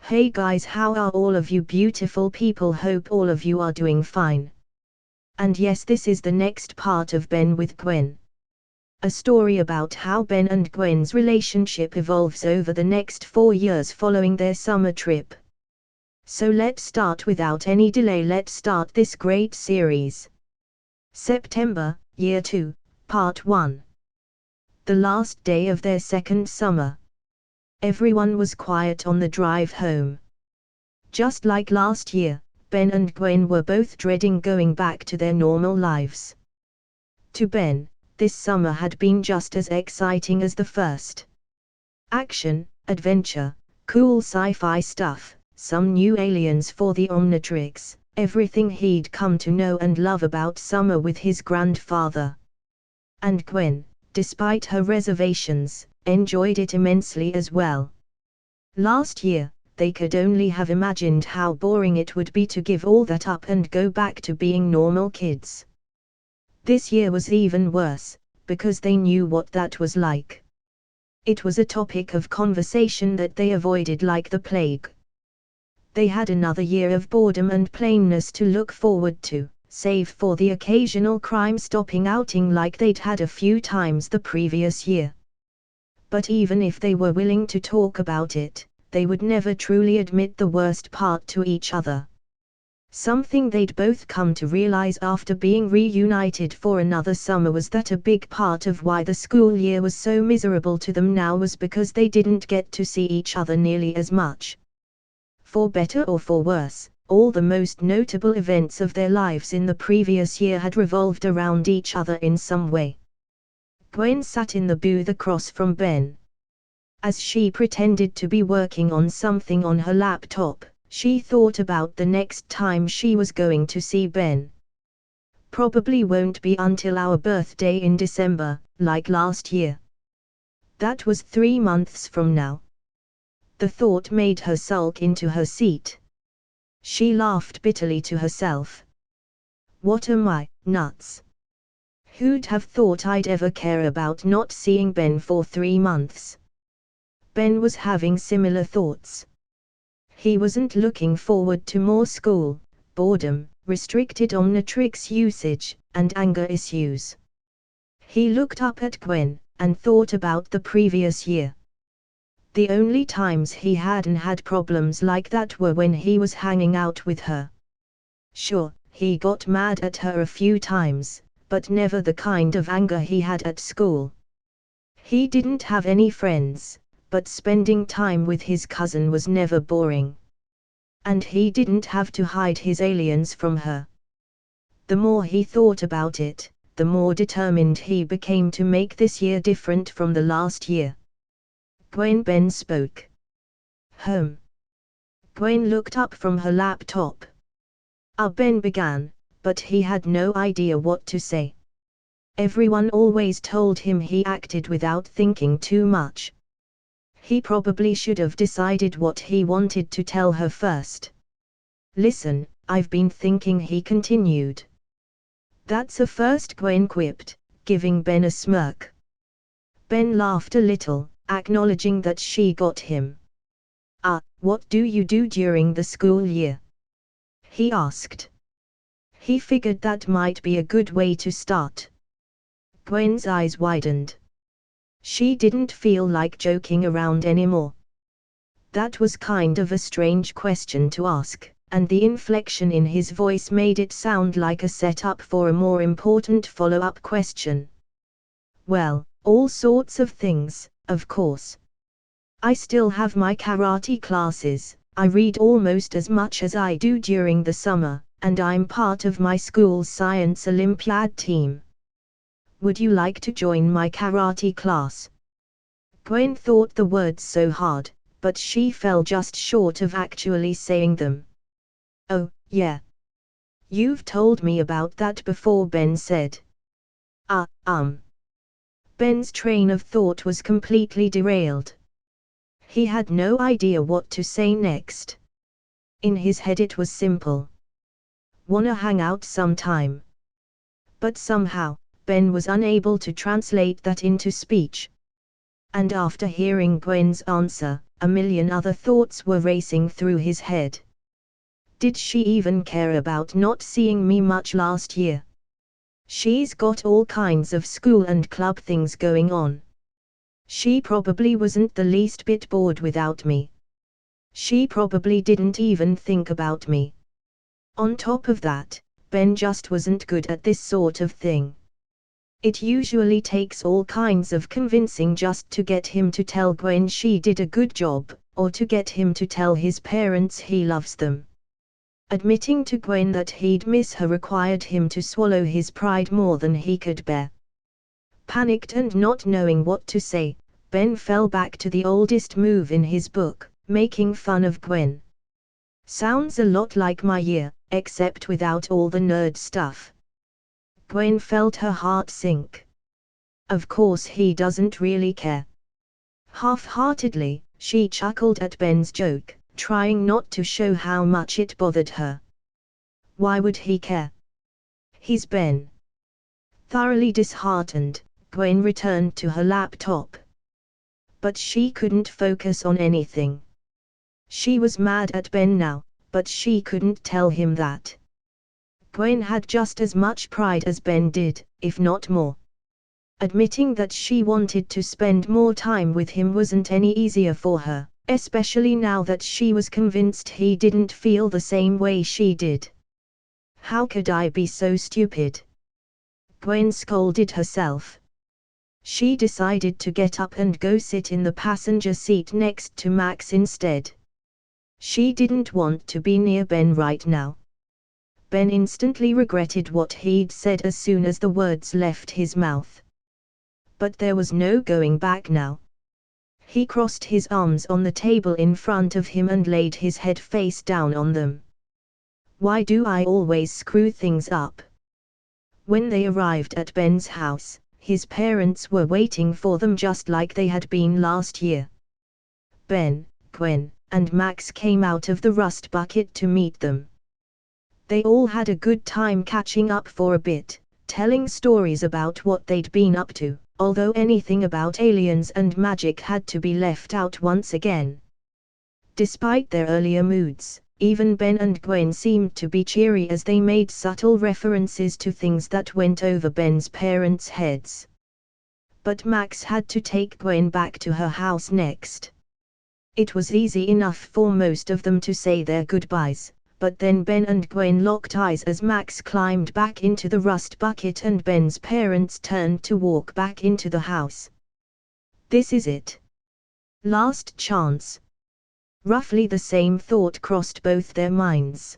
Hey guys, how are all of you beautiful people? Hope all of you are doing fine. And yes, this is the next part of Ben with Gwen. A story about how Ben and Gwen's relationship evolves over the next 4 years following their summer trip. So let's start without any delay. Let's start this great series. September, Year 2, Part 1. The last day of their second summer. Everyone was quiet on the drive home. Just like last year, Ben and Gwen were both dreading going back to their normal lives. To Ben, this summer had been just as exciting as the first. Action, adventure, cool sci-fi stuff, some new aliens for the Omnitrix, everything he'd come to know and love about summer with his grandfather. And Gwen, despite her reservations, enjoyed it immensely as well. Last year, they could only have imagined how boring it would be to give all that up and go back to being normal kids. This year was even worse, because they knew what that was like. It was a topic of conversation that they avoided like the plague. They had another year of boredom and plainness to look forward to, save for the occasional crime-stopping outing like they'd had a few times the previous year. But even if they were willing to talk about it, they would never truly admit the worst part to each other. Something they'd both come to realize after being reunited for another summer was that a big part of why the school year was so miserable to them now was because they didn't get to see each other nearly as much. For better or for worse, all the most notable events of their lives in the previous year had revolved around each other in some way. Gwen sat in the booth across from Ben. As she pretended to be working on something on her laptop, she thought about the next time she was going to see Ben. Probably won't be until our birthday in December, like last year. That was 3 months from now. The thought made her sulk into her seat. She laughed bitterly to herself. What am I, nuts? Who'd have thought I'd ever care about not seeing Ben for 3 months? Ben was having similar thoughts. He wasn't looking forward to more school, boredom, restricted Omnitrix usage, and anger issues. He looked up at Gwen, and thought about the previous year. The only times he hadn't had problems like that were when he was hanging out with her. Sure, he got mad at her a few times, but never the kind of anger he had at school. He didn't have any friends, but spending time with his cousin was never boring. And he didn't have to hide his aliens from her. The more he thought about it, the more determined he became to make this year different from the last year. Ben spoke. Home. Gwen looked up from her laptop. Ben began, but he had no idea what to say. Everyone always told him he acted without thinking too much. He probably should have decided what he wanted to tell her first. Listen, I've been thinking, he continued. That's a first, Gwen quipped, giving Ben a smirk. Ben laughed a little, acknowledging that she got him. What do you do during the school year? He asked. He figured that might be a good way to start. Gwen's eyes widened. She didn't feel like joking around anymore. That was kind of a strange question to ask, and the inflection in his voice made it sound like a setup for a more important follow-up question. Well, all sorts of things, of course. I still have my karate classes, I read almost as much as I do during the summer, and I'm part of my school's science Olympiad team. Would you like to join my karate class? Gwen thought the words so hard, but she fell just short of actually saying them. Oh, yeah. You've told me about that before, Ben said. Ben's train of thought was completely derailed. He had no idea what to say next. In his head it was simple. Wanna hang out sometime? But somehow, Ben was unable to translate that into speech. And after hearing Gwen's answer, a million other thoughts were racing through his head. Did she even care about not seeing me much last year? She's got all kinds of school and club things going on. She probably wasn't the least bit bored without me. She probably didn't even think about me. On top of that, Ben just wasn't good at this sort of thing. It usually takes all kinds of convincing just to get him to tell Gwen she did a good job, or to get him to tell his parents he loves them. Admitting to Gwen that he'd miss her required him to swallow his pride more than he could bear. Panicked and not knowing what to say, Ben fell back to the oldest move in his book, making fun of Gwen. Sounds a lot like my year, except without all the nerd stuff. Gwen felt her heart sink. Of course he doesn't really care. Half-heartedly, she chuckled at Ben's joke, trying not to show how much it bothered her. Why would he care? He's Ben. Thoroughly disheartened, Gwen returned to her laptop. But she couldn't focus on anything. She was mad at Ben now, but she couldn't tell him that. Gwen had just as much pride as Ben did, if not more. Admitting that she wanted to spend more time with him wasn't any easier for her, especially now that she was convinced he didn't feel the same way she did. How could I be so stupid? Gwen scolded herself. She decided to get up and go sit in the passenger seat next to Max instead. She didn't want to be near Ben right now. Ben instantly regretted what he'd said as soon as the words left his mouth. But there was no going back now. He crossed his arms on the table in front of him and laid his head face down on them. Why do I always screw things up? When they arrived at Ben's house, his parents were waiting for them just like they had been last year. Ben, Gwen, and Max came out of the rust bucket to meet them. They all had a good time catching up for a bit, telling stories about what they'd been up to, although anything about aliens and magic had to be left out once again. Despite their earlier moods, even Ben and Gwen seemed to be cheery as they made subtle references to things that went over Ben's parents' heads. But Max had to take Gwen back to her house next. It was easy enough for most of them to say their goodbyes, but then Ben and Gwen locked eyes as Max climbed back into the rust bucket and Ben's parents turned to walk back into the house. This is it. Last chance. Roughly the same thought crossed both their minds.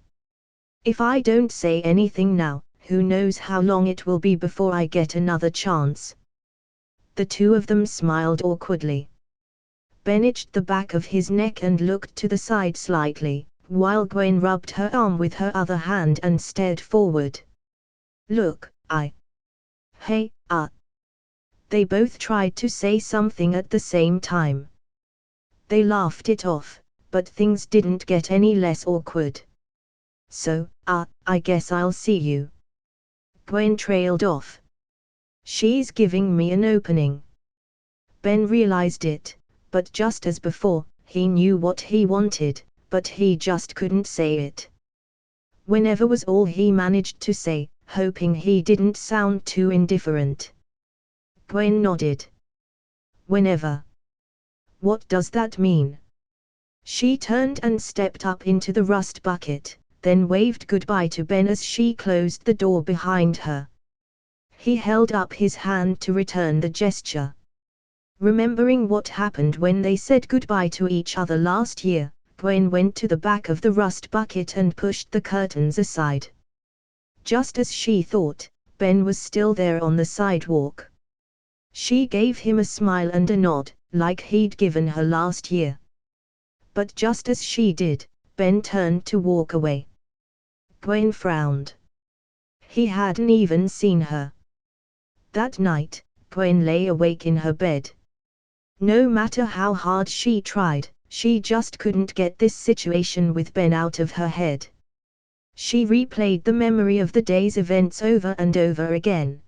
If I don't say anything now, who knows how long it will be before I get another chance. The two of them smiled awkwardly. Ben itched the back of his neck and looked to the side slightly, while Gwen rubbed her arm with her other hand and stared forward. Look, Hey, They both tried to say something at the same time. They laughed it off, but things didn't get any less awkward. So, I guess I'll see you. Gwen trailed off. She's giving me an opening. Ben realized it, but just as before, he knew what he wanted, but he just couldn't say it. Whenever was all he managed to say, hoping he didn't sound too indifferent. Gwen nodded. Whenever. What does that mean? She turned and stepped up into the rust bucket, then waved goodbye to Ben as she closed the door behind her. He held up his hand to return the gesture. Remembering what happened when they said goodbye to each other last year, Gwen went to the back of the rust bucket and pushed the curtains aside. Just as she thought, Ben was still there on the sidewalk. She gave him a smile and a nod, like he'd given her last year. But just as she did, Ben turned to walk away. Gwen frowned. He hadn't even seen her. That night, Gwen lay awake in her bed. No matter how hard she tried, she just couldn't get this situation with Ben out of her head. She replayed the memory of the day's events over and over again.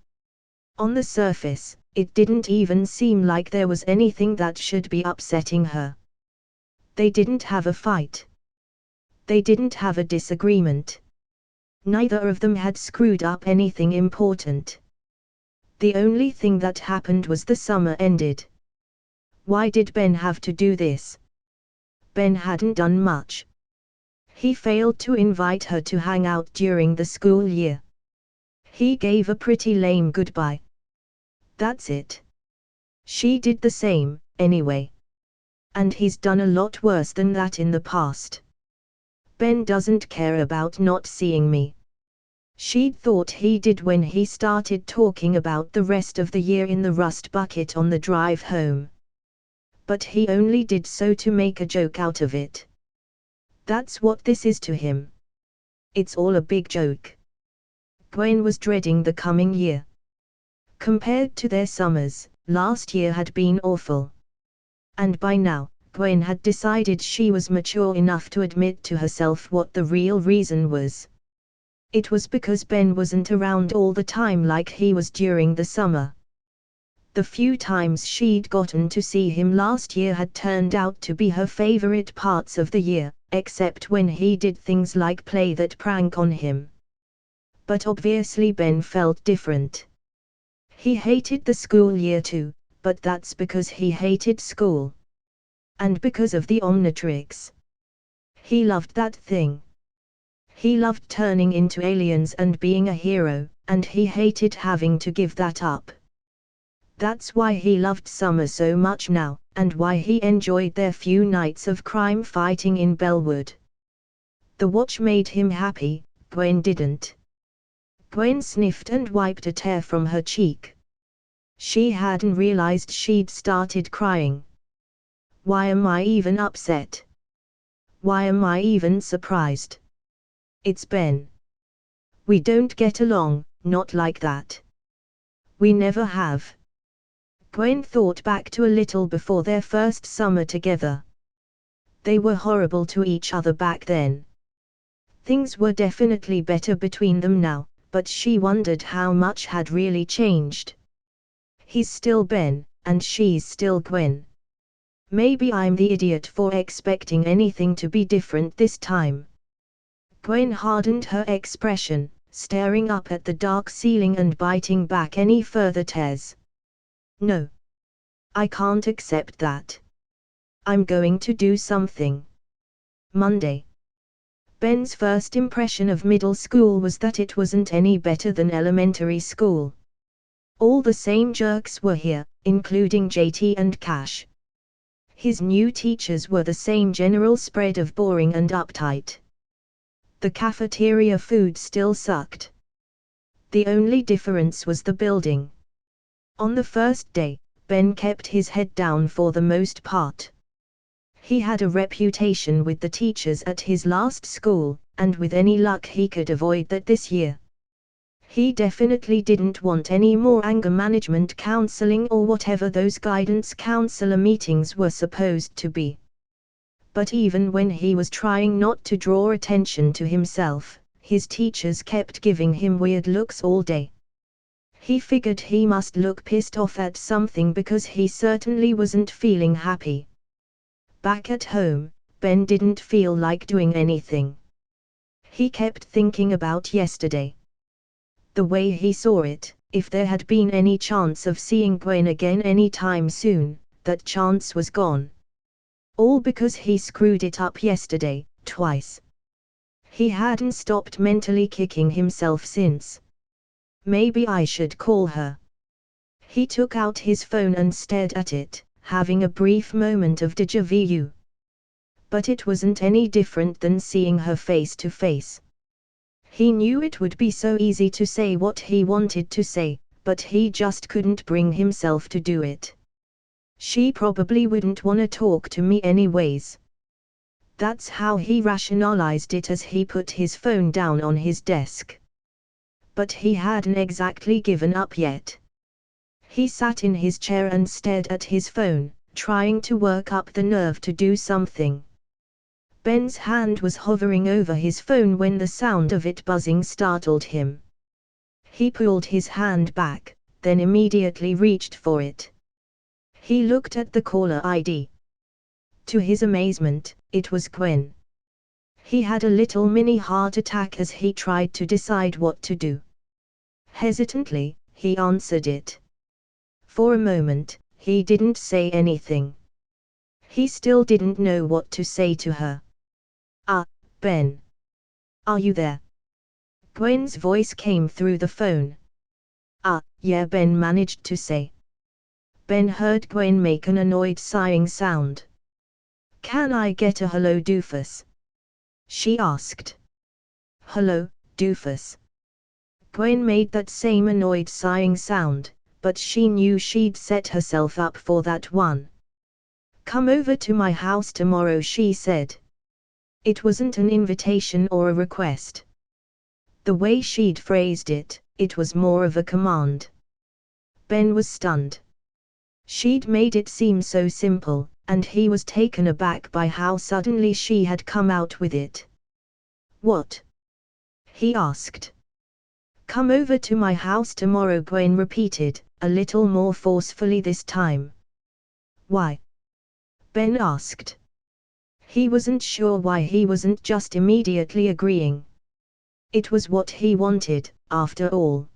On the surface, it didn't even seem like there was anything that should be upsetting her. They didn't have a fight. They didn't have a disagreement. Neither of them had screwed up anything important. The only thing that happened was the summer ended. Why did Ben have to do this? Ben hadn't done much. He failed to invite her to hang out during the school year. He gave a pretty lame goodbye. That's it. She did the same, anyway. And he's done a lot worse than that in the past. Ben doesn't care about not seeing me. She'd thought he did when he started talking about the rest of the year in the rust bucket on the drive home. But he only did so to make a joke out of it. That's what this is to him. It's all a big joke. Gwen was dreading the coming year. Compared to their summers, last year had been awful. And by now, Gwen had decided she was mature enough to admit to herself what the real reason was. It was because Ben wasn't around all the time like he was during the summer. The few times she'd gotten to see him last year had turned out to be her favorite parts of the year, except when he did things like play that prank on him. But obviously Ben felt different. He hated the school year too, but that's because he hated school. And because of the Omnitrix. He loved that thing. He loved turning into aliens and being a hero, and he hated having to give that up. That's why he loved summer so much now, and why he enjoyed their few nights of crime fighting in Bellwood. The watch made him happy, Gwen didn't. Gwen sniffed and wiped a tear from her cheek. She hadn't realized she'd started crying. Why am I even upset? Why am I even surprised? It's Ben. We don't get along, not like that. We never have. Gwen thought back to a little before their first summer together. They were horrible to each other back then. Things were definitely better between them now, but she wondered how much had really changed. He's still Ben, and she's still Gwen. Maybe I'm the idiot for expecting anything to be different this time. Gwen hardened her expression, staring up at the dark ceiling and biting back any further tears. No. I can't accept that. I'm going to do something. Monday. Ben's first impression of middle school was that it wasn't any better than elementary school. All the same jerks were here, including JT and Cash. His new teachers were the same general spread of boring and uptight. The cafeteria food still sucked. The only difference was the building. On the first day, Ben kept his head down for the most part. He had a reputation with the teachers at his last school, and with any luck he could avoid that this year. He definitely didn't want any more anger management counseling or whatever those guidance counselor meetings were supposed to be. But even when he was trying not to draw attention to himself, his teachers kept giving him weird looks all day. He figured he must look pissed off at something because he certainly wasn't feeling happy. Back at home, Ben didn't feel like doing anything. He kept thinking about yesterday. The way he saw it, if there had been any chance of seeing Gwen again any time soon, that chance was gone. All because he screwed it up yesterday, twice. He hadn't stopped mentally kicking himself since. Maybe I should call her. He took out his phone and stared at it, having a brief moment of déjà vu. But it wasn't any different than seeing her face to face. He knew it would be so easy to say what he wanted to say, but he just couldn't bring himself to do it. She probably wouldn't want to talk to me anyways. That's how he rationalized it as he put his phone down on his desk. But he hadn't exactly given up yet. He sat in his chair and stared at his phone, trying to work up the nerve to do something. Ben's hand was hovering over his phone when the sound of it buzzing startled him. He pulled his hand back, then immediately reached for it. He looked at the caller ID. To his amazement, it was Gwen. He had a little mini heart attack as he tried to decide what to do. Hesitantly, he answered it. For a moment, he didn't say anything. He still didn't know what to say to her. "Ah, Ben. Are you there?" Gwen's voice came through the phone. "Ah, yeah," Ben managed to say. Ben heard Gwen make an annoyed sighing sound. "Can I get a hello, doofus?" she asked. "Hello, doofus." Gwen made that same annoyed sighing sound, but she knew she'd set herself up for that one. "Come over to my house tomorrow," she said. It wasn't an invitation or a request. The way she'd phrased it, it was more of a command. Ben was stunned. She'd made it seem so simple, and he was taken aback by how suddenly she had come out with it. "What?" he asked. "Come over to my house tomorrow," Gwen repeated, a little more forcefully this time. "Why?" Ben asked. He wasn't sure why he wasn't just immediately agreeing. It was what he wanted, after all.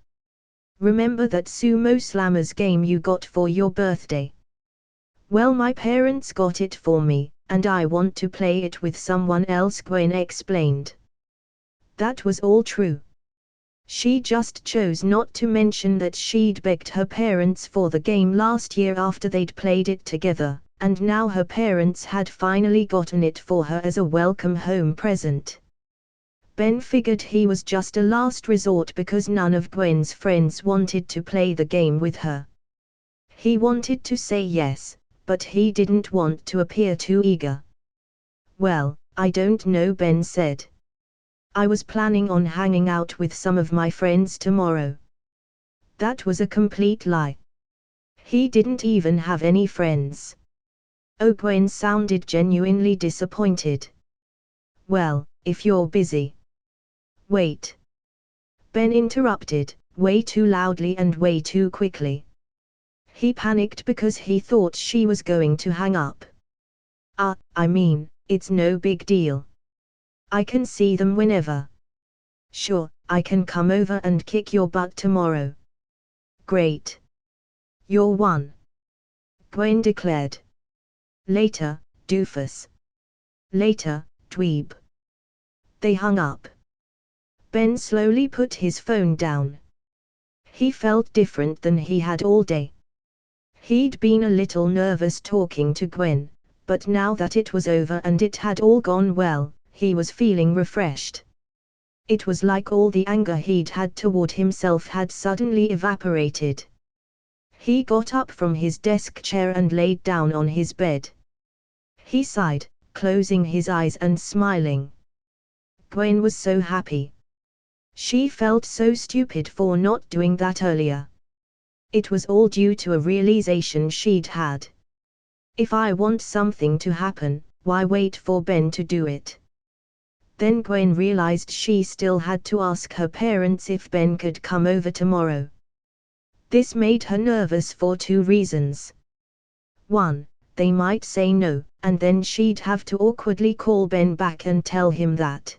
"Remember that Sumo Slammers game you got for your birthday? Well, my parents got it for me, and I want to play it with someone else," Gwen explained. That was all true. She just chose not to mention that she'd begged her parents for the game last year after they'd played it together, and now her parents had finally gotten it for her as a welcome home present. Ben figured he was just a last resort because none of Gwen's friends wanted to play the game with her. He wanted to say yes, but he didn't want to appear too eager. "Well, I don't know," Ben said. "I was planning on hanging out with some of my friends tomorrow." That was a complete lie. He didn't even have any friends. Oh, Gwen sounded genuinely disappointed. "Well, if you're busy." "Wait." Ben interrupted, way too loudly and way too quickly. He panicked because he thought she was going to hang up. I mean, it's no big deal. I can see them whenever." "Sure, I can come over and kick your butt tomorrow." "Great. You're one," Gwen declared. "Later, doofus." "Later, dweeb." They hung up. Ben slowly put his phone down. He felt different than he had all day. He'd been a little nervous talking to Gwen, but now that it was over and it had all gone well, he was feeling refreshed. It was like all the anger he'd had toward himself had suddenly evaporated. He got up from his desk chair and laid down on his bed. He sighed, closing his eyes and smiling. Gwen was so happy. She felt so stupid for not doing that earlier. It was all due to a realization she'd had. If I want something to happen, why wait for Ben to do it? Then Gwen realized she still had to ask her parents if Ben could come over tomorrow. This made her nervous for two reasons. 1, they might say no, and then she'd have to awkwardly call Ben back and tell him that.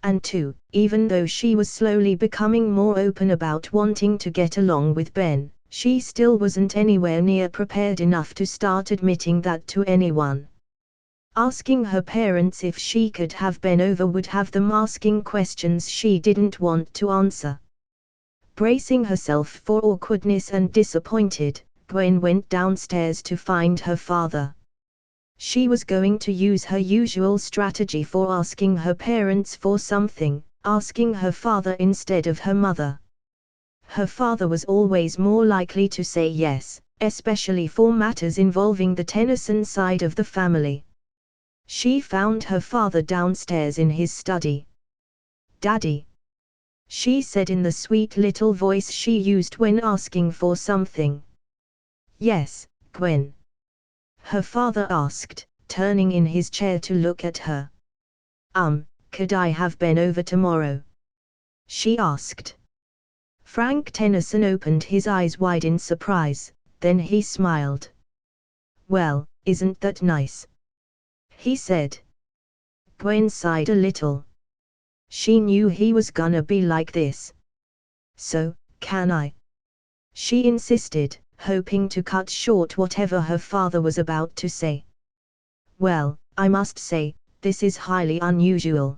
And 2, even though she was slowly becoming more open about wanting to get along with Ben, she still wasn't anywhere near prepared enough to start admitting that to anyone. Asking her parents if she could have Ben over would have them asking questions she didn't want to answer. Bracing herself for awkwardness and disappointed, Gwen went downstairs to find her father. She was going to use her usual strategy for asking her parents for something, asking her father instead of her mother. Her father was always more likely to say yes, especially for matters involving the Tennyson side of the family. She found her father downstairs in his study. "Daddy," she said in the sweet little voice she used when asking for something. "Yes, Gwen?" her father asked, turning in his chair to look at her. Could I have Ben over tomorrow?" she asked. Frank Tennyson opened his eyes wide in surprise, then he smiled. "Well, isn't that nice?" he said. Gwen sighed a little. She knew he was gonna be like this. So, can I? She insisted, hoping to cut short whatever her father was about to say. Well, I must say, this is highly unusual.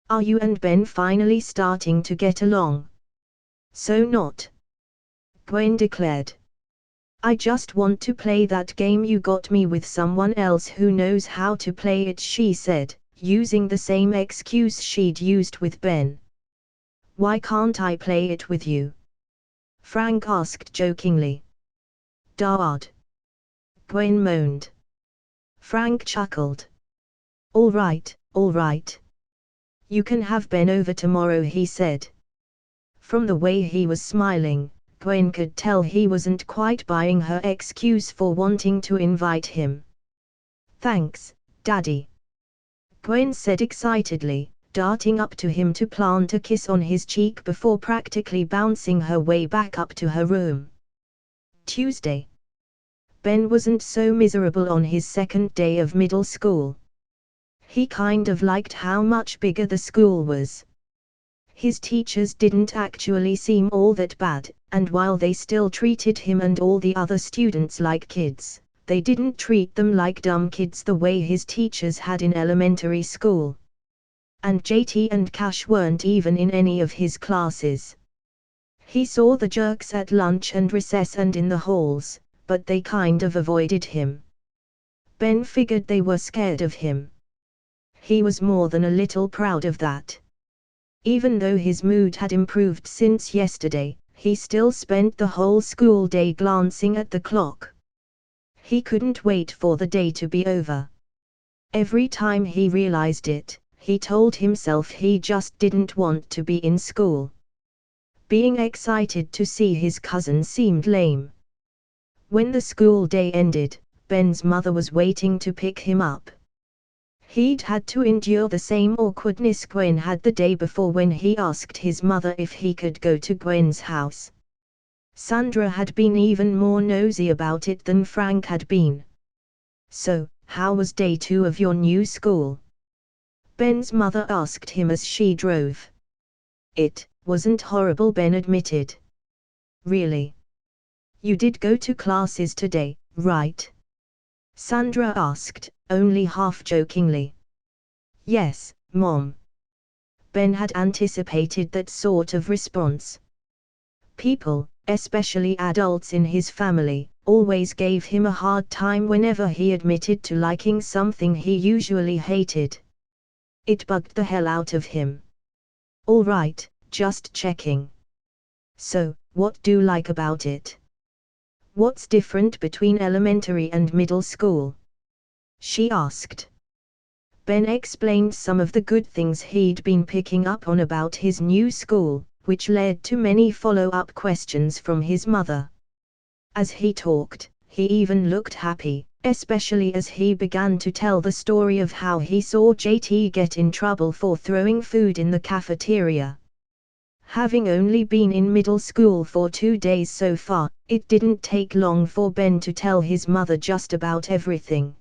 Are you and Ben finally starting to get along? So not. Gwen declared. I just want to play that game you got me with someone else who knows how to play it, she said, using the same excuse she'd used with Ben. Why can't I play it with you? Frank asked jokingly. Dad. Gwen moaned. Frank chuckled. All right, all right. You can have Ben over tomorrow, he said. From the way he was smiling, Gwen could tell he wasn't quite buying her excuse for wanting to invite him. Thanks, Daddy. Gwen said excitedly, darting up to him to plant a kiss on his cheek before practically bouncing her way back up to her room. Tuesday. Ben wasn't so miserable on his second day of middle school. He kind of liked how much bigger the school was. His teachers didn't actually seem all that bad, and while they still treated him and all the other students like kids, they didn't treat them like dumb kids the way his teachers had in elementary school. And JT and Cash weren't even in any of his classes. He saw the jerks at lunch and recess and in the halls, but they kind of avoided him. Ben figured they were scared of him. He was more than a little proud of that. Even though his mood had improved since yesterday, he still spent the whole school day glancing at the clock. He couldn't wait for the day to be over. Every time he realized it, he told himself he just didn't want to be in school. Being excited to see his cousin seemed lame. When the school day ended, Ben's mother was waiting to pick him up. He'd had to endure the same awkwardness Gwen had the day before when he asked his mother if he could go to Gwen's house. Sandra had been even more nosy about it than Frank had been. So, how was day 2 of your new school? Ben's mother asked him as she drove. It wasn't horrible, Ben admitted. Really? You did go to classes today, right? Sandra asked, only half jokingly. Yes, Mom. Ben had anticipated that sort of response. People, especially adults in his family, always gave him a hard time whenever he admitted to liking something he usually hated. It bugged the hell out of him. All right, just checking. So, what do you like about it? What's different between elementary and middle school? She asked. Ben explained some of the good things he'd been picking up on about his new school, which led to many follow-up questions from his mother. As he talked, he even looked happy, especially as he began to tell the story of how he saw JT get in trouble for throwing food in the cafeteria. Having only been in middle school for 2 days so far, it didn't take long for Ben to tell his mother just about everything.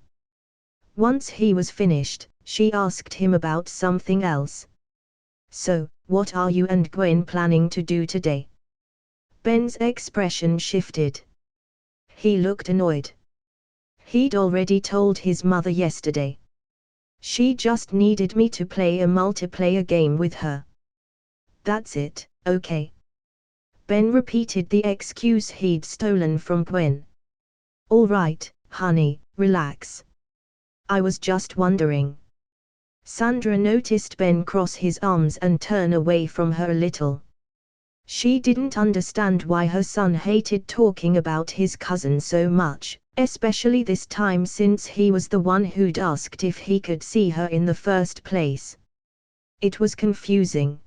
Once he was finished, she asked him about something else. So, what are you and Gwen planning to do today? Ben's expression shifted. He looked annoyed. He'd already told his mother yesterday. She just needed me to play a multiplayer game with her. That's it, okay. Ben repeated the excuse he'd stolen from Gwen. All right, honey, relax. I was just wondering. Sandra noticed Ben cross his arms and turn away from her a little. She didn't understand why her son hated talking about his cousin so much, especially this time since he was the one who'd asked if he could see her in the first place. It was confusing.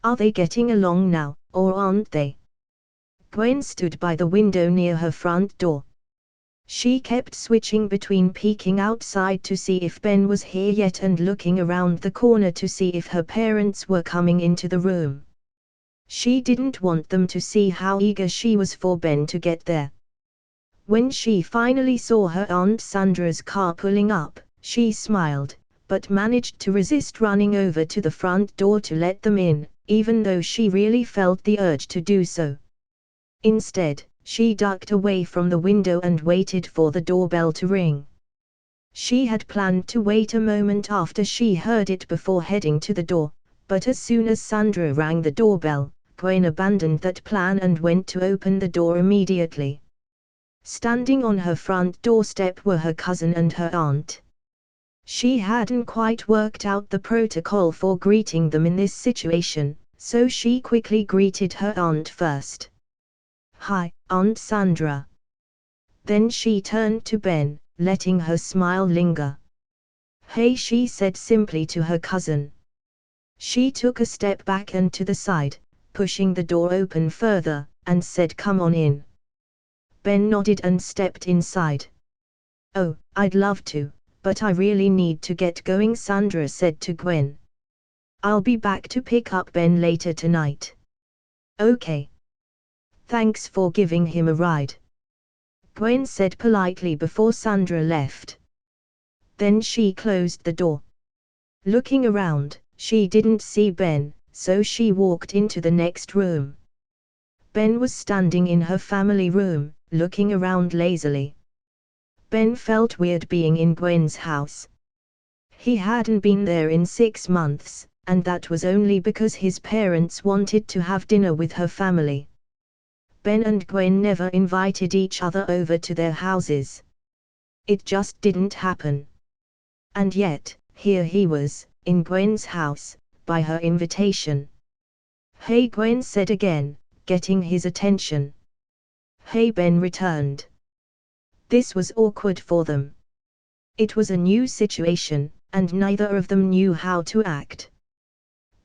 Are they getting along now, or aren't they? Gwen stood by the window near her front door. She kept switching between peeking outside to see if Ben was here yet and looking around the corner to see if her parents were coming into the room. She didn't want them to see how eager she was for Ben to get there. When she finally saw her Aunt Sandra's car pulling up, She smiled, but managed to resist running over to the front door to let them in, even though she really felt the urge to do so. Instead, she ducked away from the window and waited for the doorbell to ring. She had planned to wait a moment after she heard it before heading to the door, but as soon as Sandra rang the doorbell, Gwen abandoned that plan and went to open the door immediately. Standing on her front doorstep were her cousin and her aunt. She hadn't quite worked out the protocol for greeting them in this situation, so she quickly greeted her aunt first. "Hi, Aunt Sandra." Then she turned to Ben, letting her smile linger. "Hey," she said simply to her cousin. She took a step back and to the side, pushing the door open further, and said, "Come on in." Ben nodded and stepped inside. "Oh, I'd love to, but I really need to get going," Sandra said to Gwen. "I'll be back to pick up Ben later tonight." "Okay. Thanks for giving him a ride," Gwen said politely before Sandra left. Then she closed the door. Looking around, she didn't see Ben, so she walked into the next room. Ben was standing in her family room, looking around lazily. Ben felt weird being in Gwen's house. He hadn't been there in 6 months, and that was only because his parents wanted to have dinner with her family. Ben and Gwen never invited each other over to their houses. It just didn't happen. And yet, here he was, in Gwen's house, by her invitation. "Hey," Gwen said again, getting his attention. "Hey," Ben returned. This was awkward for them. It was a new situation, and neither of them knew how to act.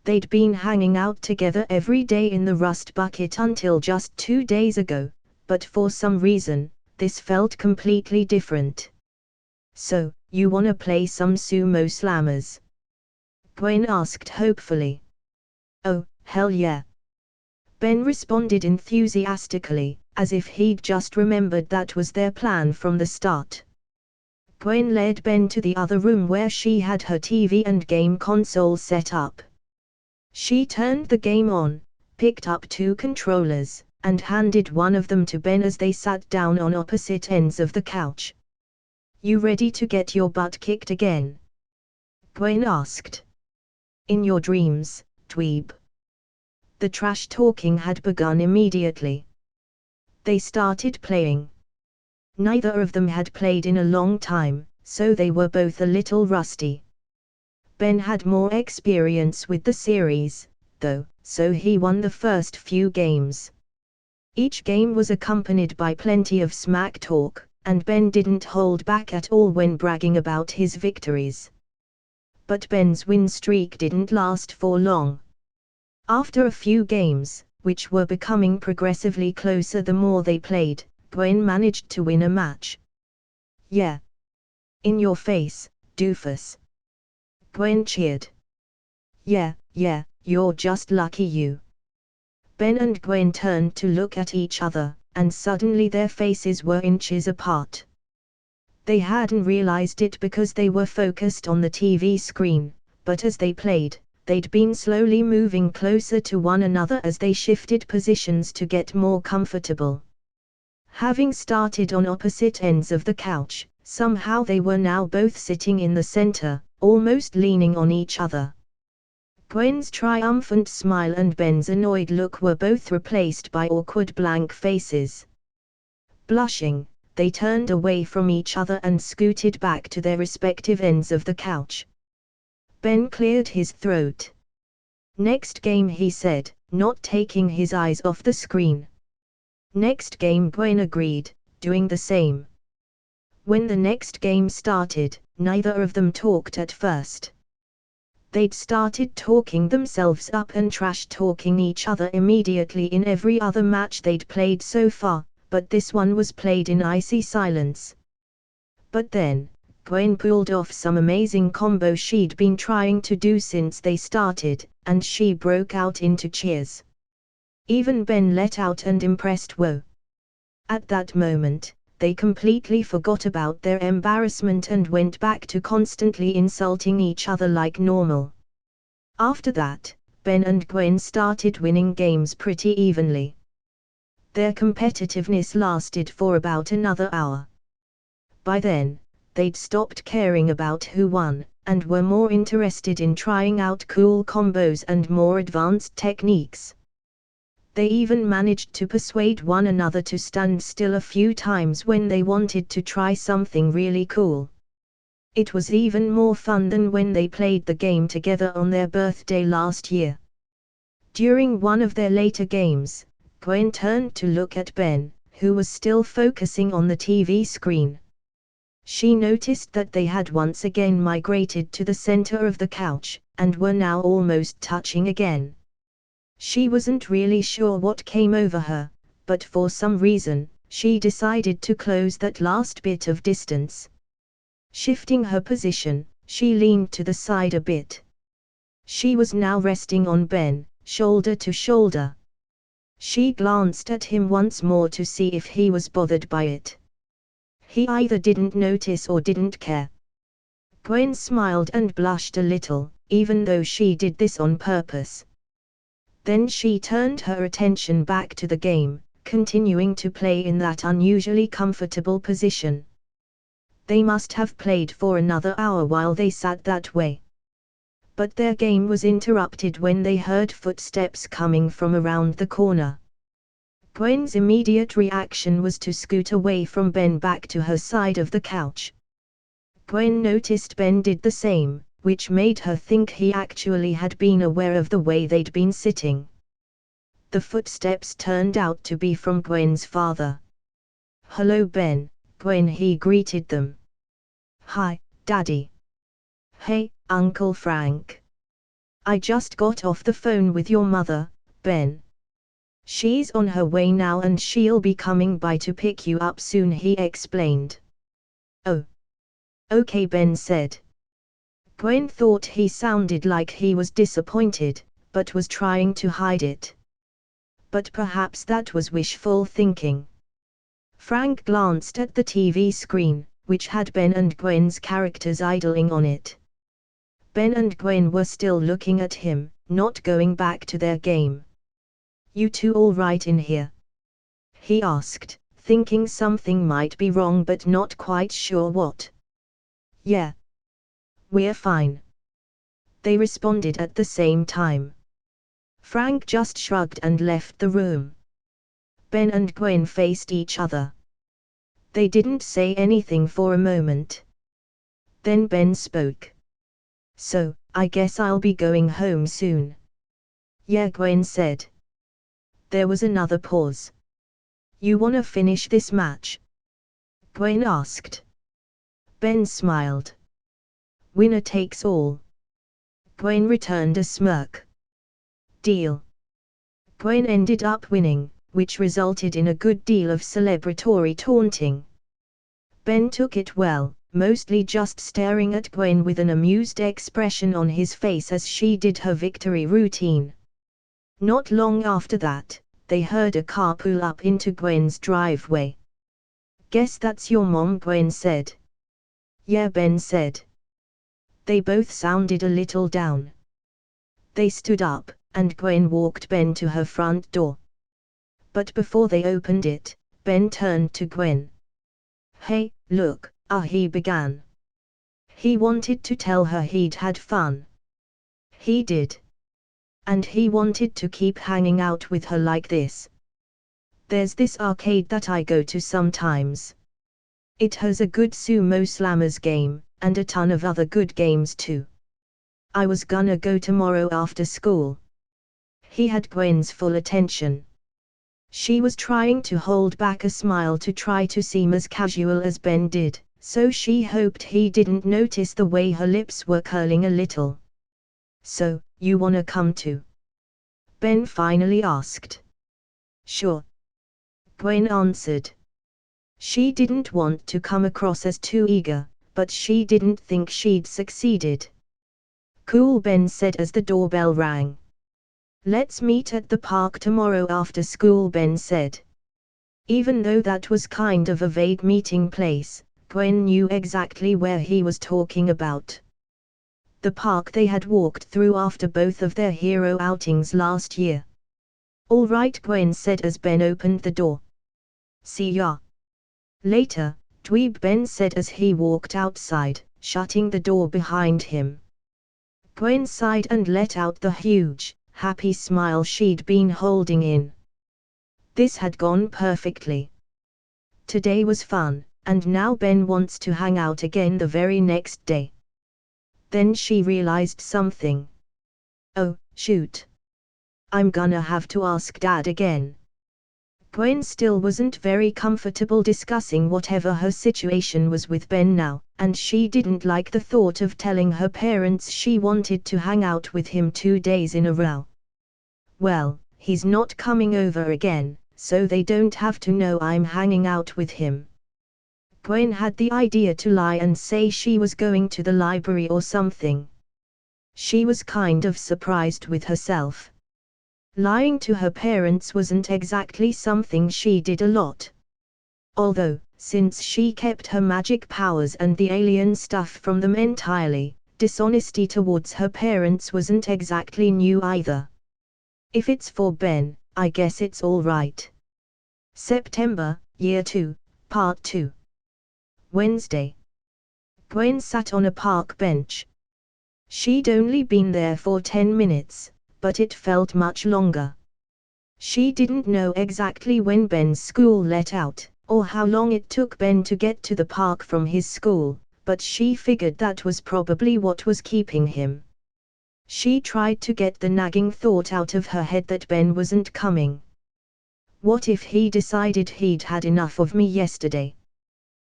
They'd been hanging out together every day in the Rust Bucket until just 2 days ago, but for some reason, this felt completely different. "So, you wanna play some sumo slammers?" Gwen asked hopefully. "Oh, hell yeah!" Ben responded enthusiastically, as if he'd just remembered that was their plan from the start. Gwen led Ben to the other room where she had her TV and game console set up. She turned the game on, picked up 2 controllers, and handed one of them to Ben as they sat down on opposite ends of the couch. "You ready to get your butt kicked again?" Gwen asked. "In your dreams, dweeb." The trash talking had begun immediately. They started playing. Neither of them had played in a long time, so they were both a little rusty. Ben had more experience with the series, though, so he won the first few games. Each game was accompanied by plenty of smack talk, and Ben didn't hold back at all when bragging about his victories. But Ben's win streak didn't last for long. After a few games, which were becoming progressively closer the more they played, Gwen managed to win a match. "Yeah. In your face, doofus," Gwen cheered. Yeah, you're just lucky you." Ben and Gwen turned to look at each other, and suddenly their faces were inches apart. They hadn't realized it because they were focused on the TV screen, but as they played, they'd been slowly moving closer to one another as they shifted positions to get more comfortable. Having started on opposite ends of the couch, somehow they were now both sitting in the center, almost leaning on each other. Gwen's triumphant smile and Ben's annoyed look were both replaced by awkward blank faces. Blushing, they turned away from each other and scooted back to their respective ends of the couch. Ben cleared his throat. "Next game," he said, not taking his eyes off the screen. "Next game," Gwen agreed, doing the same. When the next game started, neither of them talked at first. They'd started talking themselves up and trash-talking each other immediately in every other match they'd played so far, but this one was played in icy silence. But then, Gwen pulled off some amazing combo she'd been trying to do since they started, and she broke out into cheers. Even Ben let out an impressed whoa. At that moment, they completely forgot about their embarrassment and went back to constantly insulting each other like normal. After that, Ben and Gwen started winning games pretty evenly. Their competitiveness lasted for about another hour. By then, they'd stopped caring about who won, and were more interested in trying out cool combos and more advanced techniques. They even managed to persuade one another to stand still a few times when they wanted to try something really cool. It was even more fun than when they played the game together on their birthday last year. During one of their later games, Gwen turned to look at Ben, who was still focusing on the TV screen. She noticed that they had once again migrated to the center of the couch, and were now almost touching again. She wasn't really sure what came over her, but for some reason, she decided to close that last bit of distance. Shifting her position, she leaned to the side a bit. She was now resting on Ben, shoulder to shoulder. She glanced at him once more to see if he was bothered by it. He either didn't notice or didn't care. Gwen smiled and blushed a little, even though she did this on purpose. Then she turned her attention back to the game, continuing to play in that unusually comfortable position. They must have played for another hour while they sat that way. But their game was interrupted when they heard footsteps coming from around the corner. Gwen's immediate reaction was to scoot away from Ben back to her side of the couch. Gwen noticed Ben did the same, which made her think he actually had been aware of the way they'd been sitting. The footsteps turned out to be from Gwen's father. "Hello Ben," Gwen, he greeted them. "Hi, Daddy." "Hey, Uncle Frank. I just got off the phone with your mother, Ben. She's on her way now and she'll be coming by to pick you up soon," he explained. "Oh. Okay," Ben said. Gwen thought he sounded like he was disappointed, but was trying to hide it. But perhaps that was wishful thinking. Frank glanced at the TV screen, which had Ben and Gwen's characters idling on it. Ben and Gwen were still looking at him, not going back to their game. "You two all right in here?" he asked, thinking something might be wrong but not quite sure what. "Yeah. We're fine," they responded at the same time. Frank just shrugged and left the room. Ben and Gwen faced each other. They didn't say anything for a moment. Then Ben spoke. "So, I guess I'll be going home soon." "Yeah," Gwen said. There was another pause. "You wanna finish this match?" Gwen asked. Ben smiled. "Winner takes all." Gwen returned a smirk. "Deal." Gwen ended up winning, which resulted in a good deal of celebratory taunting. Ben took it well, mostly just staring at Gwen with an amused expression on his face as she did her victory routine. Not long after that, they heard a car pull up into Gwen's driveway. "Guess that's your mom," Gwen said. "Yeah," Ben said. They both sounded a little down. They stood up, and Gwen walked Ben to her front door. But before they opened it, Ben turned to Gwen. "Hey, look," he began. He wanted to tell her he'd had fun. He did. And he wanted to keep hanging out with her like this. "There's this arcade that I go to sometimes. It has a good sumo slammers game, and a ton of other good games too. I was gonna go tomorrow after school." He had Gwen's full attention. She was trying to hold back a smile to try to seem as casual as Ben did, so she hoped he didn't notice the way her lips were curling a little. "So, you wanna come too?" Ben finally asked. "Sure," Gwen answered. She didn't want to come across as too eager, but she didn't think she'd succeeded. "Cool," Ben said as the doorbell rang. "Let's meet at the park tomorrow after school," Ben said. Even though that was kind of a vague meeting place, Gwen knew exactly where he was talking about. The park they had walked through after both of their hero outings last year. "All right," Gwen said as Ben opened the door. "See ya later, dweeb," Ben said as he walked outside, shutting the door behind him. Gwen sighed and let out the huge, happy smile she'd been holding in. This had gone perfectly. Today was fun, and now Ben wants to hang out again the very next day. Then she realized something. "Oh, shoot. I'm gonna have to ask Dad again." Gwen still wasn't very comfortable discussing whatever her situation was with Ben now, and she didn't like the thought of telling her parents she wanted to hang out with him 2 days in a row. "Well, he's not coming over again, so they don't have to know I'm hanging out with him." Gwen had the idea to lie and say she was going to the library or something. She was kind of surprised with herself. Lying to her parents wasn't exactly something she did a lot. Although, since she kept her magic powers and the alien stuff from them entirely, dishonesty towards her parents wasn't exactly new either. If it's for Ben, I guess it's all right. September, Year 2, Part 2. Wednesday. Gwen sat on a park bench. She'd only been there for 10 minutes, but it felt much longer. She didn't know exactly when Ben's school let out, or how long it took Ben to get to the park from his school, but she figured that was probably what was keeping him. She tried to get the nagging thought out of her head that Ben wasn't coming. What if he decided he'd had enough of me yesterday?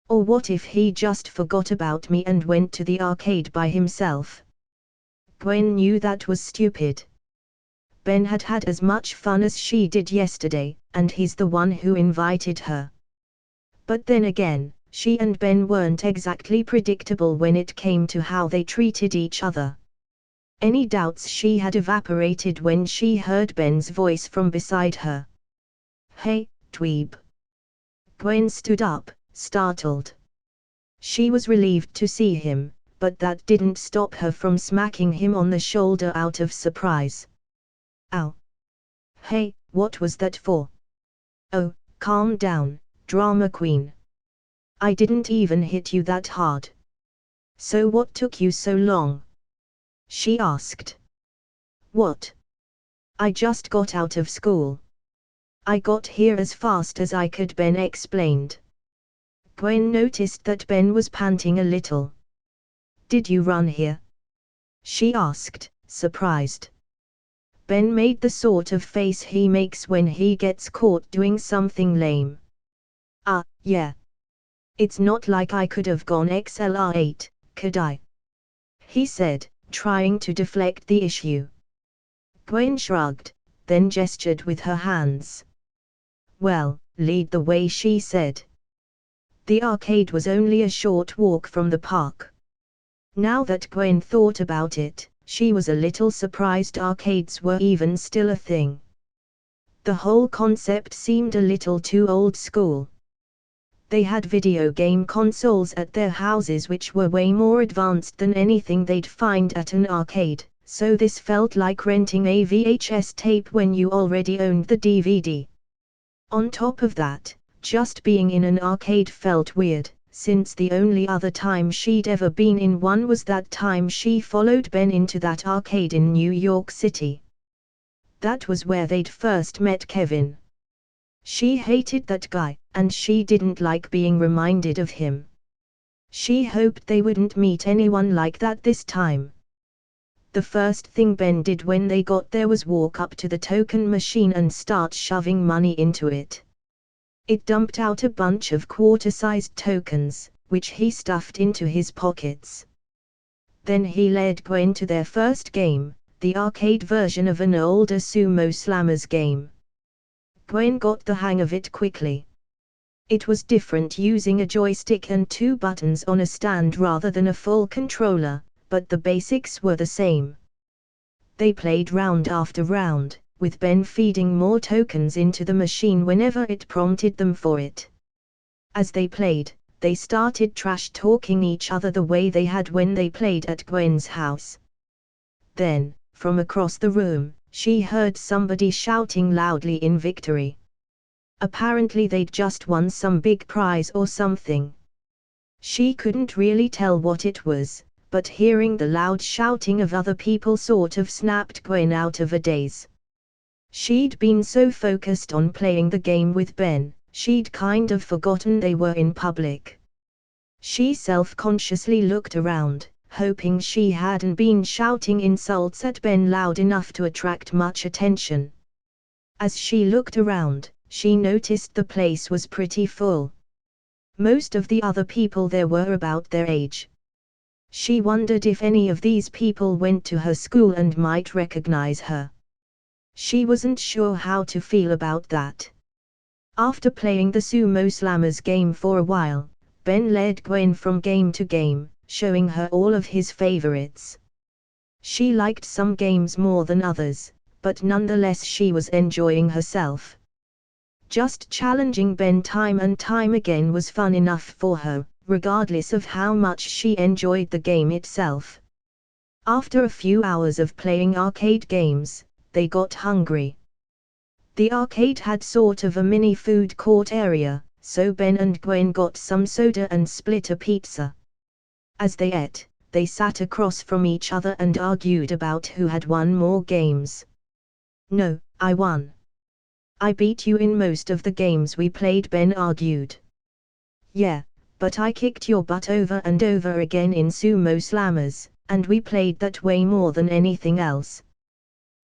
Or what if he just forgot about me and went to the arcade by himself? Gwen knew that was stupid. Ben had had as much fun as she did yesterday, and he's the one who invited her. But then again, she and Ben weren't exactly predictable when it came to how they treated each other. Any doubts she had evaporated when she heard Ben's voice from beside her. "Hey, dweeb." Gwen stood up, startled. She was relieved to see him, but that didn't stop her from smacking him on the shoulder out of surprise. "Ow. Hey, what was that for?" "Oh, calm down, drama queen. I didn't even hit you that hard. So what took you so long?" she asked. "What? I just got out of school. I got here as fast as I could," Ben explained. Gwen noticed that Ben was panting a little. "Did you run here?" she asked, surprised. Ben made the sort of face he makes when he gets caught doing something lame. Yeah. It's not like I could have gone XLR8, could I?" he said, trying to deflect the issue. Gwen shrugged, then gestured with her hands. "Well, lead the way," she said. The arcade was only a short walk from the park. Now that Gwen thought about it, she was a little surprised arcades were even still a thing. The whole concept seemed a little too old school. They had video game consoles at their houses which were way more advanced than anything they'd find at an arcade, so this felt like renting a VHS tape when you already owned the DVD. On top of that, just being in an arcade felt weird, since the only other time she'd ever been in one was that time she followed Ben into that arcade in New York City. That was where they'd first met Kevin. She hated that guy, and she didn't like being reminded of him. She hoped they wouldn't meet anyone like that this time. The first thing Ben did when they got there was walk up to the token machine and start shoving money into it. It dumped out a bunch of quarter-sized tokens, which he stuffed into his pockets. Then he led Gwen to their first game, the arcade version of an older Sumo Slammers game. Gwen got the hang of it quickly. It was different using a joystick and 2 buttons on a stand rather than a full controller, but the basics were the same. They played round after round, with Ben feeding more tokens into the machine whenever it prompted them for it. As they played, they started trash-talking each other the way they had when they played at Gwen's house. Then, from across the room, she heard somebody shouting loudly in victory. Apparently they'd just won some big prize or something. She couldn't really tell what it was, but hearing the loud shouting of other people sort of snapped Gwen out of a daze. She'd been so focused on playing the game with Ben, she'd kind of forgotten they were in public. She self-consciously looked around, hoping she hadn't been shouting insults at Ben loud enough to attract much attention. As she looked around, she noticed the place was pretty full. Most of the other people there were about their age. She wondered if any of these people went to her school and might recognize her. She wasn't sure how to feel about that. After playing the Sumo Slammers game for a while, Ben led Gwen from game to game, showing her all of his favorites. She liked some games more than others, but nonetheless she was enjoying herself. Just challenging Ben time and time again was fun enough for her, regardless of how much she enjoyed the game itself. After a few hours of playing arcade games, they got hungry. The arcade had sort of a mini food court area, so Ben and Gwen got some soda and split a pizza. As they ate, they sat across from each other and argued about who had won more games. "No, I won. I beat you in most of the games we played," Ben argued. "Yeah, but I kicked your butt over and over again in Sumo Slammers, and we played that way more than anything else."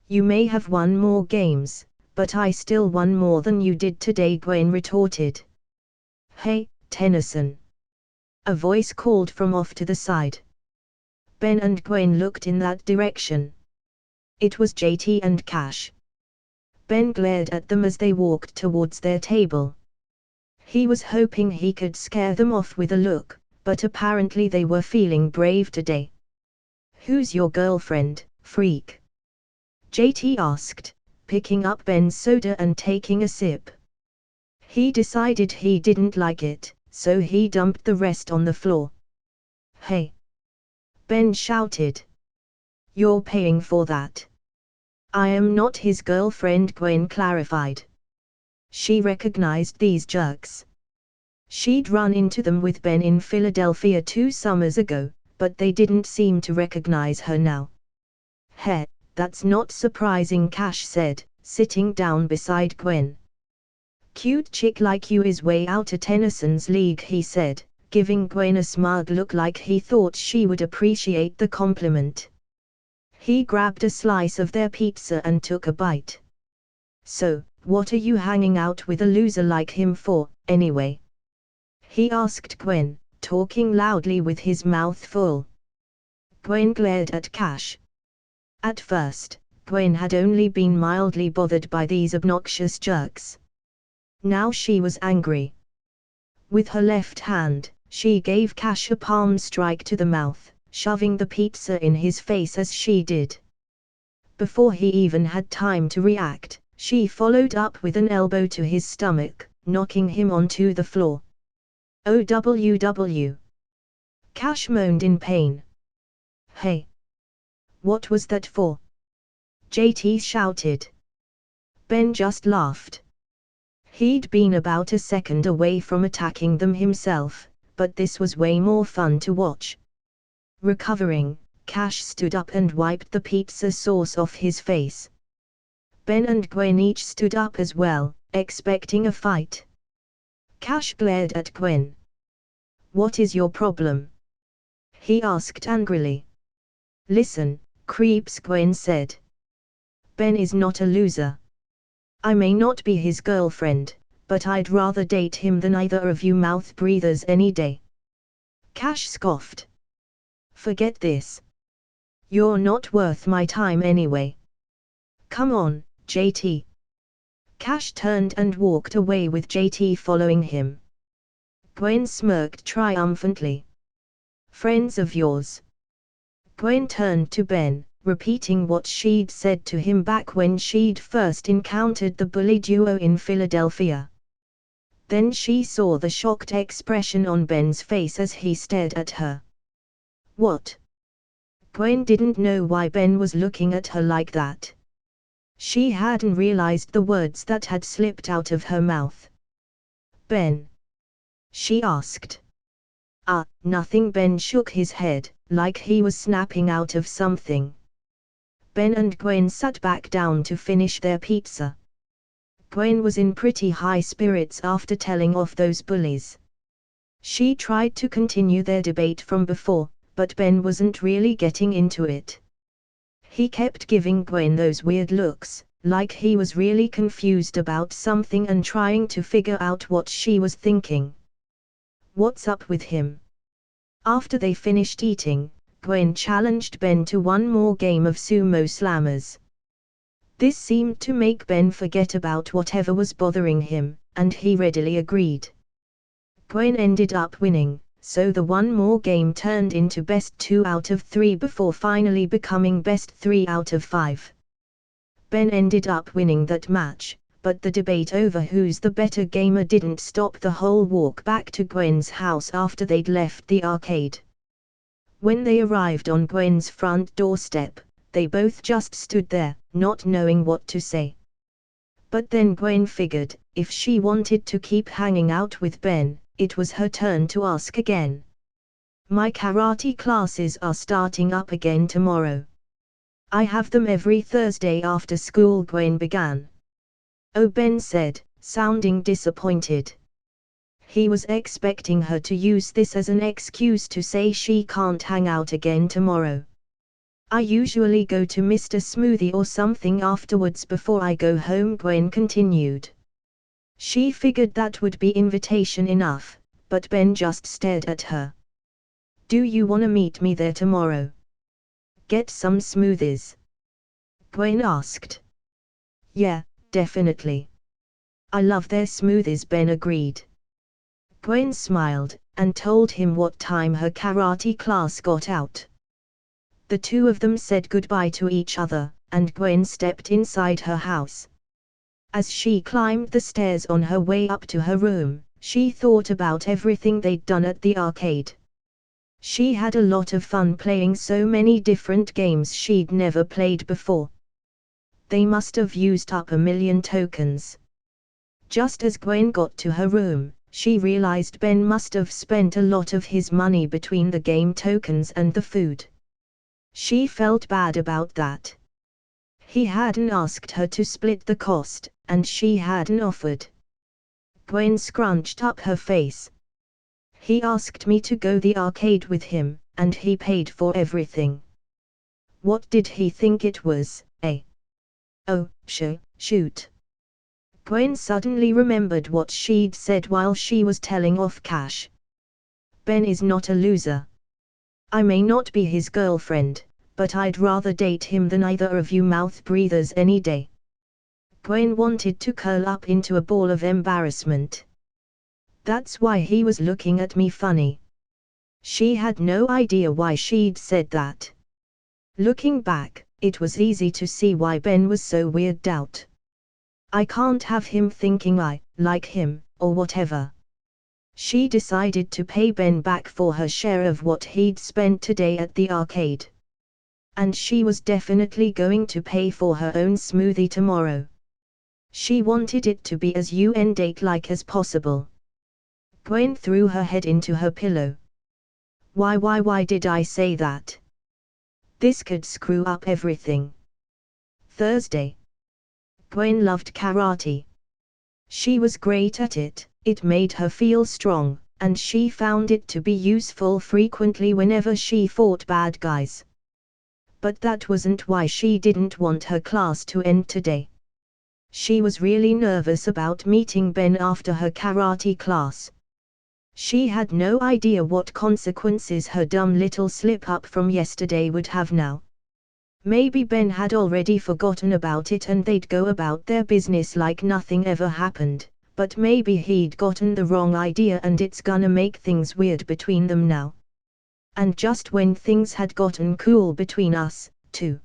"You may have won more games, but I still won more than you did today," Gwen retorted. "Hey, Tennyson!" a voice called from off to the side. Ben and Gwen looked in that direction. It was JT and Cash. Ben glared at them as they walked towards their table. He was hoping he could scare them off with a look, but apparently they were feeling brave today. "Who's your girlfriend, freak?" JT asked, picking up Ben's soda and taking a sip. He decided he didn't like it, so he dumped the rest on the floor. "Hey!" Ben shouted. "You're paying for that." "I am not his girlfriend," Gwen clarified. She recognized these jerks. She'd run into them with Ben in Philadelphia 2 summers ago, but they didn't seem to recognize her now. "Heh, that's not surprising," Cash said, sitting down beside Gwen. "Cute chick like you is way out of Tennyson's league," he said, giving Gwen a smug look like he thought she would appreciate the compliment. He grabbed a slice of their pizza and took a bite. "So, what are you hanging out with a loser like him for, anyway?" he asked Gwen, talking loudly with his mouth full. Gwen glared at Cash. At first, Gwen had only been mildly bothered by these obnoxious jerks. Now she was angry. With her left hand, she gave Cash a palm strike to the mouth, shoving the pizza in his face as she did. Before he even had time to react, she followed up with an elbow to his stomach, knocking him onto the floor. "OWW!" Cash moaned in pain. "Hey! What was that for?" JT shouted. Ben just laughed. He'd been about a second away from attacking them himself, but this was way more fun to watch. Recovering, Cash stood up and wiped the pizza sauce off his face. Ben and Gwen each stood up as well, expecting a fight. Cash glared at Gwen. "What is your problem?" he asked angrily. "Listen, creeps," Gwen said. "Ben is not a loser. I may not be his girlfriend, but I'd rather date him than either of you mouth breathers any day." Cash scoffed. "Forget this. You're not worth my time anyway. Come on, JT." Cash turned and walked away with JT following him. Gwen smirked triumphantly. "Friends of yours?" Gwen turned to Ben, repeating what she'd said to him back when she'd first encountered the bully duo in Philadelphia. Then she saw the shocked expression on Ben's face as he stared at her. What? Gwen didn't know why Ben was looking at her like that. She hadn't realized the words that had slipped out of her mouth. Ben? She asked. Nothing. Ben shook his head, like he was snapping out of something. Ben and Gwen sat back down to finish their pizza. Gwen was in pretty high spirits after telling off those bullies. She tried to continue their debate from before, but Ben wasn't really getting into it. He kept giving Gwen those weird looks, like he was really confused about something and trying to figure out what she was thinking. What's up with him? After they finished eating, Gwen challenged Ben to one more game of sumo slammers. This seemed to make Ben forget about whatever was bothering him, and he readily agreed. Gwen ended up winning, so the one more game turned into best 2 out of 3 before finally becoming best 3 out of 5. Ben ended up winning that match, but the debate over who's the better gamer didn't stop the whole walk back to Gwen's house after they'd left the arcade. When they arrived on Gwen's front doorstep, they both just stood there, not knowing what to say. But then Gwen figured, if she wanted to keep hanging out with Ben, it was her turn to ask again. My karate classes are starting up again tomorrow. I have them every Thursday after school, Gwen began. Oh, Ben said, sounding disappointed. He was expecting her to use this as an excuse to say she can't hang out again tomorrow. I usually go to Mr. Smoothie or something afterwards before I go home, Gwen continued. She figured that would be invitation enough, but Ben just stared at her. Do you wanna meet me there tomorrow? Get some smoothies? Gwen asked. Yeah, definitely. I love their smoothies, Ben agreed. Gwen smiled, and told him what time her karate class got out. The two of them said goodbye to each other, and Gwen stepped inside her house. As she climbed the stairs on her way up to her room, she thought about everything they'd done at the arcade. She had a lot of fun playing so many different games she'd never played before. They must have used up 1,000,000 tokens. Just as Gwen got to her room, she realized Ben must have spent a lot of his money between the game tokens and the food. She felt bad about that. He hadn't asked her to split the cost, and she hadn't offered. Gwen scrunched up her face. He asked me to go the arcade with him, and he paid for everything. What did he think it was, eh? Oh, shoot. Gwen suddenly remembered what she'd said while she was telling off Cash. Ben is not a loser. I may not be his girlfriend, but I'd rather date him than either of you mouth breathers any day. Gwen wanted to curl up into a ball of embarrassment. That's why he was looking at me funny. She had no idea why she'd said that. Looking back, it was easy to see why Ben was so weirded out. I can't have him thinking I like him, or whatever. She decided to pay Ben back for her share of what he'd spent today at the arcade. And she was definitely going to pay for her own smoothie tomorrow. She wanted it to be as date-like as possible. Gwen threw her head into her pillow. Why did I say that? This could screw up everything. Thursday. Gwen loved karate. She was great at it, it made her feel strong, and she found it to be useful frequently whenever she fought bad guys. But that wasn't why she didn't want her class to end today. She was really nervous about meeting Ben after her karate class. She had no idea what consequences her dumb little slip-up from yesterday would have now. Maybe Ben had already forgotten about it and they'd go about their business like nothing ever happened, but maybe he'd gotten the wrong idea and it's gonna make things weird between them now. And just when things had gotten cool between us, too.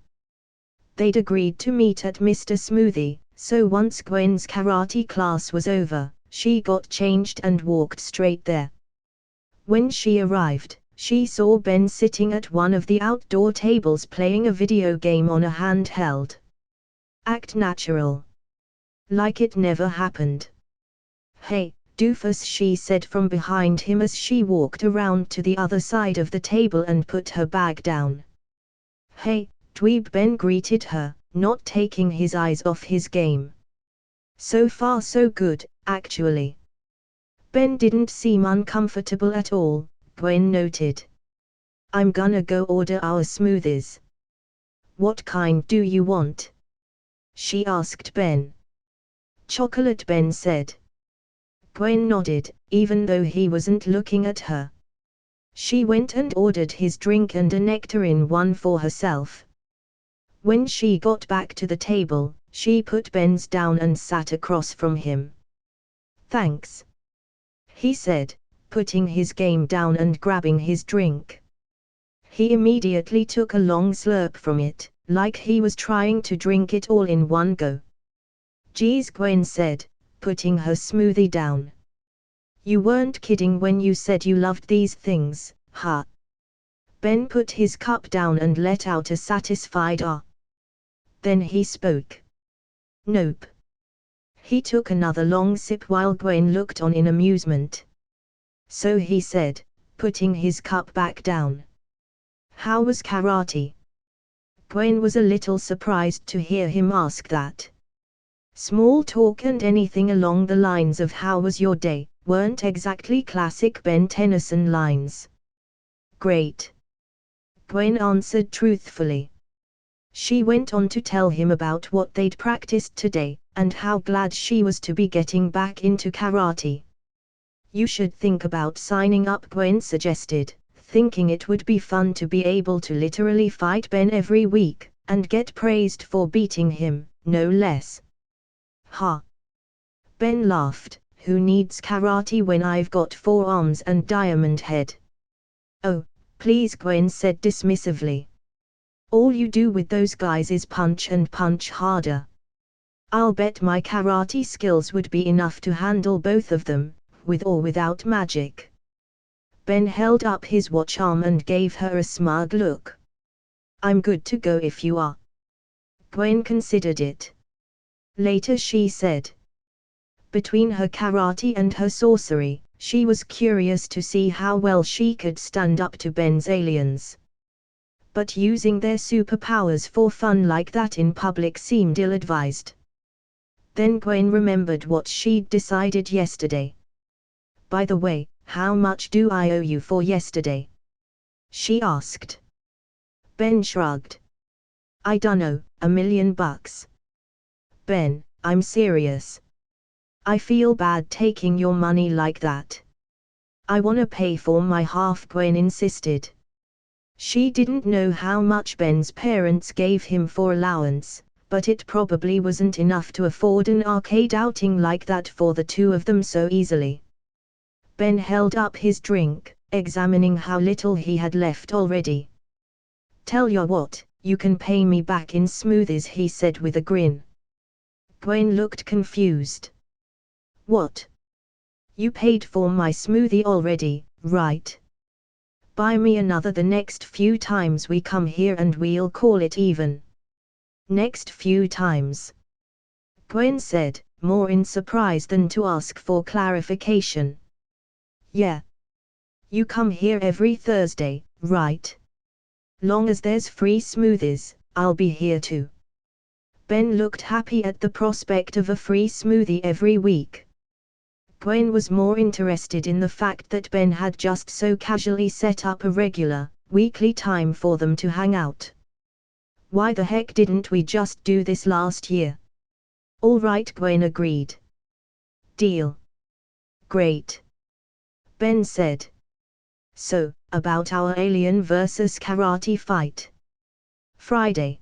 They'd agreed to meet at Mr. Smoothie, so once Gwen's karate class was over, she got changed and walked straight there. When she arrived, she saw Ben sitting at one of the outdoor tables playing a video game on a handheld. Act natural. Like it never happened. "Hey, doofus," she said from behind him as she walked around to the other side of the table and put her bag down. "Hey, dweeb," Ben greeted her, not taking his eyes off his game. "So far so good, actually." Ben didn't seem uncomfortable at all, Gwen noted. "I'm gonna go order our smoothies." "What kind do you want?" she asked Ben. "Chocolate," Ben said. Gwen nodded, even though he wasn't looking at her. She went and ordered his drink and a nectarine one for herself. When she got back to the table, she put Ben's down and sat across from him. "Thanks," he said, putting his game down and grabbing his drink. He immediately took a long slurp from it, like he was trying to drink it all in one go. "Geez," Gwen said, putting her smoothie down. "You weren't kidding when you said you loved these things, huh?" Ben put his cup down and let out a satisfied ah. Then he spoke. "Nope." He took another long sip while Gwen looked on in amusement. "So," he said, putting his cup back down. "How was karate?" Gwen was a little surprised to hear him ask that. Small talk and anything along the lines of "how was your day" weren't exactly classic Ben Tennyson lines. "Great," Gwen answered truthfully. She went on to tell him about what they'd practiced today, and how glad she was to be getting back into karate. "You should think about signing up," Gwen suggested, thinking it would be fun to be able to literally fight Ben every week, and get praised for beating him, no less. "Ha!" Ben laughed. "Who needs karate when I've got 4 arms and diamond head?" "Oh, please," Gwen said dismissively. "All you do with those guys is punch and punch harder. I'll bet my karate skills would be enough to handle both of them, with or without magic." Ben held up his watch arm and gave her a smug look. "I'm good to go if you are." Gwen considered it. Later she said. Between her karate and her sorcery, she was curious to see how well she could stand up to Ben's aliens. But using their superpowers for fun like that in public seemed ill-advised. Then Gwen remembered what she'd decided yesterday. "By the way, how much do I owe you for yesterday?" she asked. Ben shrugged. "I dunno, $1 million." "Ben, I'm serious. I feel bad taking your money like that. I wanna pay for my half," Gwen insisted. She didn't know how much Ben's parents gave him for allowance, but it probably wasn't enough to afford an arcade outing like that for the two of them so easily. Ben held up his drink, examining how little he had left already. "Tell ya what, you can pay me back in smoothies," he said with a grin. Gwen looked confused. "What? You paid for my smoothie already, right? Buy me another the next few times we come here and we'll call it even." "Next few times?" Gwen said, more in surprise than to ask for clarification. "Yeah. You come here every Thursday, right? Long as there's free smoothies, I'll be here too." Ben looked happy at the prospect of a free smoothie every week. Gwen was more interested in the fact that Ben had just so casually set up a regular, weekly time for them to hang out. "Why the heck didn't we just do this last year?" "All right," Gwen agreed. "Deal." "Great," Ben said. "So, about our alien versus karate fight." Friday.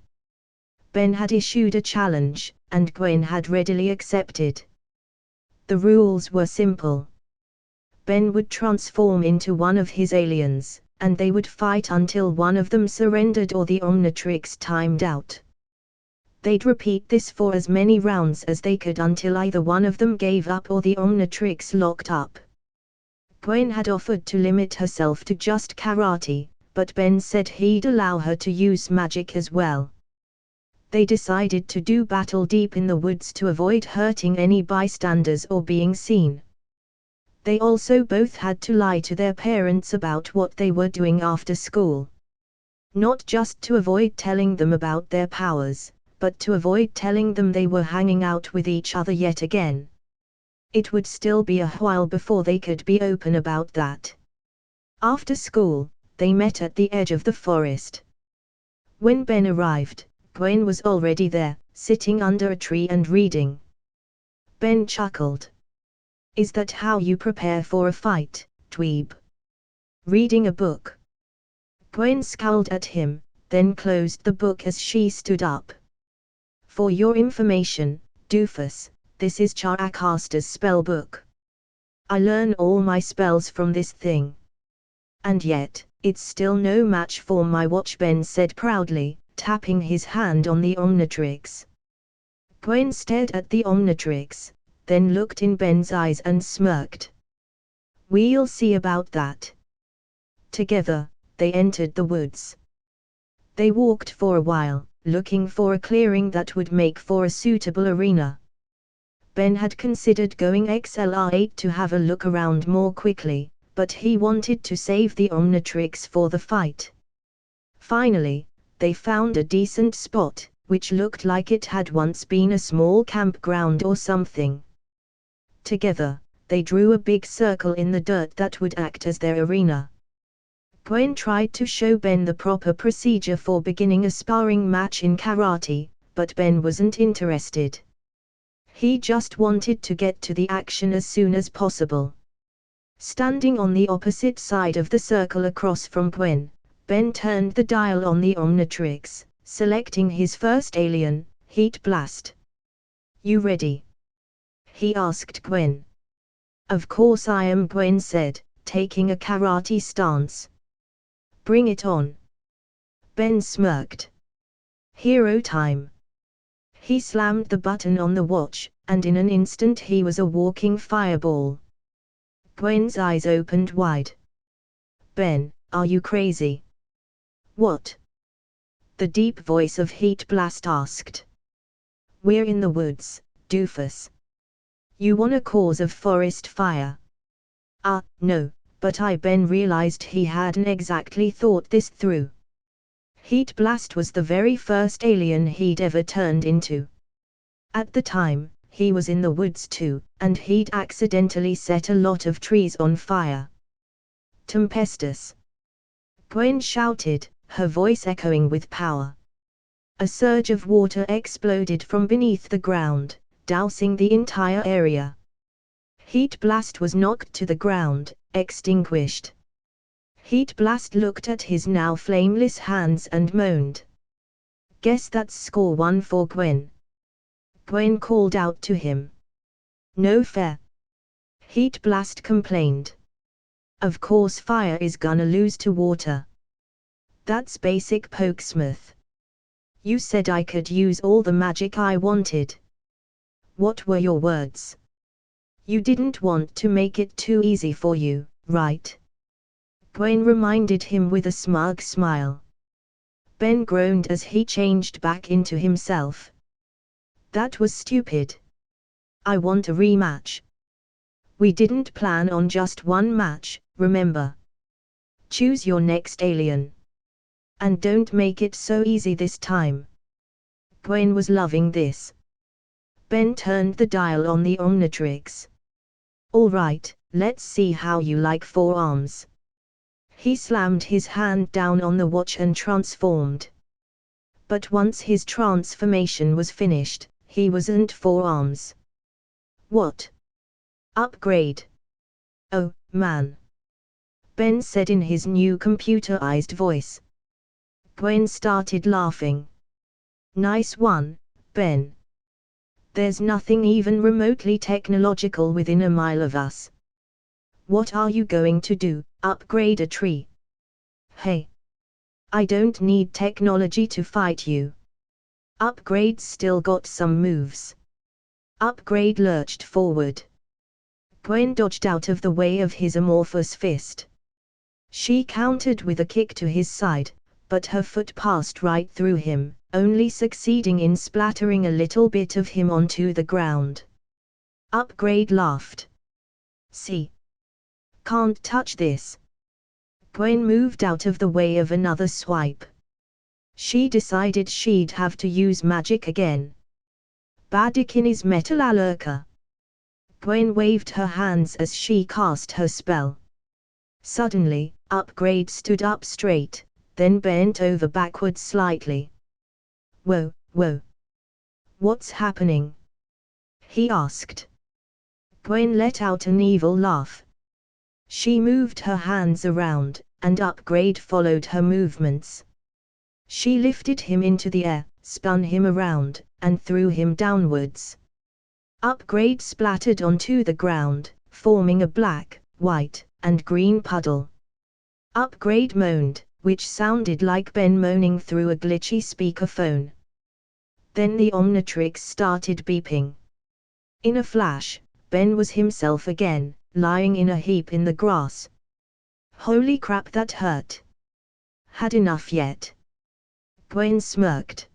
Ben had issued a challenge, and Gwen had readily accepted. The rules were simple. Ben would transform into one of his aliens, and they would fight until one of them surrendered or the Omnitrix timed out. They'd repeat this for as many rounds as they could until either one of them gave up or the Omnitrix locked up. Gwen had offered to limit herself to just karate, but Ben said he'd allow her to use magic as well. They decided to do battle deep in the woods to avoid hurting any bystanders or being seen. They also both had to lie to their parents about what they were doing after school. Not just to avoid telling them about their powers, but to avoid telling them they were hanging out with each other yet again. It would still be a while before they could be open about that. After school, they met at the edge of the forest. When Ben arrived, Gwen was already there, sitting under a tree and reading. Ben chuckled. "Is that how you prepare for a fight, dweeb? Reading a book?" Gwen scowled at him, then closed the book as she stood up. "For your information, doofus, this is Characaster's spellbook. I learn all my spells from this thing. And yet, it's still no match for my watch," Ben said proudly, tapping his hand on the Omnitrix. Gwen stared at the Omnitrix, then looked in Ben's eyes and smirked. "We'll see about that." Together, they entered the woods. They walked for a while, looking for a clearing that would make for a suitable arena. Ben had considered going XLR8 to have a look around more quickly, but he wanted to save the Omnitrix for the fight. Finally, they found a decent spot, which looked like it had once been a small campground or something. Together, they drew a big circle in the dirt that would act as their arena. Gwen tried to show Ben the proper procedure for beginning a sparring match in karate, but Ben wasn't interested. He just wanted to get to the action as soon as possible. Standing on the opposite side of the circle across from Gwen, Ben turned the dial on the Omnitrix, selecting his first alien, Heat Blast. "You ready?" he asked Gwen. "Of course I am," Gwen said, taking a karate stance. "Bring it on." Ben smirked. "Hero time." He slammed the button on the watch, and in an instant he was a walking fireball. Gwen's eyes opened wide. "Ben, are you crazy?" "What?" the deep voice of Heat Blast asked. "We're in the woods, doofus. You wanna cause a forest fire?" No, but Ben realized he hadn't exactly thought this through. Heat Blast was the very first alien he'd ever turned into. At the time, he was in the woods too, and he'd accidentally set a lot of trees on fire. "Tempestus!" Gwen shouted, her voice echoing with power. A surge of water exploded from beneath the ground, dousing the entire area. Heat Blast was knocked to the ground, extinguished. Heat Blast looked at his now flameless hands and moaned. "Guess that's score one for Gwen." Gwen called out to him. "No fair." Heat Blast complained. "Of course fire is gonna lose to water. That's basic pokesmith. You said I could use all the magic I wanted. What were your words? You didn't want to make it too easy for you, right?" Gwen reminded him with a smug smile. Ben groaned as he changed back into himself. "That was stupid. I want a rematch. We didn't plan on just one match, remember? Choose your next alien. And don't make it so easy this time." Gwen was loving this. Ben turned the dial on the Omnitrix. "All right, let's see how you like forearms." He slammed his hand down on the watch and transformed. But once his transformation was finished, he wasn't forearms. "What? Upgrade? Oh, man," Ben said in his new computerized voice. Gwen started laughing. "Nice one, Ben. There's nothing even remotely technological within a mile of us. What are you going to do, upgrade a tree? Hey! I don't need technology to fight you. Upgrade still got some moves. Upgrade lurched forward. Gwen dodged out of the way of his amorphous fist. She countered with a kick to his side, but her foot passed right through him, only succeeding in splattering a little bit of him onto the ground. Upgrade laughed. See? Can't touch this. Gwen moved out of the way of another swipe. She decided she'd have to use magic again. Badikinis Metalalurka. Gwen waved her hands as she cast her spell. Suddenly, Upgrade stood up straight, then bent over backwards slightly. Whoa, whoa. What's happening? He asked. Gwen let out an evil laugh. She moved her hands around, and Upgrade followed her movements. She lifted him into the air, spun him around, and threw him downwards. Upgrade splattered onto the ground, forming a black, white, and green puddle. Upgrade moaned, which sounded like Ben moaning through a glitchy speakerphone. Then the Omnitrix started beeping. In a flash, Ben was himself again, lying in a heap in the grass. Holy crap, that hurt. Had enough yet? Gwen smirked.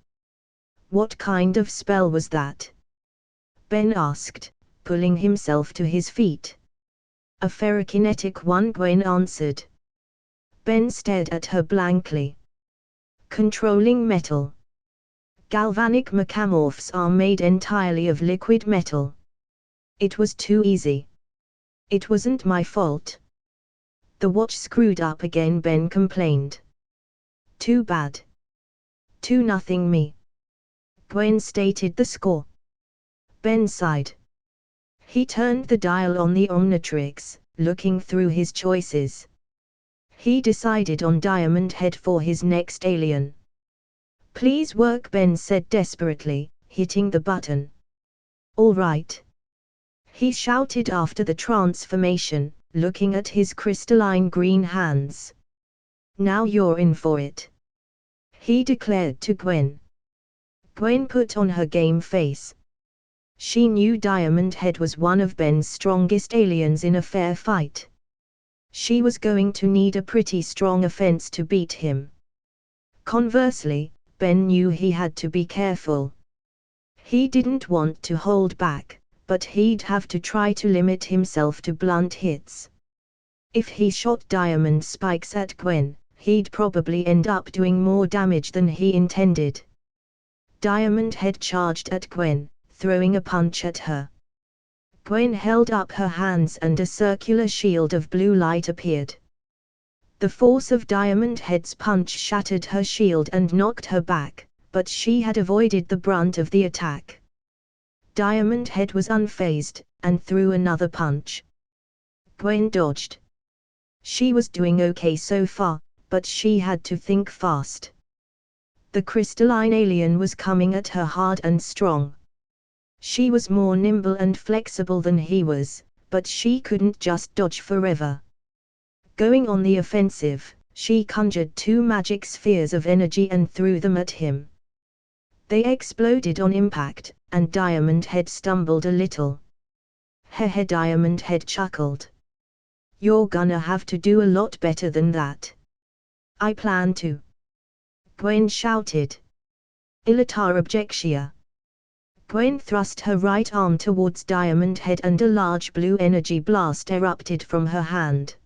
What kind of spell was that? Ben asked, pulling himself to his feet. A ferrokinetic one, Gwen answered. Ben stared at her blankly. Controlling metal. Galvanic mechamorphs are made entirely of liquid metal. It was too easy. It wasn't my fault. The watch screwed up again, Ben complained. Too bad. 2-0 me. Gwen stated the score. Ben sighed. He turned the dial on the Omnitrix, looking through his choices. He decided on Diamond Head for his next alien. Please work, Ben said desperately, hitting the button. All right. He shouted after the transformation, looking at his crystalline green hands. Now you're in for it. He declared to Gwen. Gwen put on her game face. She knew Diamond Head was one of Ben's strongest aliens in a fair fight. She was going to need a pretty strong offense to beat him. Conversely, Ben knew he had to be careful. He didn't want to hold back, but he'd have to try to limit himself to blunt hits. If he shot diamond spikes at Gwen, he'd probably end up doing more damage than he intended. Diamond Head charged at Gwen, throwing a punch at her. Gwen held up her hands and a circular shield of blue light appeared. The force of Diamond Head's punch shattered her shield and knocked her back, but she had avoided the brunt of the attack. Diamond Head was unfazed, and threw another punch. Gwen dodged. She was doing okay so far, but she had to think fast. The crystalline alien was coming at her hard and strong. She was more nimble and flexible than he was, but she couldn't just dodge forever. Going on the offensive, she conjured 2 magic spheres of energy and threw them at him. They exploded on impact, and Diamond Head stumbled a little. Hehe, Diamond Head chuckled. You're gonna have to do a lot better than that. I plan to. Gwen shouted. Ilatar objectia. Gwen thrust her right arm towards Diamond Head and a large blue energy blast erupted from her hand.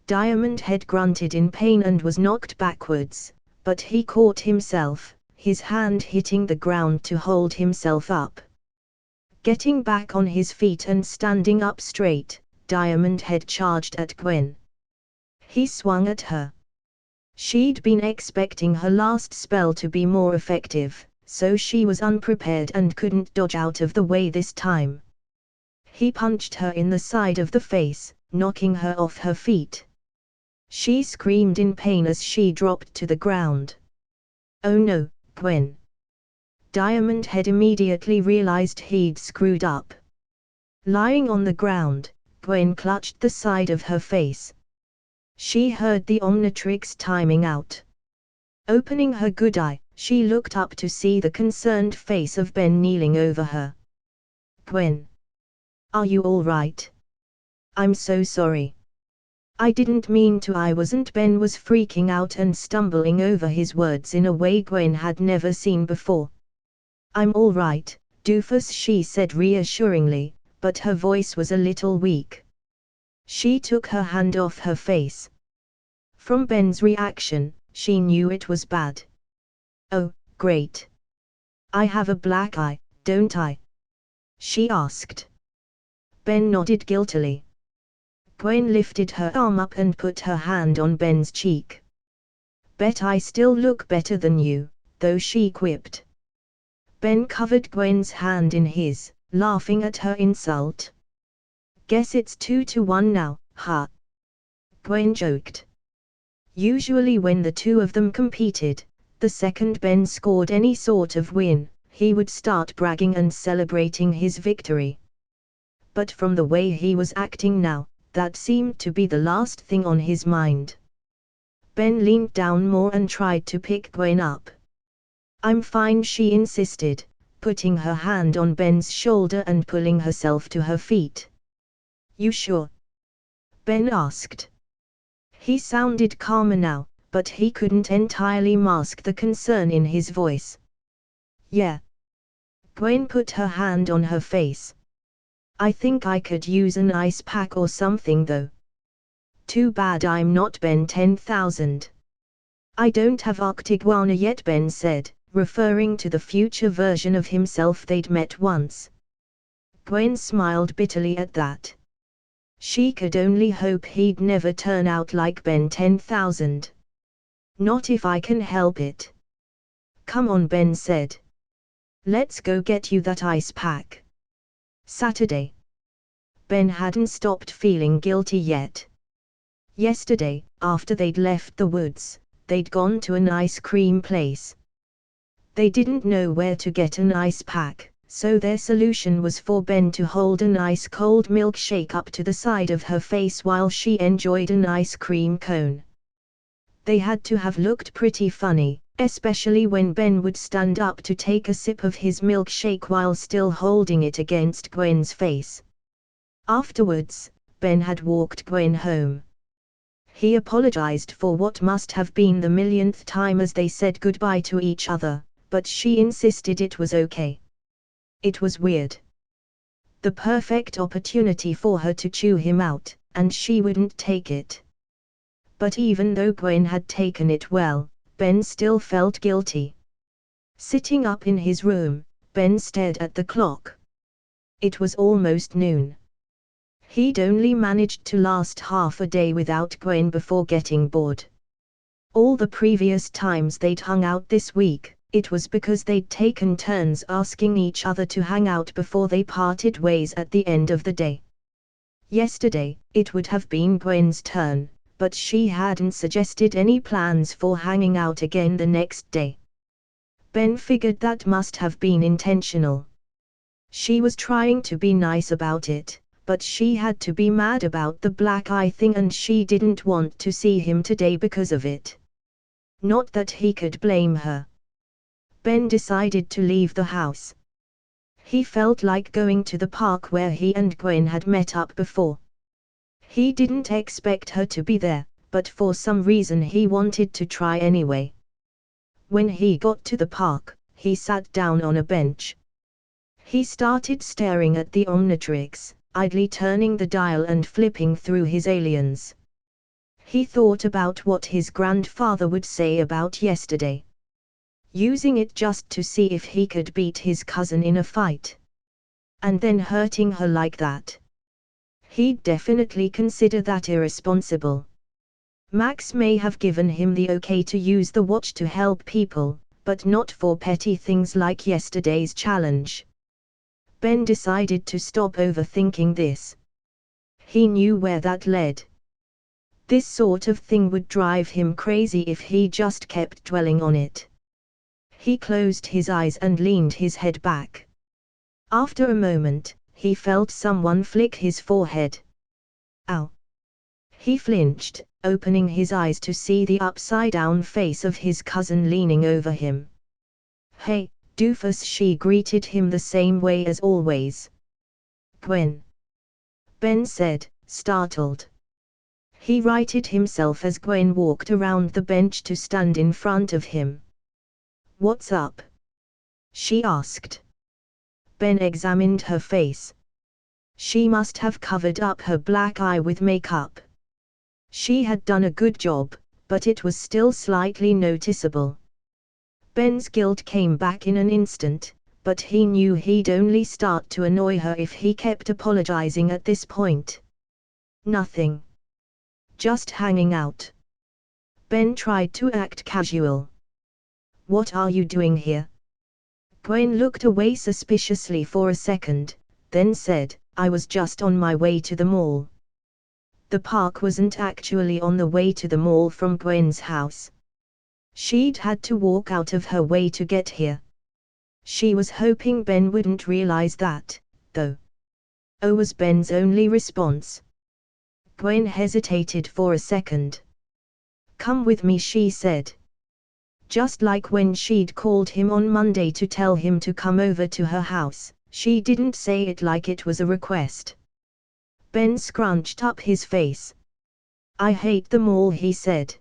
Diamond Head grunted in pain and was knocked backwards, but he caught himself, his hand hitting the ground to hold himself up. Getting back on his feet and standing up straight, Diamond Head charged at Gwen. He swung at her. She'd been expecting her last spell to be more effective, so she was unprepared and couldn't dodge out of the way this time. He punched her in the side of the face, knocking her off her feet. She screamed in pain as she dropped to the ground. Oh no, Gwen. Diamond Head immediately realized he'd screwed up. Lying on the ground, Gwen clutched the side of her face. She heard the Omnitrix timing out. Opening her good eye, She looked up to see the concerned face of Ben kneeling over her. "Gwen. Are you all right? I'm so sorry. I didn't mean to, I wasn't." Ben was freaking out and stumbling over his words in a way Gwen had never seen before. "I'm all right, doofus," she said reassuringly, but her voice was a little weak. She took her hand off her face. From Ben's reaction, she knew it was bad. "Oh, great. I have a black eye, don't I?" she asked. Ben nodded guiltily. Gwen lifted her arm up and put her hand on Ben's cheek. "Bet I still look better than you, though," she quipped. Ben covered Gwen's hand in his, laughing at her insult. "Guess it's 2-1 now, huh?" Gwen joked. Usually when the two of them competed, the second Ben scored any sort of win, he would start bragging and celebrating his victory. But from the way he was acting now, that seemed to be the last thing on his mind. Ben leaned down more and tried to pick Gwen up. "I'm fine," she insisted, putting her hand on Ben's shoulder and pulling herself to her feet. "You sure?" Ben asked. He sounded calmer now, but he couldn't entirely mask the concern in his voice. "Yeah." Gwen put her hand on her face. "I think I could use an ice pack or something though. Too bad I'm not Ben 10,000. "I don't have Arctiguana yet," Ben said, referring to the future version of himself they'd met once. Gwen smiled bitterly at that. She could only hope he'd never turn out like Ben 10,000. "Not if I can help it." "Come on," Ben said. "Let's go get you that ice pack." Saturday. Ben hadn't stopped feeling guilty yet. Yesterday, after they'd left the woods, they'd gone to an ice cream place. They didn't know where to get an ice pack, so their solution was for Ben to hold an ice-cold milkshake up to the side of her face while she enjoyed an ice cream cone. They had to have looked pretty funny, especially when Ben would stand up to take a sip of his milkshake while still holding it against Gwen's face. Afterwards, Ben had walked Gwen home. He apologized for what must have been the millionth time as they said goodbye to each other, but she insisted it was okay. It was weird. The perfect opportunity for her to chew him out, and she wouldn't take it. But even though Gwen had taken it well, Ben still felt guilty. Sitting up in his room, Ben stared at the clock. It was almost noon. He'd only managed to last half a day without Gwen before getting bored. All the previous times they'd hung out this week, it was because they'd taken turns asking each other to hang out before they parted ways at the end of the day. Yesterday, it would have been Gwen's turn, but she hadn't suggested any plans for hanging out again the next day. Ben figured that must have been intentional. She was trying to be nice about it, but she had to be mad about the black eye thing and she didn't want to see him today because of it. Not that he could blame her. Ben decided to leave the house. He felt like going to the park where he and Gwen had met up before. He didn't expect her to be there, but for some reason he wanted to try anyway. When he got to the park, he sat down on a bench. He started staring at the Omnitrix, idly turning the dial and flipping through his aliens. He thought about what his grandfather would say about yesterday. Using it just to see if he could beat his cousin in a fight. And then hurting her like that. He'd definitely consider that irresponsible. Max may have given him the okay to use the watch to help people, but not for petty things like yesterday's challenge. Ben decided to stop overthinking this. He knew where that led. This sort of thing would drive him crazy if he just kept dwelling on it. He closed his eyes and leaned his head back. After a moment, he felt someone flick his forehead. Ow! He flinched, opening his eyes to see the upside-down face of his cousin leaning over him. "Hey, doofus," she greeted him the same way as always. "Gwen," Ben said, startled. He righted himself as Gwen walked around the bench to stand in front of him. "What's up?" she asked. Ben examined her face. She must have covered up her black eye with makeup. She had done a good job, but it was still slightly noticeable. Ben's guilt came back in an instant, but he knew he'd only start to annoy her if he kept apologizing at this point. "Nothing. Just hanging out." Ben tried to act casual. "What are you doing here?" Gwen looked away suspiciously for a second, then said, "I was just on my way to the mall." The park wasn't actually on the way to the mall from Gwen's house. She'd had to walk out of her way to get here. She was hoping Ben wouldn't realize that, though. "Oh," was Ben's only response. Gwen hesitated for a second. "Come with me," she said. Just like when she'd called him on Monday to tell him to come over to her house, she didn't say it like it was a request. Ben scrunched up his face. "I hate the mall," he said.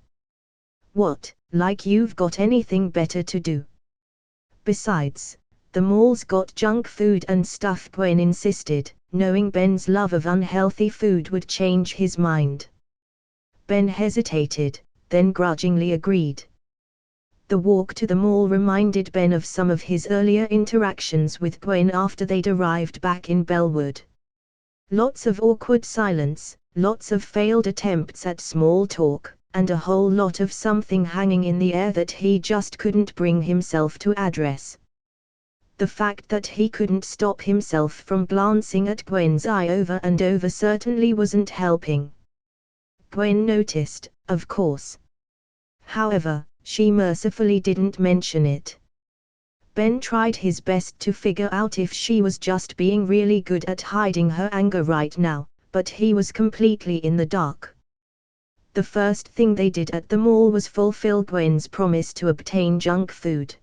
"What, like you've got anything better to do? Besides, the mall's got junk food and stuff," Gwen insisted, knowing Ben's love of unhealthy food would change his mind. Ben hesitated, then grudgingly agreed. The walk to the mall reminded Ben of some of his earlier interactions with Gwen after they'd arrived back in Bellwood. Lots of awkward silence, lots of failed attempts at small talk, and a whole lot of something hanging in the air that he just couldn't bring himself to address. The fact that he couldn't stop himself from glancing at Gwen's eye over and over certainly wasn't helping. Gwen noticed, of course. However, she mercifully didn't mention it. Ben tried his best to figure out if she was just being really good at hiding her anger right now, but he was completely in the dark. The first thing they did at the mall was fulfill Gwen's promise to obtain junk food.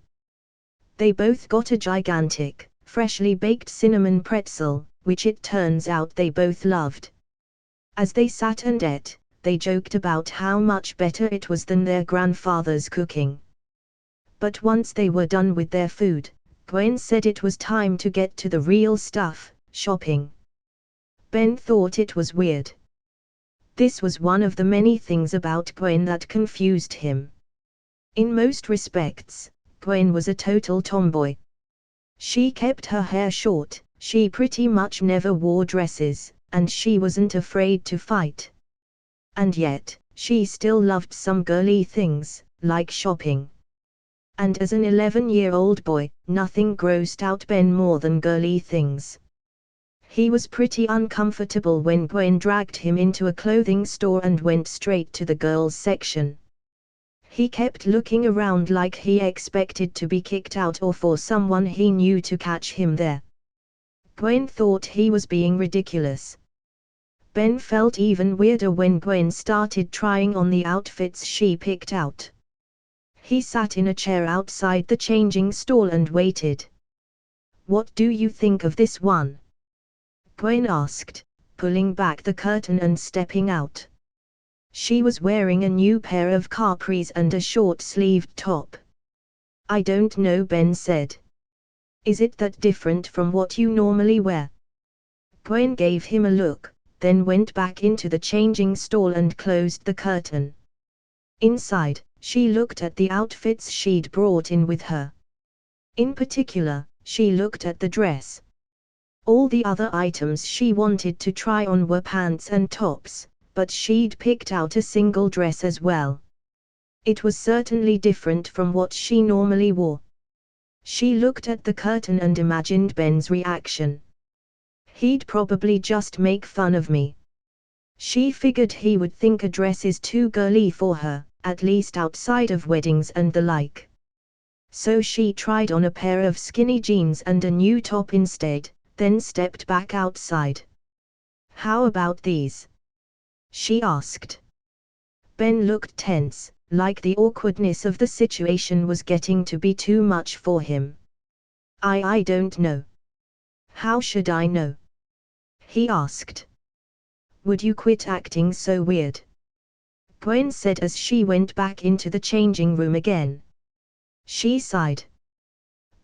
They both got a gigantic, freshly baked cinnamon pretzel, which it turns out they both loved. As they sat and ate, they joked about how much better it was than their grandfather's cooking. But once they were done with their food, Gwen said it was time to get to the real stuff, shopping. Ben thought it was weird. This was one of the many things about Gwen that confused him. In most respects, Gwen was a total tomboy. She kept her hair short, she pretty much never wore dresses, and she wasn't afraid to fight. And yet, she still loved some girly things, like shopping. And as an 11-year-old boy, nothing grossed out Ben more than girly things. He was pretty uncomfortable when Gwen dragged him into a clothing store and went straight to the girls' section. He kept looking around like he expected to be kicked out or for someone he knew to catch him there. Gwen thought he was being ridiculous. Ben felt even weirder when Gwen started trying on the outfits she picked out. He sat in a chair outside the changing stall and waited. "What do you think of this one?" Gwen asked, pulling back the curtain and stepping out. She was wearing a new pair of capris and a short-sleeved top. "I don't know," Ben said. "Is it that different from what you normally wear?" Gwen gave him a look, then went back into the changing stall and closed the curtain. Inside, she looked at the outfits she'd brought in with her. In particular, she looked at the dress. All the other items she wanted to try on were pants and tops, but she'd picked out a single dress as well. It was certainly different from what she normally wore. She looked at the curtain and imagined Ben's reaction. He'd probably just make fun of me. She figured he would think a dress is too girly for her, at least outside of weddings and the like. So she tried on a pair of skinny jeans and a new top instead, then stepped back outside. "How about these?" she asked. Ben looked tense, like the awkwardness of the situation was getting to be too much for him. I don't know. How should I know? He asked. Would you quit acting so weird? Gwen said as she went back into the changing room again. She sighed.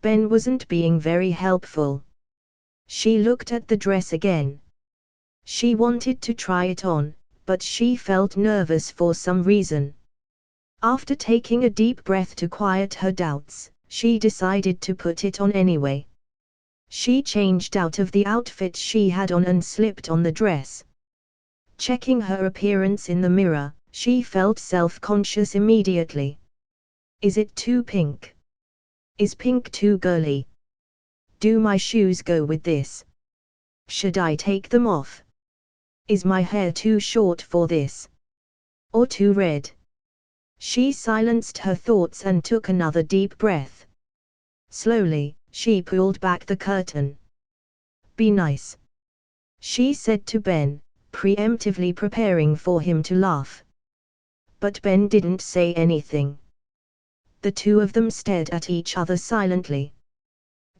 Ben wasn't being very helpful. She looked at the dress again. She wanted to try it on, but she felt nervous for some reason. After taking a deep breath to quiet her doubts, she decided to put it on anyway. She changed out of the outfit she had on and slipped on the dress. Checking her appearance in the mirror, she felt self-conscious immediately. Is it too pink? Is pink too girly? Do my shoes go with this? Should I take them off? Is my hair too short for this? Or too red? She silenced her thoughts and took another deep breath. Slowly, she pulled back the curtain. Be nice, she said to Ben, preemptively preparing for him to laugh. But Ben didn't say anything. The two of them stared at each other silently.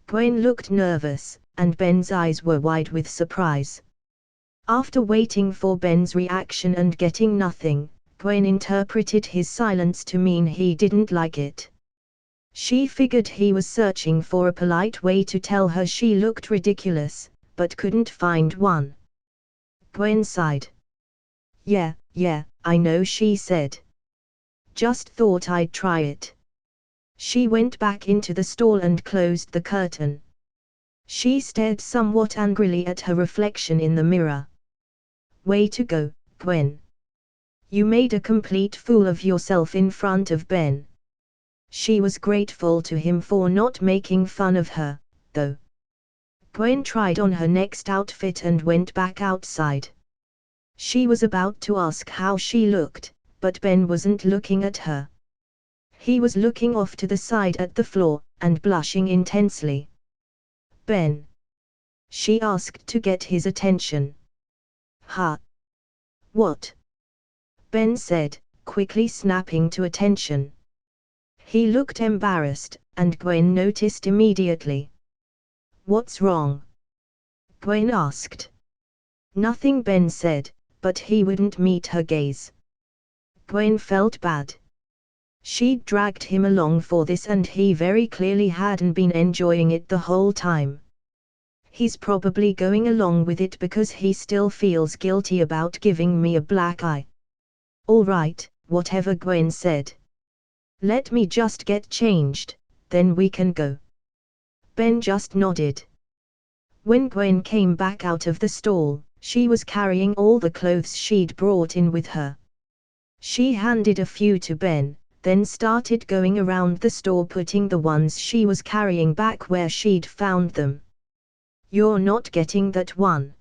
Gwen looked nervous, and Ben's eyes were wide with surprise. After waiting for Ben's reaction and getting nothing, Gwen interpreted his silence to mean he didn't like it. She figured he was searching for a polite way to tell her she looked ridiculous, but couldn't find one. Gwen sighed. Yeah, I know, she said. Just thought I'd try it. She went back into the stall and closed the curtain. She stared somewhat angrily at her reflection in the mirror. Way to go, Gwen. You made a complete fool of yourself in front of Ben. She was grateful to him for not making fun of her, though. Gwen tried on her next outfit and went back outside. She was about to ask how she looked, but Ben wasn't looking at her. He was looking off to the side at the floor, and blushing intensely. Ben? She asked to get his attention. Huh? What? Ben said, quickly snapping to attention. He looked embarrassed, and Gwen noticed immediately. What's wrong? Gwen asked. Nothing, Ben said, but he wouldn't meet her gaze. Gwen felt bad. She'd dragged him along for this and he very clearly hadn't been enjoying it the whole time. He's probably going along with it because he still feels guilty about giving me a black eye. All right, whatever, Gwen said. Let me just get changed, then we can go. Ben just nodded. When Gwen came back out of the stall, she was carrying all the clothes she'd brought in with her. She handed a few to Ben, then started going around the store putting the ones she was carrying back where she'd found them. You're not getting that one?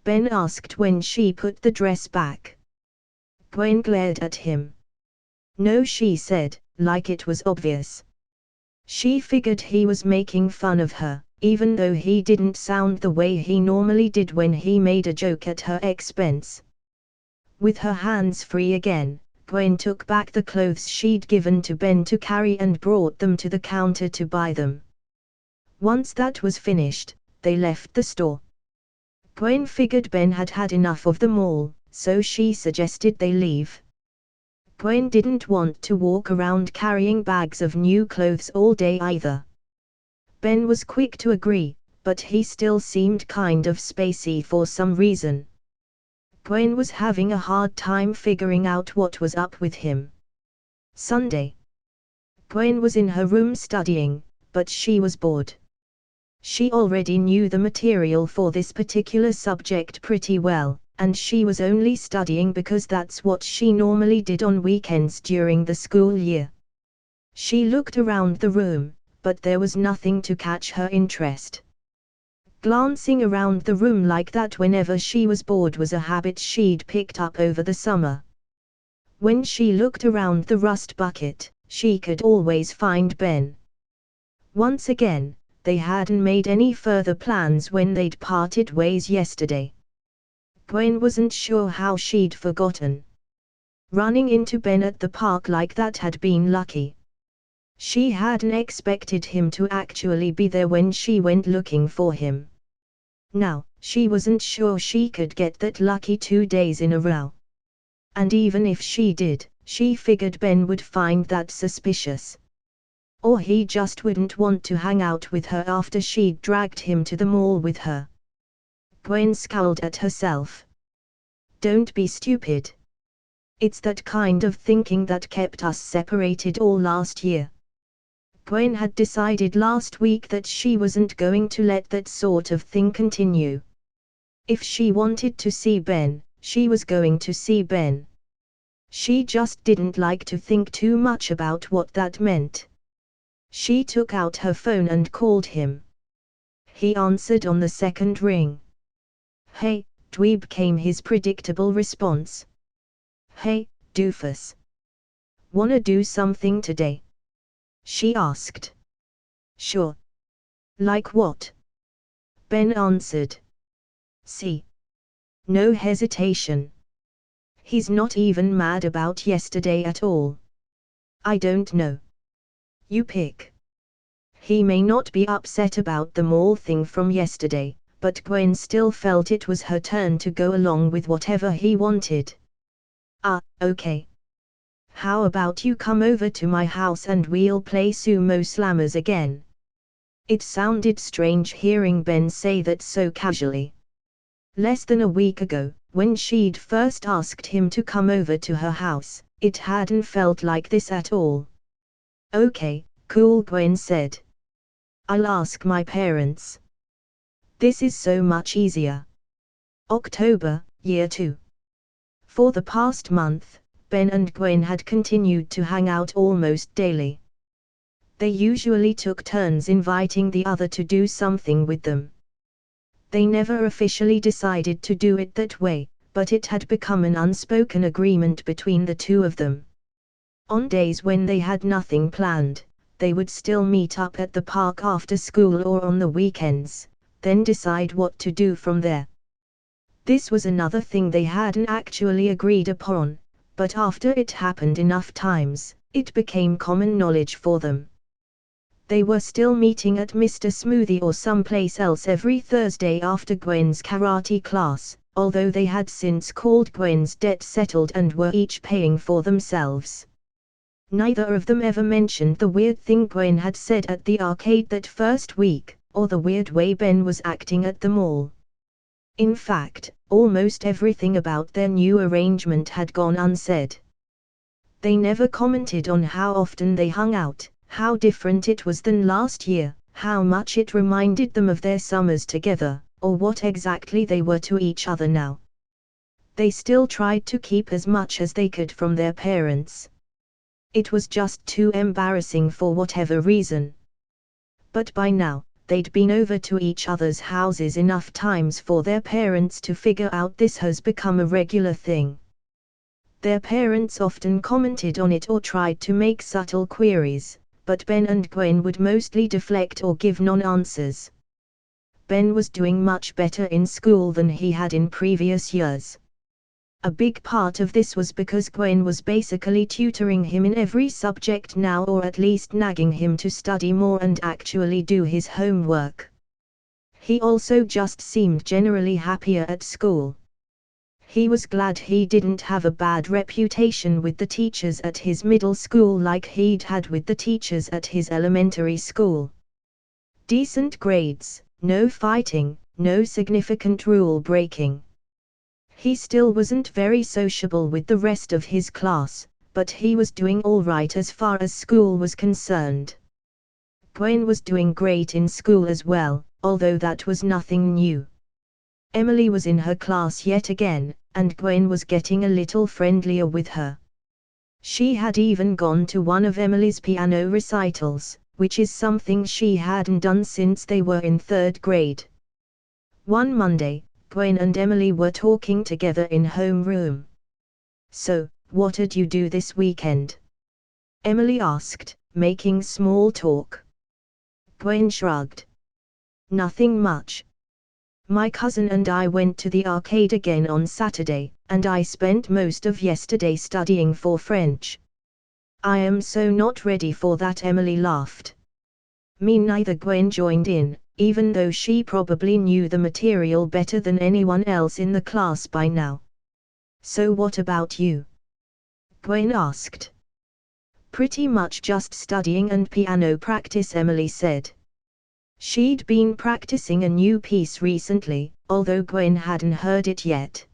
Ben asked when she put the dress back. Gwen glared at him. No, she said, like it was obvious. She figured he was making fun of her, even though he didn't sound the way he normally did when he made a joke at her expense. With her hands free again, Gwen took back the clothes she'd given to Ben to carry and brought them to the counter to buy them. Once that was finished, they left the store. Gwen figured Ben had had enough of them all, so she suggested they leave. Gwen didn't want to walk around carrying bags of new clothes all day either. Ben was quick to agree, but he still seemed kind of spacey for some reason. Gwen was having a hard time figuring out what was up with him. Sunday. Gwen was in her room studying, but she was bored. She already knew the material for this particular subject pretty well, and she was only studying because that's what she normally did on weekends during the school year. She looked around the room, but there was nothing to catch her interest. Glancing around the room like that whenever she was bored was a habit she'd picked up over the summer. When she looked around the rust bucket, she could always find Ben. Once again, they hadn't made any further plans when they'd parted ways yesterday. Gwen wasn't sure how she'd forgotten. Running into Ben at the park like that had been lucky. She hadn't expected him to actually be there when she went looking for him. Now, she wasn't sure she could get that lucky 2 days in a row. And even if she did, she figured Ben would find that suspicious. Or he just wouldn't want to hang out with her after she'd dragged him to the mall with her. Gwen scowled at herself. Don't be stupid. It's that kind of thinking that kept us separated all last year. Gwen had decided last week that she wasn't going to let that sort of thing continue. If she wanted to see Ben, she was going to see Ben. She just didn't like to think too much about what that meant. She took out her phone and called him. He answered on the second ring. "Hey, dweeb," came his predictable response. "Hey, doofus. Wanna do something today?" she asked. "Sure." "Like what?" Ben answered. See? No hesitation. He's not even mad about yesterday at all. "I don't know. You pick." He may not be upset about the mall thing from yesterday, but Gwen still felt it was her turn to go along with whatever he wanted. Okay. How about you come over to my house and we'll play sumo slammers again?" It sounded strange hearing Ben say that so casually. Less than a week ago, when she'd first asked him to come over to her house, it hadn't felt like this at all. "Okay, cool," Gwen said. "I'll ask my parents." This is so much easier. October, year 2. For the past month, Ben and Gwen had continued to hang out almost daily. They usually took turns inviting the other to do something with them. They never officially decided to do it that way, but it had become an unspoken agreement between the two of them. On days when they had nothing planned, they would still meet up at the park after school or on the weekends, then decide what to do from there. This was another thing they hadn't actually agreed upon, but after it happened enough times, it became common knowledge for them. They were still meeting at Mr. Smoothie or someplace else every Thursday after Gwen's karate class, although they had since called Gwen's debt settled and were each paying for themselves. Neither of them ever mentioned the weird thing Gwen had said at the arcade that first week, or the weird way Ben was acting at the mall. In fact, almost everything about their new arrangement had gone unsaid. They never commented on how often they hung out, how different it was than last year, how much it reminded them of their summers together, or what exactly they were to each other now. They still tried to keep as much as they could from their parents. It was just too embarrassing for whatever reason. But by now, they'd been over to each other's houses enough times for their parents to figure out this has become a regular thing. Their parents often commented on it or tried to make subtle queries, but Ben and Gwen would mostly deflect or give non-answers. Ben was doing much better in school than he had in previous years. A big part of this was because Gwen was basically tutoring him in every subject now, or at least nagging him to study more and actually do his homework. He also just seemed generally happier at school. He was glad he didn't have a bad reputation with the teachers at his middle school like he'd had with the teachers at his elementary school. Decent grades, no fighting, no significant rule breaking. He still wasn't very sociable with the rest of his class, but he was doing all right as far as school was concerned. Gwen was doing great in school as well, although that was nothing new. Emily was in her class yet again, and Gwen was getting a little friendlier with her. She had even gone to one of Emily's piano recitals, which is something she hadn't done since they were in 3rd grade. One Monday, Gwen and Emily were talking together in homeroom. "So, what'd you do this weekend?" Emily asked, making small talk. Gwen shrugged. "Nothing much. My cousin and I went to the arcade again on Saturday, and I spent most of yesterday studying for French. I am so not ready for that. Emily laughed. Me neither. Gwen joined in, even though she probably knew the material better than anyone else in the class by now. So what about you? Gwen asked. Pretty much just studying and piano practice, Emily said. She'd been practicing a new piece recently, although Gwen hadn't heard it yet.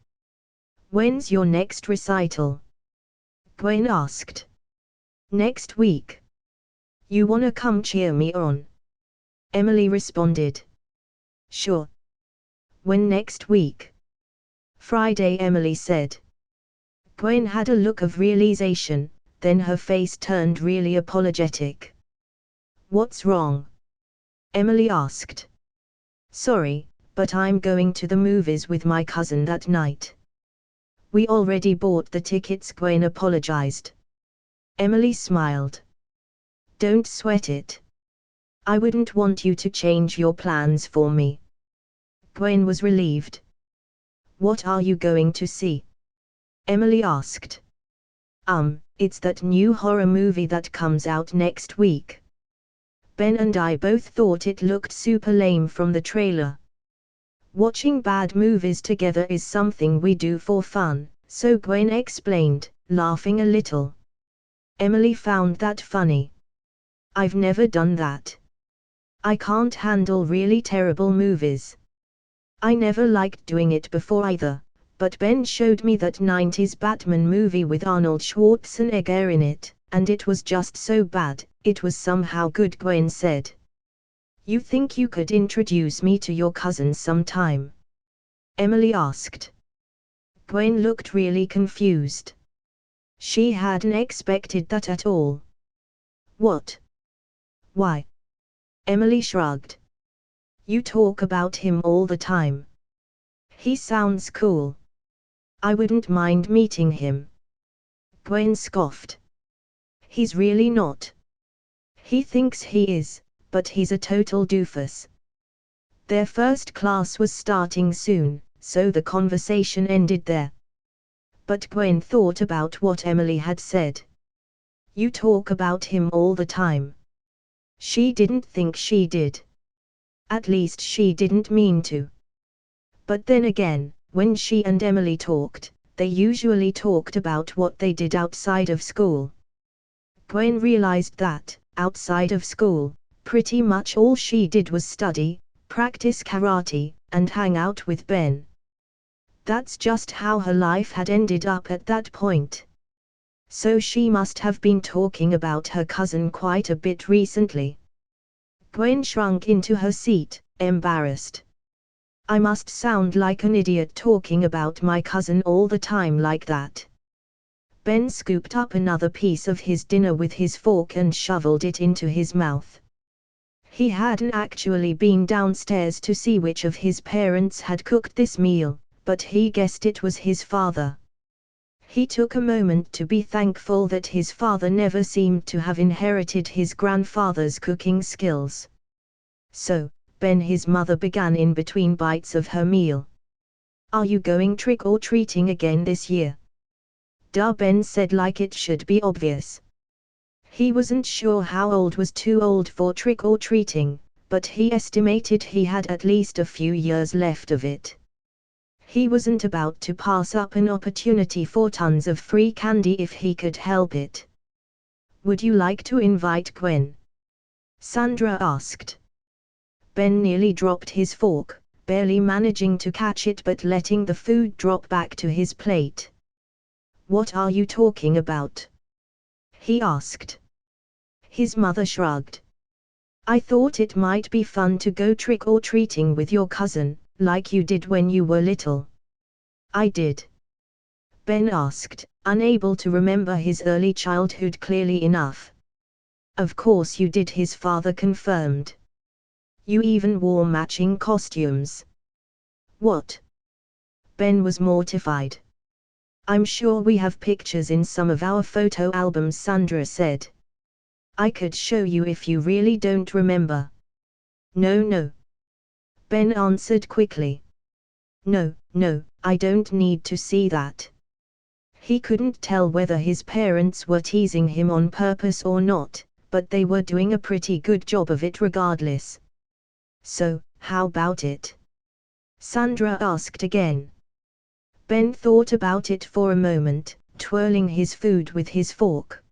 When's your next recital? Gwen asked. Next week. You wanna come cheer me on? Emily responded. Sure. When next week? Friday, Emily said. Gwen had a look of realization, then her face turned really apologetic. What's wrong? Emily asked. Sorry, but I'm going to the movies with my cousin that night. We already bought the tickets, Gwen apologized. Emily smiled. Don't sweat it. I wouldn't want you to change your plans for me. Gwen was relieved. What are you going to see? Emily asked. It's that new horror movie that comes out next week. Ben and I both thought it looked super lame from the trailer. Watching bad movies together is something we do for fun, so Gwen explained, laughing a little. Emily found that funny. I've never done that. I can't handle really terrible movies. I never liked doing it before either, but Ben showed me that 90s Batman movie with Arnold Schwarzenegger in it, and it was just so bad, it was somehow good, Gwen said. You think you could introduce me to your cousin sometime? Emily asked. Gwen looked really confused. She hadn't expected that at all. What? Why? Emily shrugged. You talk about him all the time. He sounds cool. I wouldn't mind meeting him. Gwen scoffed. He's really not. He thinks he is, but he's a total doofus. Their first class was starting soon, so the conversation ended there. But Gwen thought about what Emily had said. You talk about him all the time. She didn't think she did. At least she didn't mean to. But then again, when she and Emily talked, they usually talked about what they did outside of school. Gwen realized that, outside of school, pretty much all she did was study, practice karate, and hang out with Ben. That's just how her life had ended up at that point. So she must have been talking about her cousin quite a bit recently. Gwen shrunk into her seat, embarrassed. I must sound like an idiot talking about my cousin all the time like that. Ben scooped up another piece of his dinner with his fork and shoveled it into his mouth. He hadn't actually been downstairs to see which of his parents had cooked this meal, but he guessed it was his father. He took a moment to be thankful that his father never seemed to have inherited his grandfather's cooking skills. So, Ben, his mother began in between bites of her meal. Are you going trick-or-treating again this year? Duh, Ben said like it should be obvious. He wasn't sure how old was too old for trick-or-treating, but he estimated he had at least a few years left of it. He wasn't about to pass up an opportunity for tons of free candy if he could help it. Would you like to invite Gwen? Sandra asked. Ben nearly dropped his fork, barely managing to catch it but letting the food drop back to his plate. What are you talking about? He asked. His mother shrugged. I thought it might be fun to go trick-or-treating with your cousin, like you did when you were little. I did. Ben asked, unable to remember his early childhood clearly enough. Of course you did, his father confirmed. You even wore matching costumes. What? Ben was mortified. I'm sure we have pictures in some of our photo albums, Sandra said. I could show you if you really don't remember. No. Ben answered quickly. No, no, I don't need to see that. He couldn't tell whether his parents were teasing him on purpose or not, but they were doing a pretty good job of it regardless. So, how about it? Sandra asked again. Ben thought about it for a moment, twirling his food with his fork.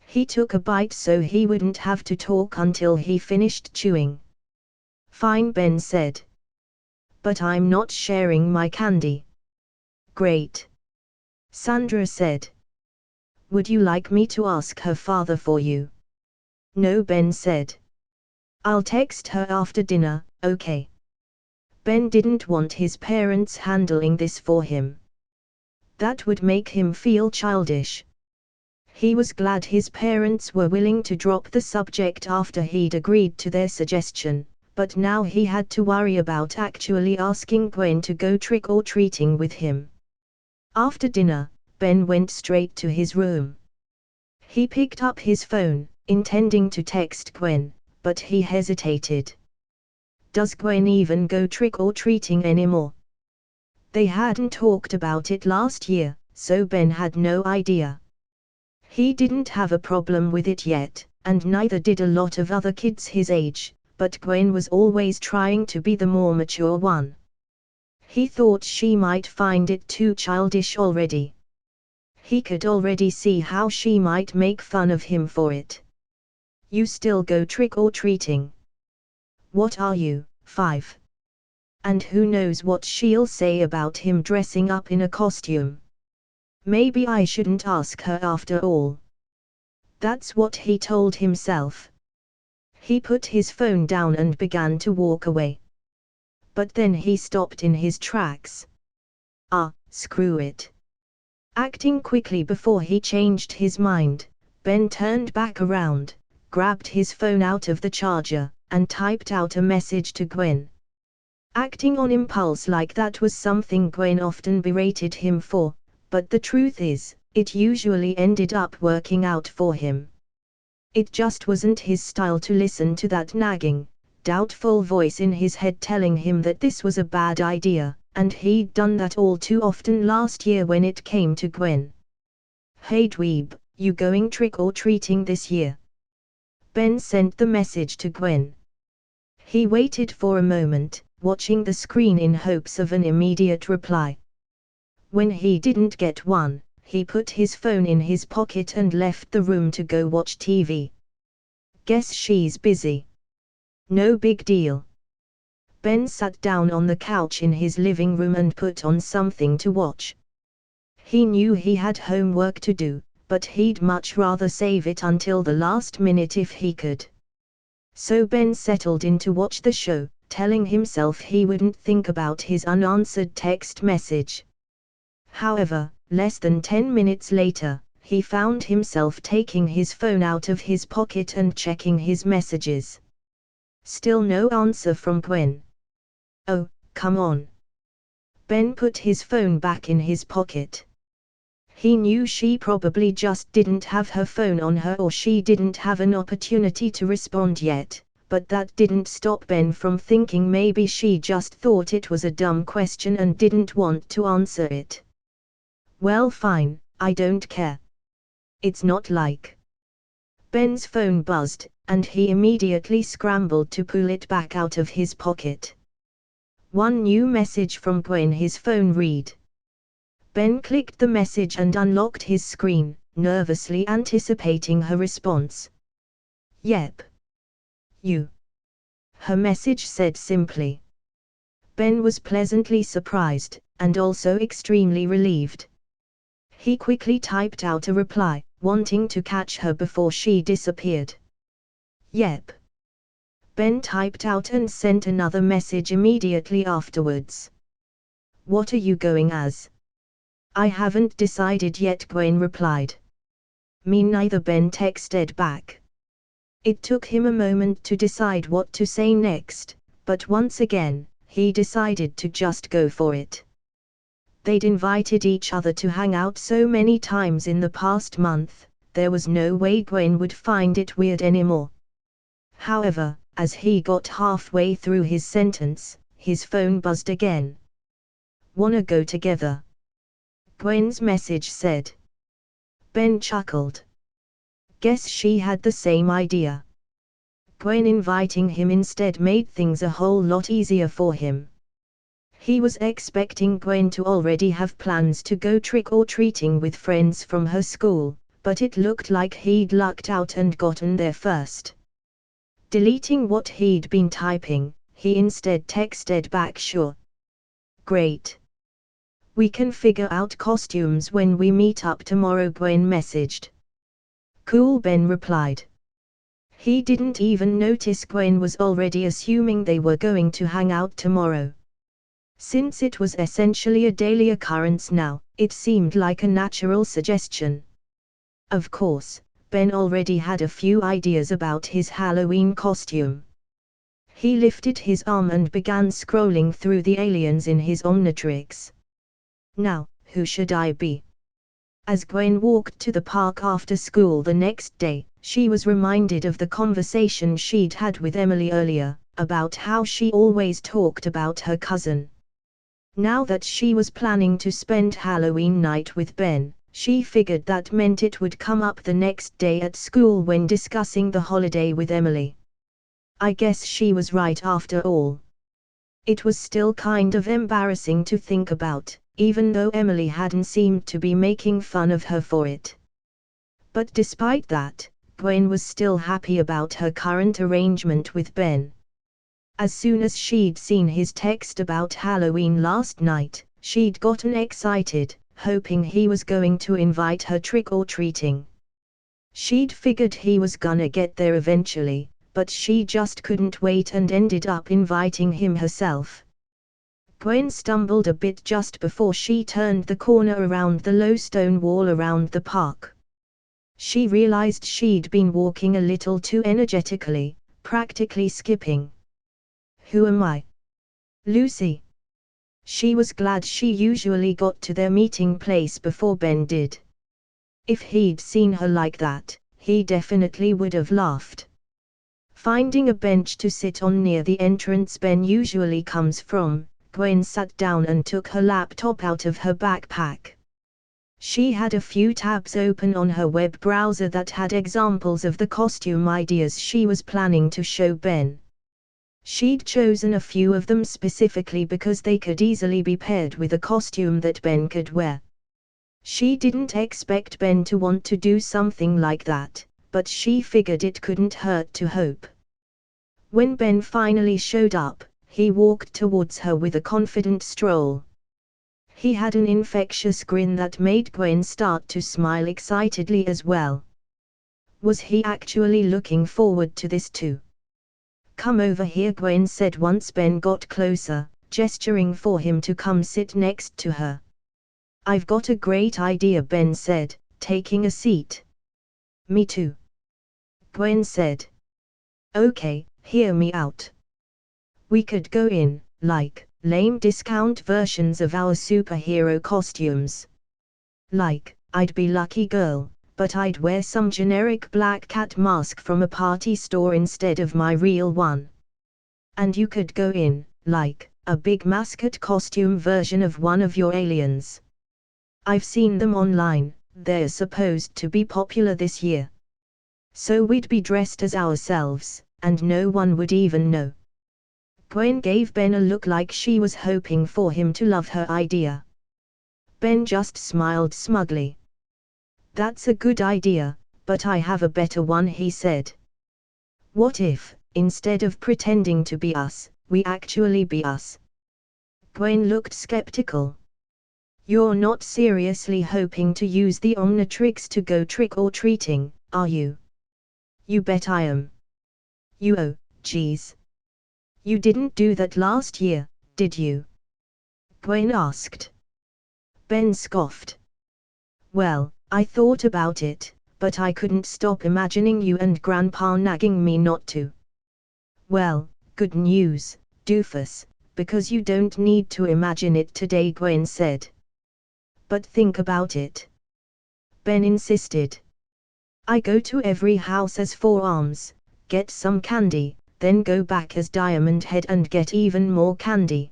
He took a bite so he wouldn't have to talk until he finished chewing. Fine, Ben said. But I'm not sharing my candy. Great. Sandra said. Would you like me to ask her father for you? No, Ben said. I'll text her after dinner, okay? Ben didn't want his parents handling this for him. That would make him feel childish. He was glad his parents were willing to drop the subject after he'd agreed to their suggestion, but now he had to worry about actually asking Gwen to go trick-or-treating with him. After dinner, Ben went straight to his room. He picked up his phone, intending to text Gwen, but he hesitated. Does Gwen even go trick-or-treating anymore? They hadn't talked about it last year, so Ben had no idea. He didn't have a problem with it yet, and neither did a lot of other kids his age, but Gwen was always trying to be the more mature one. He thought she might find it too childish already. He could already see how she might make fun of him for it. You still go trick-or-treating? What are you, 5? And who knows what she'll say about him dressing up in a costume. Maybe I shouldn't ask her after all. That's what he told himself. He put his phone down and began to walk away. But then he stopped in his tracks. Screw it. Acting quickly before he changed his mind, Ben turned back around, grabbed his phone out of the charger, and typed out a message to Gwen. Acting on impulse like that was something Gwen often berated him for, but the truth is, it usually ended up working out for him. It just wasn't his style to listen to that nagging, doubtful voice in his head telling him that this was a bad idea, and he'd done that all too often last year when it came to Gwen. Hey dweeb, you going trick-or-treating this year? Ben sent the message to Gwen. He waited for a moment, watching the screen in hopes of an immediate reply. When he didn't get one, he put his phone in his pocket and left the room to go watch TV. Guess she's busy. No big deal. Ben sat down on the couch in his living room and put on something to watch. He knew he had homework to do, but he'd much rather save it until the last minute if he could. So Ben settled in to watch the show, telling himself he wouldn't think about his unanswered text message. However, less than 10 minutes later, he found himself taking his phone out of his pocket and checking his messages. Still no answer from Gwen. Oh, come on. Ben put his phone back in his pocket. He knew she probably just didn't have her phone on her or she didn't have an opportunity to respond yet, but that didn't stop Ben from thinking maybe she just thought it was a dumb question and didn't want to answer it. Well, fine, I don't care. It's not like. Ben's phone buzzed, and he immediately scrambled to pull it back out of his pocket. One new message from Gwen, his phone read. Ben clicked the message and unlocked his screen, nervously anticipating her response. Yep. You. Her message said simply. Ben was pleasantly surprised, and also extremely relieved. He quickly typed out a reply, wanting to catch her before she disappeared. Yep. Ben typed out and sent another message immediately afterwards. What are you going as? I haven't decided yet, Gwen replied. Me neither, Ben texted back. It took him a moment to decide what to say next, but once again, he decided to just go for it. They'd invited each other to hang out so many times in the past month, there was no way Gwen would find it weird anymore. However, as he got halfway through his sentence, his phone buzzed again. Wanna go together? Gwen's message said. Ben chuckled. Guess she had the same idea. Gwen inviting him instead made things a whole lot easier for him. He was expecting Gwen to already have plans to go trick-or-treating with friends from her school, but it looked like he'd lucked out and gotten there first. Deleting what he'd been typing, he instead texted back, "Sure. Great. We can figure out costumes when we meet up tomorrow," Gwen messaged. "Cool," Ben replied. He didn't even notice Gwen was already assuming they were going to hang out tomorrow. Since it was essentially a daily occurrence now, it seemed like a natural suggestion. Of course, Ben already had a few ideas about his Halloween costume. He lifted his arm and began scrolling through the aliens in his Omnitrix. Now, who should I be? As Gwen walked to the park after school the next day, she was reminded of the conversation she'd had with Emily earlier, about how she always talked about her cousin. Now that she was planning to spend Halloween night with Ben, she figured that meant it would come up the next day at school when discussing the holiday with Emily. I guess she was right after all. It was still kind of embarrassing to think about, even though Emily hadn't seemed to be making fun of her for it. But despite that, Gwen was still happy about her current arrangement with Ben. As soon as she'd seen his text about Halloween last night, she'd gotten excited, hoping he was going to invite her trick-or-treating. She'd figured he was gonna get there eventually, but she just couldn't wait and ended up inviting him herself. Gwen stumbled a bit just before she turned the corner around the low stone wall around the park. She realized she'd been walking a little too energetically, practically skipping. "Who am I?" "Lucy." She was glad she usually got to their meeting place before Ben did. If he'd seen her like that, he definitely would have laughed. Finding a bench to sit on near the entrance Ben usually comes from, Gwen sat down and took her laptop out of her backpack. She had a few tabs open on her web browser that had examples of the costume ideas she was planning to show Ben. She'd chosen a few of them specifically because they could easily be paired with a costume that Ben could wear. She didn't expect Ben to want to do something like that, but she figured it couldn't hurt to hope. When Ben finally showed up, he walked towards her with a confident stroll. He had an infectious grin that made Gwen start to smile excitedly as well. Was he actually looking forward to this too? "Come over here," Gwen said once Ben got closer, gesturing for him to come sit next to her. "I've got a great idea," Ben said, taking a seat. "Me too," Gwen said. "Okay, hear me out. We could go in, like, lame discount versions of our superhero costumes. Like, I'd be Lucky Girl, but I'd wear some generic black cat mask from a party store instead of my real one. And you could go in, like, a big mascot costume version of one of your aliens. I've seen them online, they're supposed to be popular this year. So we'd be dressed as ourselves, and no one would even know." Gwen gave Ben a look like she was hoping for him to love her idea. Ben just smiled smugly. "That's a good idea, but I have a better one," he said. "What if, instead of pretending to be us, we actually be us?" Gwen looked skeptical. "You're not seriously hoping to use the Omnitrix to go trick-or-treating, are you?" "You bet I am." "Oh, geez. You didn't do that last year, did you?" Gwen asked. Ben scoffed. "Well, I thought about it, but I couldn't stop imagining you and Grandpa nagging me not to." "Well, good news, doofus, because you don't need to imagine it today," Gwen said. "But think about it," Ben insisted. "I go to every house as Four Arms, get some candy, then go back as Diamond Head and get even more candy.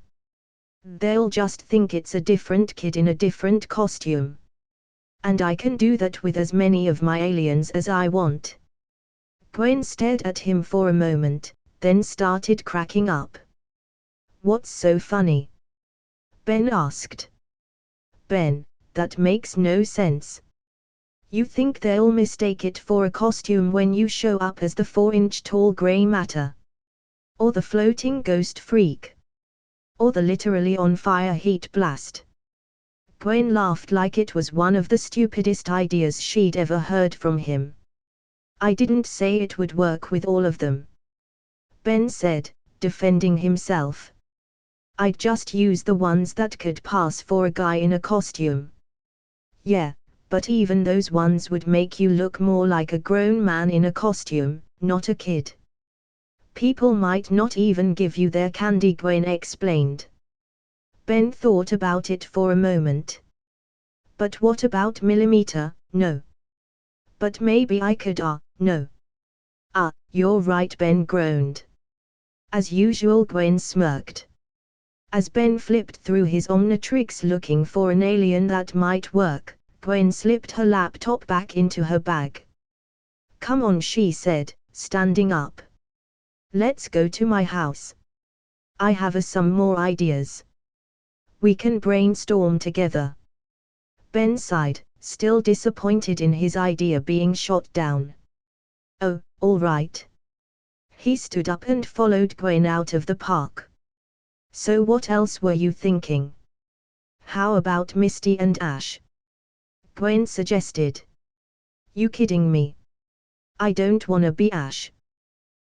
They'll just think it's a different kid in a different costume. And I can do that with as many of my aliens as I want. Gwen stared at him for a moment, then started cracking up. What's so funny? Ben asked. Ben, that makes no sense. You think they'll mistake it for a costume when you show up as the 4-inch-tall gray matter? Or the floating ghost freak? Or the literally on-fire heat blast? Gwen laughed like it was one of the stupidest ideas she'd ever heard from him. I didn't say it would work with all of them, Ben said, defending himself. I'd just use the ones that could pass for a guy in a costume. Yeah, but even those ones would make you look more like a grown man in a costume, not a kid. People might not even give you their candy, Gwen explained. Ben thought about it for a moment. But what about millimeter? No. But maybe I could. No. You're right, Ben groaned. As usual, Gwen smirked. As Ben flipped through his Omnitrix looking for an alien that might work, Gwen slipped her laptop back into her bag. Come on, she said, standing up. Let's go to my house. I have some more ideas. We can brainstorm together. Ben sighed, still disappointed in his idea being shot down. Oh, all right. He stood up and followed Gwen out of the park. So what else were you thinking? How about Misty and Ash? Gwen suggested. You kidding me? I don't wanna be Ash.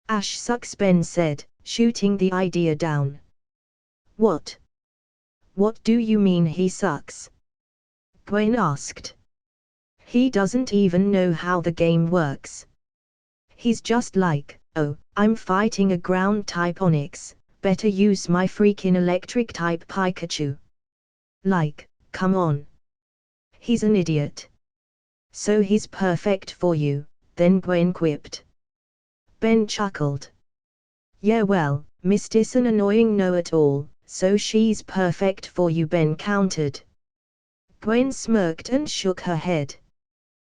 Ash sucks, Ben said, shooting the idea down. What? What do you mean he sucks? Gwen asked. He doesn't even know how the game works. He's just like, oh, I'm fighting a ground-type Onyx, better use my freaking electric-type Pikachu. Like, come on. He's an idiot. So he's perfect for you, then Gwen quipped. Ben chuckled. Yeah, well, Misty's an annoying know-it-all, so she's perfect for you, Ben countered. Gwen smirked and shook her head.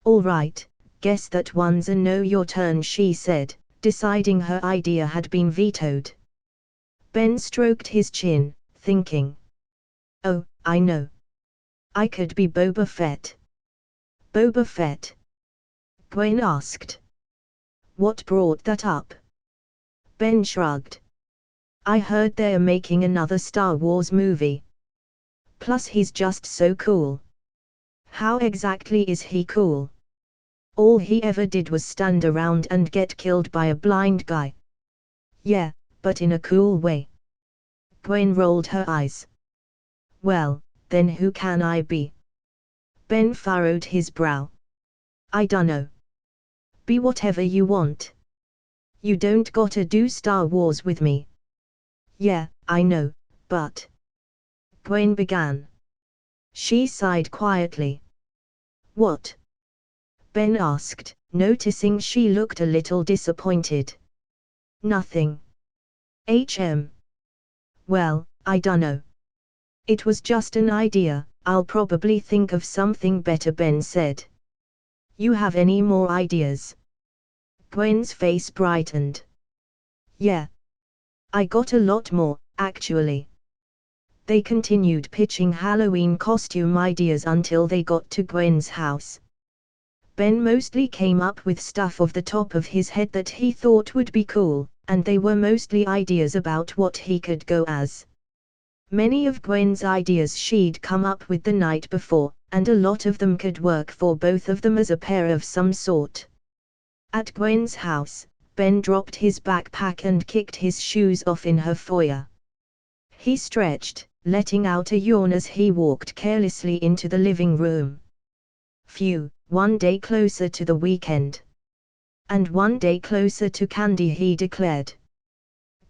All right, guess that one's a no. Your turn, she said, deciding her idea had been vetoed. Ben stroked his chin, thinking. Oh, I know. I could be Boba Fett. Boba Fett? Gwen asked. What brought that up? Ben shrugged. I heard they're making another Star Wars movie. Plus he's just so cool. How exactly is he cool? All he ever did was stand around and get killed by a blind guy. Yeah, but in a cool way. Gwen rolled her eyes. Well, then who can I be? Ben furrowed his brow. I dunno. Be whatever you want. You don't gotta do Star Wars with me. Yeah, I know, but... Gwen began. She sighed quietly. What? Ben asked, noticing she looked a little disappointed. Nothing. Well, I dunno. It was just an idea, I'll probably think of something better, Ben said. You have any more ideas? Gwen's face brightened. Yeah. I got a lot more, actually. They continued pitching Halloween costume ideas until they got to Gwen's house. Ben mostly came up with stuff off the top of his head that he thought would be cool, and they were mostly ideas about what he could go as. Many of Gwen's ideas she'd come up with the night before, and a lot of them could work for both of them as a pair of some sort. At Gwen's house, Ben dropped his backpack and kicked his shoes off in her foyer. He stretched, letting out a yawn as he walked carelessly into the living room. Phew, one day closer to the weekend. And one day closer to candy, he declared.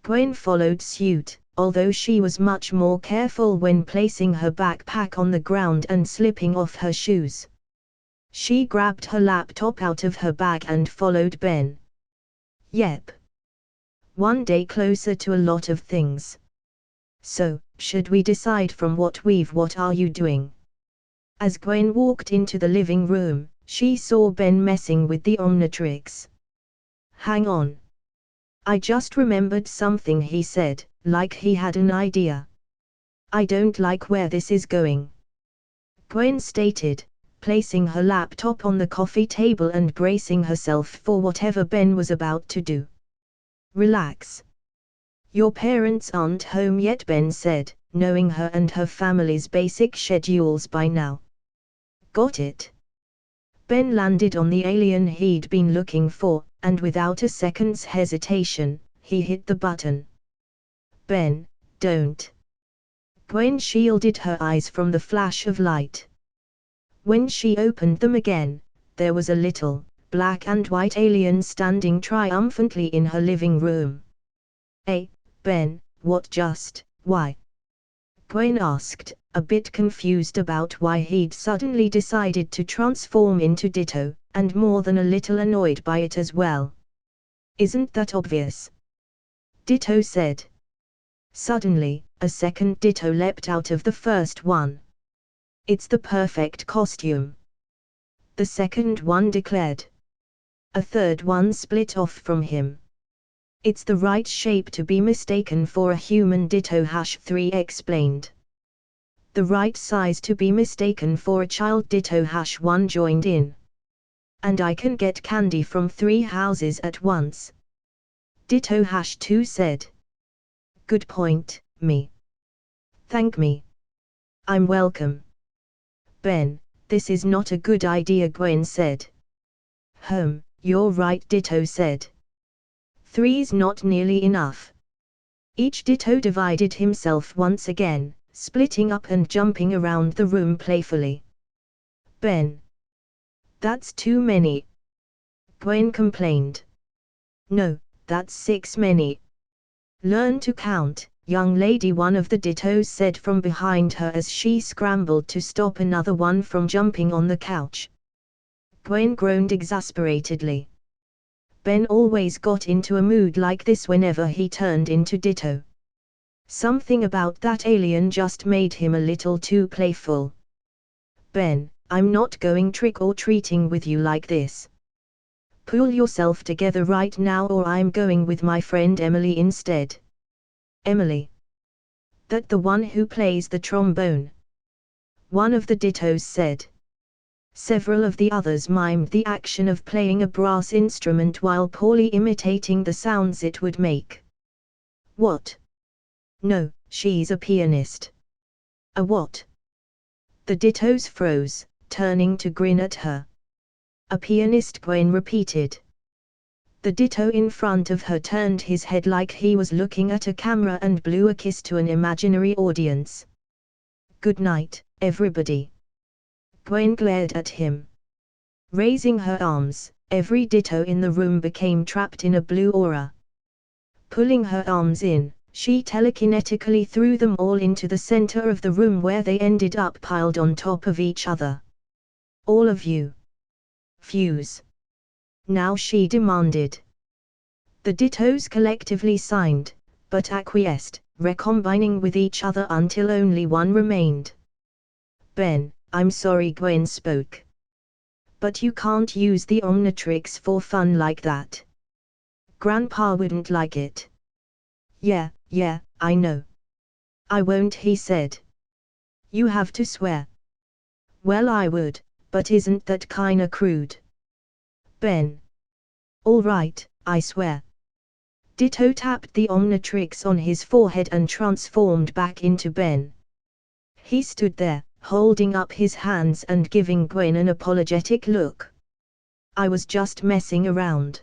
Gwen followed suit, although she was much more careful when placing her backpack on the ground and slipping off her shoes. She grabbed her laptop out of her bag and followed Ben. Yep. One day closer to a lot of things. So, should we decide from what are you doing? As Gwen walked into the living room, she saw Ben messing with the Omnitrix. Hang on. I just remembered something, he said, like he had an idea. I don't like where this is going, Gwen stated, placing her laptop on the coffee table and bracing herself for whatever Ben was about to do. Relax. Your parents aren't home yet, Ben said, knowing her and her family's basic schedules by now. Got it. Ben landed on the alien he'd been looking for, and without a second's hesitation, he hit the button. Ben, don't. Gwen shielded her eyes from the flash of light. When she opened them again, there was a little, black and white alien standing triumphantly in her living room. Hey, Ben, why? Gwen asked, a bit confused about why he'd suddenly decided to transform into Ditto, and more than a little annoyed by it as well. Isn't that obvious? Ditto said. Suddenly, a second Ditto leapt out of the first one. It's the perfect costume, the second one declared. A third one split off from him. It's the right shape to be mistaken for a human Ditto, 3 explained. The right size to be mistaken for a child Ditto, 1 joined in. And I can get candy from 3 houses at once, Ditto, 2 said. Good point, me. Thank me. I'm welcome. Ben, this is not a good idea, Gwen said. You're right, Ditto said. 3's not nearly enough. Each Ditto divided himself once again, splitting up and jumping around the room playfully. Ben. That's too many, Gwen complained. No, that's 6 many. Learn to count, young lady, one of the Dittos said from behind her as she scrambled to stop another one from jumping on the couch. Gwen groaned exasperatedly. Ben always got into a mood like this whenever he turned into Ditto. Something about that alien just made him a little too playful. Ben, I'm not going trick-or-treating with you like this. Pull yourself together right now, or I'm going with my friend Emily instead. Emily? That the one who plays the trombone? One of the Dittos said. Several of the others mimed the action of playing a brass instrument while poorly imitating the sounds it would make. What? No, she's a pianist. A what? The Dittos froze, turning to grin at her. A pianist, Gwen repeated. The Ditto in front of her turned his head like he was looking at a camera and blew a kiss to an imaginary audience. Good night, everybody. Gwen glared at him. Raising her arms, every Ditto in the room became trapped in a blue aura. Pulling her arms in, she telekinetically threw them all into the center of the room, where they ended up piled on top of each other. All of you. Fuse. Now, she demanded. The Dittos collectively signed, but acquiesced, recombining with each other until only one remained. Ben, I'm sorry, Gwen spoke. But you can't use the Omnitrix for fun like that. Grandpa wouldn't like it. Yeah, I know. I won't, he said. You have to swear. Well, I would, but isn't that kinda crude? Ben. All right, I swear. Ditto tapped the Omnitrix on his forehead and transformed back into Ben. He stood there, holding up his hands and giving Gwen an apologetic look. I was just messing around.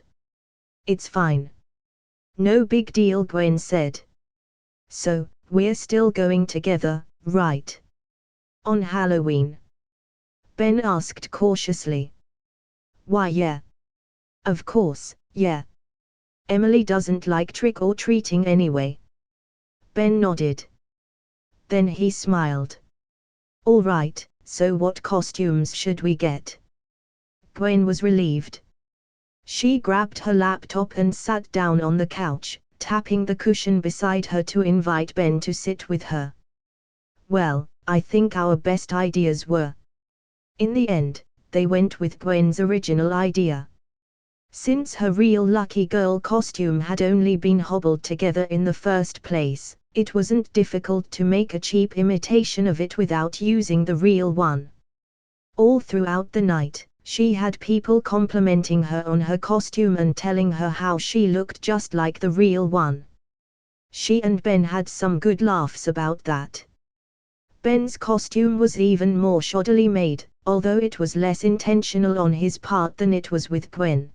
It's fine. No big deal, Gwen said. So, we're still going together, right? On Halloween? Ben asked cautiously. Why, yeah. Of course, yeah. Emily doesn't like trick-or-treating anyway. Ben nodded. Then he smiled. All right, so what costumes should we get? Gwen was relieved. She grabbed her laptop and sat down on the couch, tapping the cushion beside her to invite Ben to sit with her. Well, I think our best ideas were. In the end, they went with Gwen's original idea. Since her real lucky girl costume had only been hobbled together in the first place, it wasn't difficult to make a cheap imitation of it without using the real one. All throughout the night, she had people complimenting her on her costume and telling her how she looked just like the real one. She and Ben had some good laughs about that. Ben's costume was even more shoddily made, although it was less intentional on his part than it was with Gwen.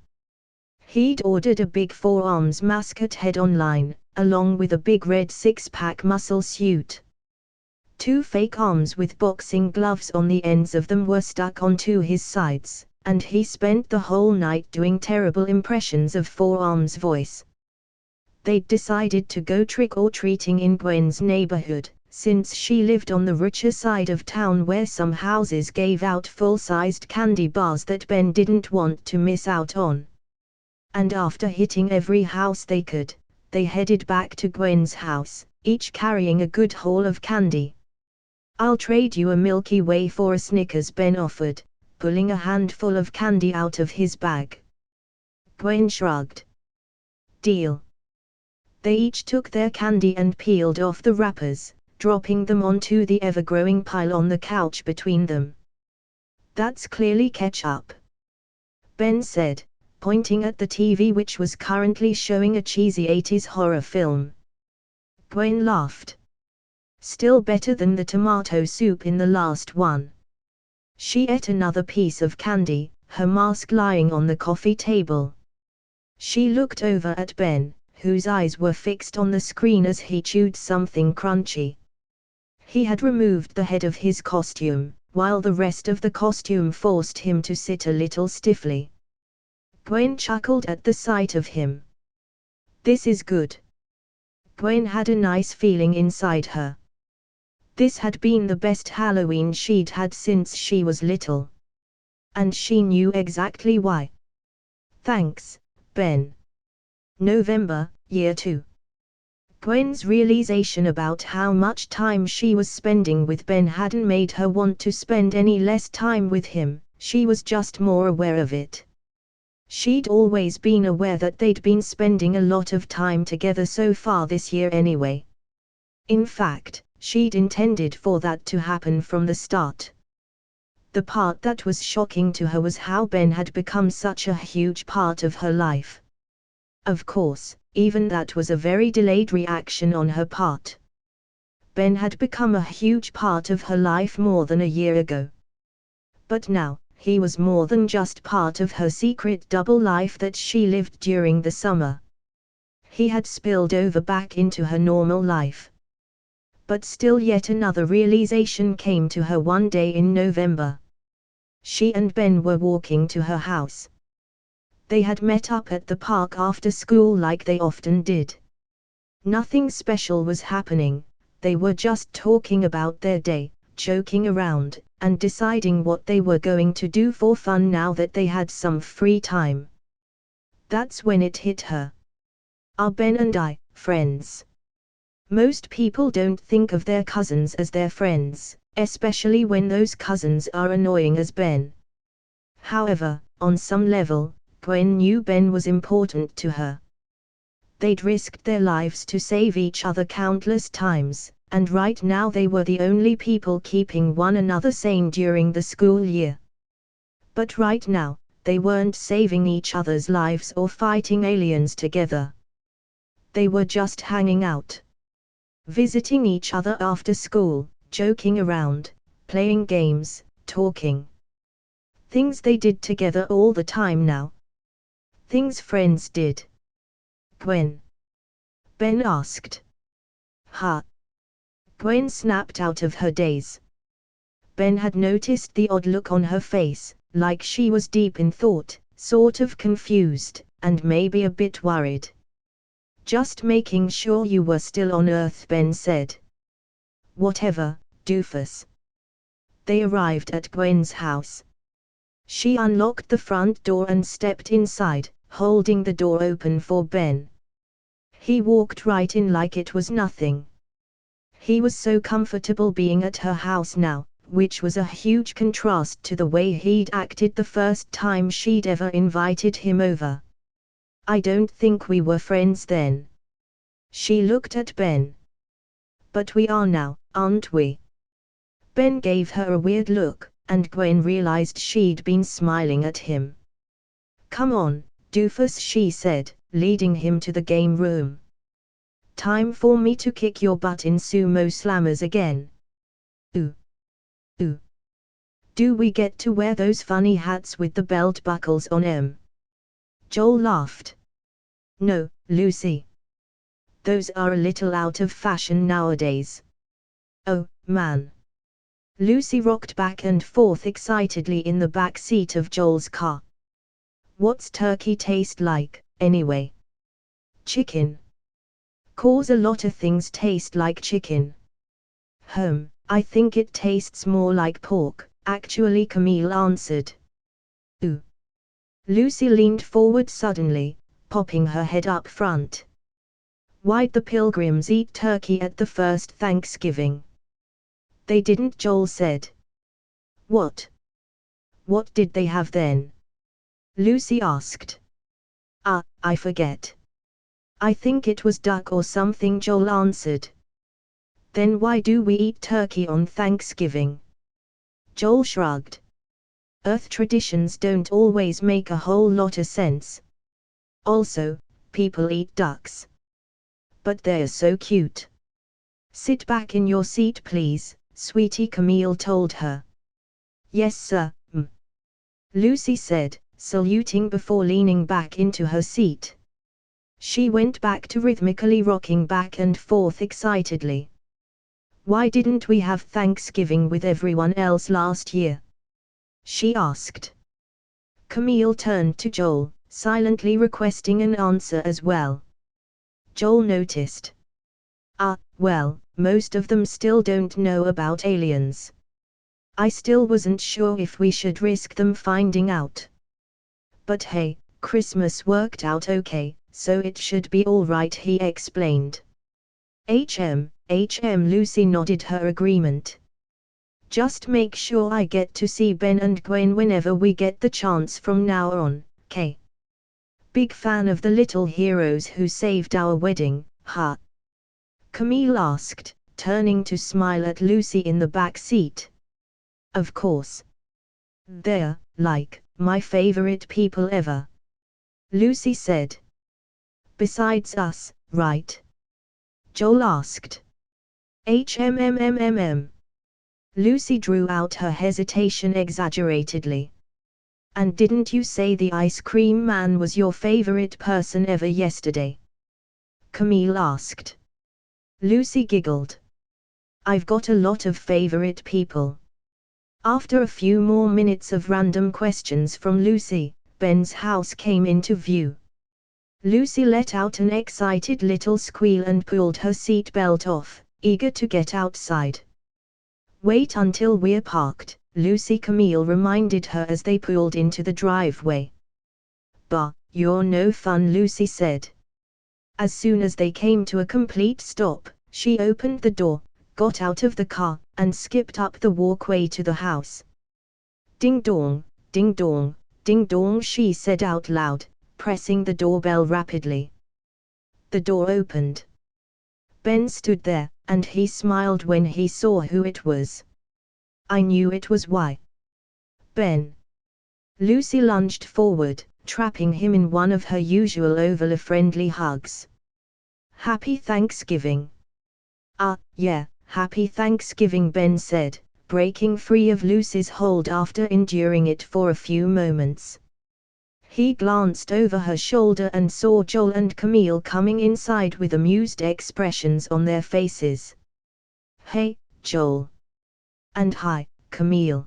He'd ordered a big four-arms mascot head online, along with a big red six-pack muscle suit. 2 fake arms with boxing gloves on the ends of them were stuck onto his sides, and he spent the whole night doing terrible impressions of Four-Arms' voice. They'd decided to go trick-or-treating in Gwen's neighborhood, since she lived on the richer side of town where some houses gave out full-sized candy bars that Ben didn't want to miss out on. And after hitting every house they could, they headed back to Gwen's house, each carrying a good haul of candy. "I'll trade you a Milky Way for a Snickers," Ben offered, pulling a handful of candy out of his bag. Gwen shrugged. "Deal." They each took their candy and peeled off the wrappers, dropping them onto the ever-growing pile on the couch between them. "That's clearly ketchup," Ben said, pointing at the TV which was currently showing a cheesy 80s horror film. Gwen laughed. "Still better than the tomato soup in the last one." She ate another piece of candy, her mask lying on the coffee table. She looked over at Ben, whose eyes were fixed on the screen as he chewed something crunchy. He had removed the head of his costume, while the rest of the costume forced him to sit a little stiffly. Gwen chuckled at the sight of him. "This is good." Gwen had a nice feeling inside her. This had been the best Halloween she'd had since she was little. And she knew exactly why. "Thanks, Ben." November, Year 2. Gwen's realization about how much time she was spending with Ben hadn't made her want to spend any less time with him, she was just more aware of it. She'd always been aware that they'd been spending a lot of time together so far this year anyway. In fact, she'd intended for that to happen from the start. The part that was shocking to her was how Ben had become such a huge part of her life. Of course, even that was a very delayed reaction on her part. Ben had become a huge part of her life more than a year ago. But now, he was more than just part of her secret double life that she lived during the summer. He had spilled over back into her normal life. But still yet another realization came to her one day in November. She and Ben were walking to her house. They had met up at the park after school like they often did. Nothing special was happening, they were just talking about their day, joking around, and deciding what they were going to do for fun now that they had some free time. That's when it hit her. "Are Ben and I friends?" Most people don't think of their cousins as their friends, especially when those cousins are annoying as Ben. However, on some level, Gwen knew Ben was important to her. They'd risked their lives to save each other countless times, and right now they were the only people keeping one another sane during the school year. But right now, they weren't saving each other's lives or fighting aliens together. They were just hanging out. Visiting each other after school, joking around, playing games, talking. Things they did together all the time now. Things friends did. "Gwen?" Ben asked. "Huh?" Gwen snapped out of her daze. Ben had noticed the odd look on her face, like she was deep in thought, sort of confused, and maybe a bit worried. "Just making sure you were still on Earth," Ben said. "Whatever, doofus." They arrived at Gwen's house. She unlocked the front door and stepped inside, holding the door open for Ben. He walked right in like it was nothing. He was so comfortable being at her house now, which was a huge contrast to the way he'd acted the first time she'd ever invited him over. I don't think we were friends then. She looked at Ben. But we are now, aren't we? Ben gave her a weird look, and Gwen realized she'd been smiling at him. Come on, doofus, she said, leading him to the game room. Time for me to kick your butt in sumo slammers again. Ooh. Ooh. Do we get to wear those funny hats with the belt buckles on 'em? Joel laughed. No, Lucy. Those are a little out of fashion nowadays. Oh, man. Lucy rocked back and forth excitedly in the back seat of Joel's car. What's turkey taste like, anyway? Chicken. 'Cause a lot of things taste like chicken. I think it tastes more like pork, actually, Camille answered. Ooh. Lucy leaned forward suddenly, popping her head up front. Why'd the Pilgrims eat turkey at the first Thanksgiving? They didn't, Joel said. What? What did they have then? Lucy asked. I forget. I think it was duck or something, Joel answered. Then why do we eat turkey on Thanksgiving? Joel shrugged. Earth traditions don't always make a whole lot of sense. Also, people eat ducks. But they're so cute. Sit back in your seat please, sweetie, Camille told her. Yes sir, Lucy said, saluting before leaning back into her seat. She went back to rhythmically rocking back and forth excitedly. Why didn't we have Thanksgiving with everyone else last year? She asked. Camille turned to Joel, silently requesting an answer as well. Joel noticed. Well, most of them still don't know about aliens. I still wasn't sure if we should risk them finding out. But hey, Christmas worked out okay, so it should be all right, he explained. Lucy nodded her agreement. Just make sure I get to see Ben and Gwen whenever we get the chance from now on, Kay. Big fan of the little heroes who saved our wedding, huh? Camille asked, turning to smile at Lucy in the back seat. Of course. They're, like, my favorite people ever. Lucy said. Besides us, right? Joel asked. Lucy drew out her hesitation exaggeratedly. And didn't you say the ice cream man was your favorite person ever yesterday? Camille asked. Lucy giggled. I've got a lot of favorite people. After a few more minutes of random questions from Lucy, Ben's house came into view. Lucy let out an excited little squeal and pulled her seat belt off, eager to get outside. Wait until we're parked, Lucy, Camille reminded her as they pulled into the driveway. Bah, you're no fun, Lucy said. As soon as they came to a complete stop, she opened the door, got out of the car, and skipped up the walkway to the house. Ding dong, ding dong, ding dong, she said out loud, pressing the doorbell rapidly. The door opened. Ben stood there, and he smiled when he saw who it was. I knew it was why. Ben. Lucy lunged forward, trapping him in one of her usual overly-friendly hugs. Happy Thanksgiving. Yeah, Happy Thanksgiving, Ben said, breaking free of Lucy's hold after enduring it for a few moments. He glanced over her shoulder and saw Joel and Camille coming inside with amused expressions on their faces. Hey, Joel. And hi, Camille.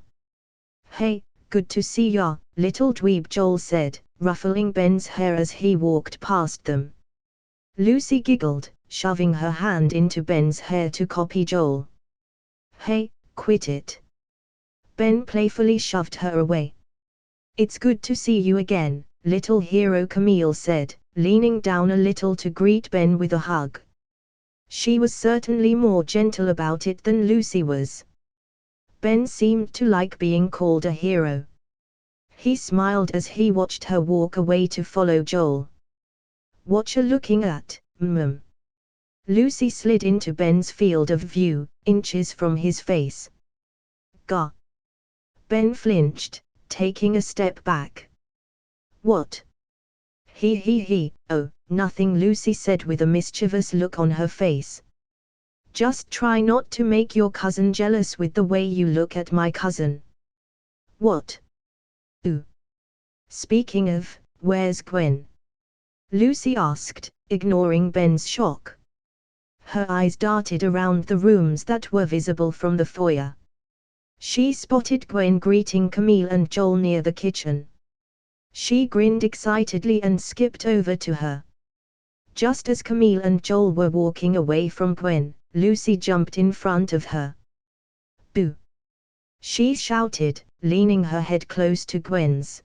Hey, good to see ya, little dweeb, Joel said, ruffling Ben's hair as he walked past them. Lucy giggled, shoving her hand into Ben's hair to copy Joel. Hey, quit it. Ben playfully shoved her away. It's good to see you again, little hero, Camille said, leaning down a little to greet Ben with a hug. She was certainly more gentle about it than Lucy was. Ben seemed to like being called a hero. He smiled as he watched her walk away to follow Joel. "What you looking at, Mum?" Lucy slid into Ben's field of view, inches from his face. "Gah!" Ben flinched, taking a step back. "What?" He, "Oh, nothing," Lucy said with a mischievous look on her face. "Just try not to make your cousin jealous with the way you look at my cousin." "What?" "Ooh. Speaking of, where's Gwen?" Lucy asked, ignoring Ben's shock. Her eyes darted around the rooms that were visible from the foyer. She spotted Gwen greeting Camille and Joel near the kitchen. She grinned excitedly and skipped over to her. Just as Camille and Joel were walking away from Gwen, Lucy jumped in front of her. "Boo!" she shouted, leaning her head close to Gwen's.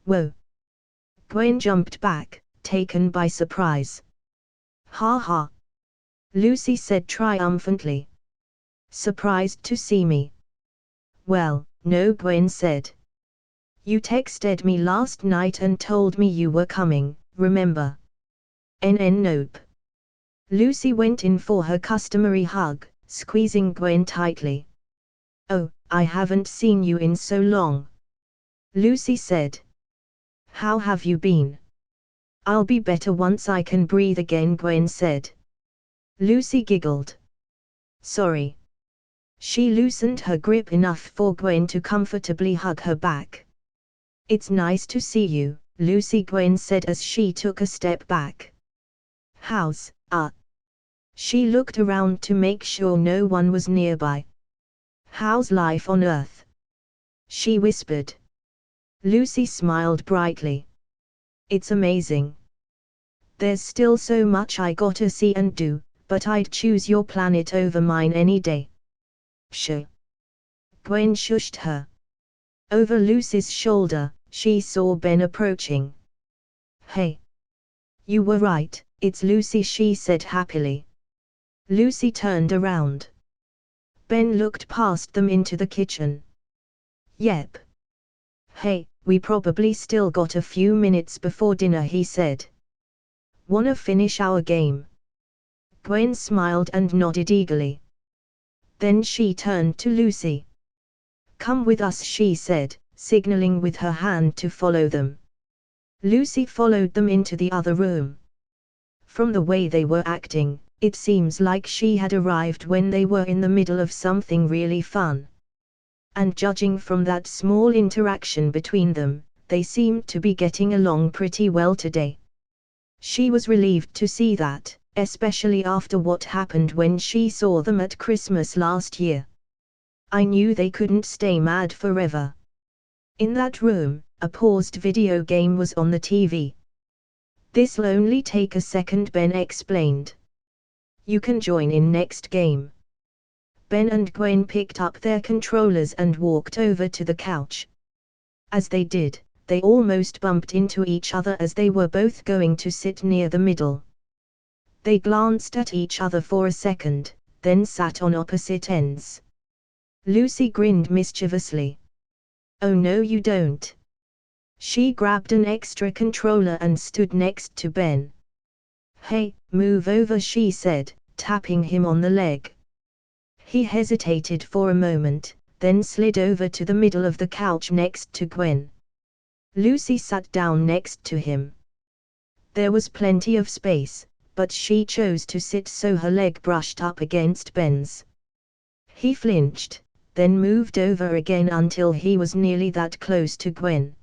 "Whoa!" Gwen jumped back, taken by surprise. "Ha ha!" Lucy said triumphantly. "Surprised to see me?" "Well, no," Gwen said. "You texted me last night and told me you were coming, remember?" Nope." Lucy went in for her customary hug, squeezing Gwen tightly. "Oh, I haven't seen you in so long," Lucy said. "How have you been?" "I'll be better once I can breathe again," Gwen said. Lucy giggled. "Sorry." She loosened her grip enough for Gwen to comfortably hug her back. "It's nice to see you, Lucy," Gwen said as she took a step back. "How's, She looked around to make sure no one was nearby. "How's life on Earth?" she whispered. Lucy smiled brightly. "It's amazing. There's still so much I gotta see and do, but I'd choose your planet over mine any day." "Pshaw." Gwen shushed her. Over Lucy's shoulder, she saw Ben approaching. "Hey. You were right, it's Lucy," she said happily. Lucy turned around. Ben looked past them into the kitchen. "Yep. Hey, we probably still got a few minutes before dinner," he said. "Wanna finish our game?" Gwen smiled and nodded eagerly. Then she turned to Lucy. "Come with us," she said, signaling with her hand to follow them. Lucy followed them into the other room. From the way they were acting, it seems like she had arrived when they were in the middle of something really fun. And judging from that small interaction between them, they seemed to be getting along pretty well today. She was relieved to see that, especially after what happened when she saw them at Christmas last year. "I knew they couldn't stay mad forever." In that room, a paused video game was on the TV. "This'll only take a second," Ben explained. "You can join in next game." Ben and Gwen picked up their controllers and walked over to the couch. As they did, they almost bumped into each other as they were both going to sit near the middle. They glanced at each other for a second, then sat on opposite ends. Lucy grinned mischievously. "Oh no you don't." She grabbed an extra controller and stood next to Ben. "Hey, move over," she said, tapping him on the leg. He hesitated for a moment, then slid over to the middle of the couch next to Gwen. Lucy sat down next to him. There was plenty of space, but she chose to sit so her leg brushed up against Ben's. He flinched, then moved over again until he was nearly that close to Gwen.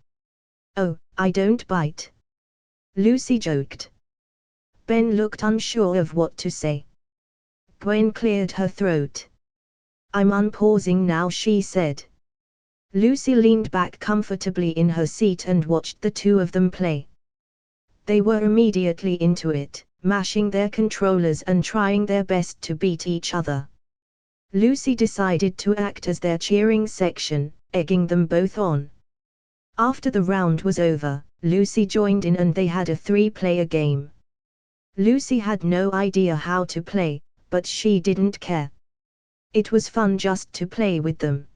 "Oh, I don't bite," Lucy joked. Ben looked unsure of what to say. Gwen cleared her throat. "I'm unpausing now," she said. Lucy leaned back comfortably in her seat and watched the two of them play. They were immediately into it, mashing their controllers and trying their best to beat each other. Lucy decided to act as their cheering section, egging them both on. After the round was over, Lucy joined in and they had a 3-player game. Lucy had no idea how to play, but she didn't care. It was fun just to play with them.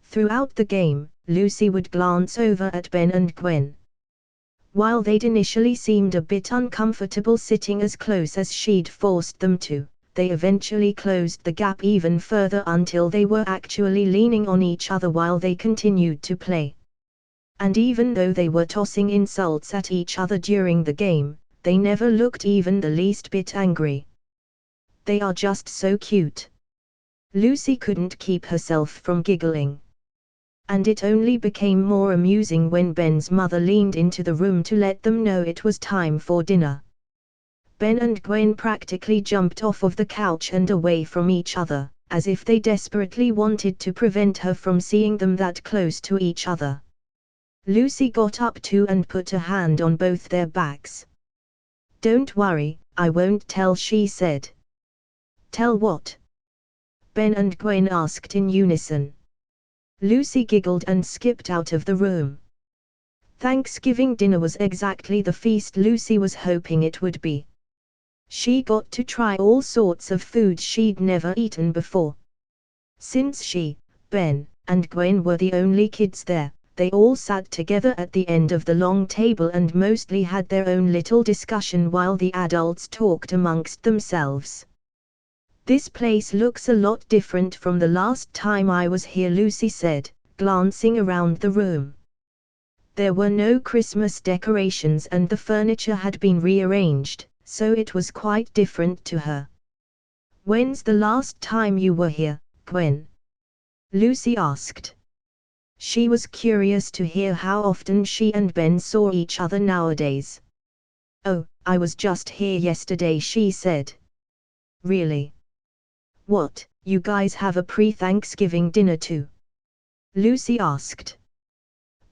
Throughout the game, Lucy would glance over at Ben and Gwen. While they'd initially seemed a bit uncomfortable sitting as close as she'd forced them to, they eventually closed the gap even further until they were actually leaning on each other while they continued to play. And even though they were tossing insults at each other during the game, they never looked even the least bit angry. They are just so cute. Lucy couldn't keep herself from giggling. And it only became more amusing when Ben's mother leaned into the room to let them know it was time for dinner. Ben and Gwen practically jumped off of the couch and away from each other, as if they desperately wanted to prevent her from seeing them that close to each other. Lucy got up too and put a hand on both their backs. "Don't worry, I won't tell," she said. "Tell what?" Ben and Gwen asked in unison. Lucy giggled and skipped out of the room. Thanksgiving dinner was exactly the feast Lucy was hoping it would be. She got to try all sorts of foods she'd never eaten before. Since she, Ben, and Gwen were the only kids there, they all sat together at the end of the long table and mostly had their own little discussion while the adults talked amongst themselves. "This place looks a lot different from the last time I was here," Lucy said, glancing around the room. There were no Christmas decorations and the furniture had been rearranged, so it was quite different to her. "When's the last time you were here, Gwen?" Lucy asked. She was curious to hear how often she and Ben saw each other nowadays. "Oh, I was just here yesterday," she said. "Really? What, you guys have a pre-Thanksgiving dinner too?" Lucy asked.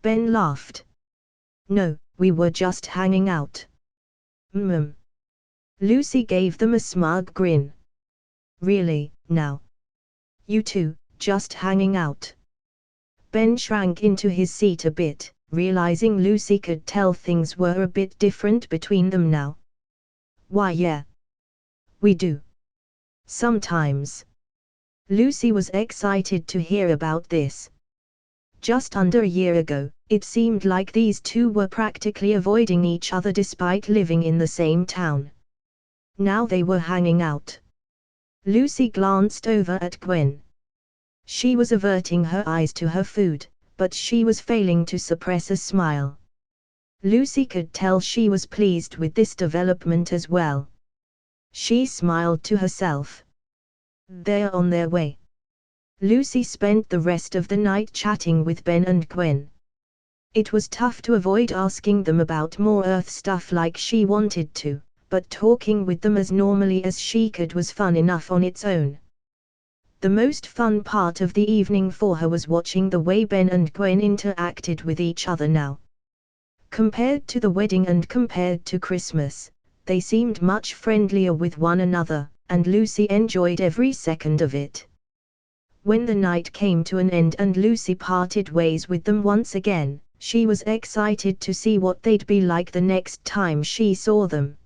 Ben laughed. "No, we were just hanging out." Lucy gave them a smug grin. "Really, now? You two, just hanging out?" Ben shrank into his seat a bit, realizing Lucy could tell things were a bit different between them now. "Why, yeah. We do. Sometimes." Lucy was excited to hear about this. Just under a year ago, it seemed like these two were practically avoiding each other despite living in the same town. Now they were hanging out. Lucy glanced over at Gwen. She was averting her eyes to her food, but she was failing to suppress a smile. Lucy could tell she was pleased with this development as well. She smiled to herself. They're on their way. Lucy spent the rest of the night chatting with Ben and Gwen. It was tough to avoid asking them about more Earth stuff like she wanted to, but talking with them as normally as she could was fun enough on its own. The most fun part of the evening for her was watching the way Ben and Gwen interacted with each other now. Compared to the wedding and compared to Christmas, they seemed much friendlier with one another, and Lucy enjoyed every second of it. When the night came to an end and Lucy parted ways with them once again, she was excited to see what they'd be like the next time she saw them.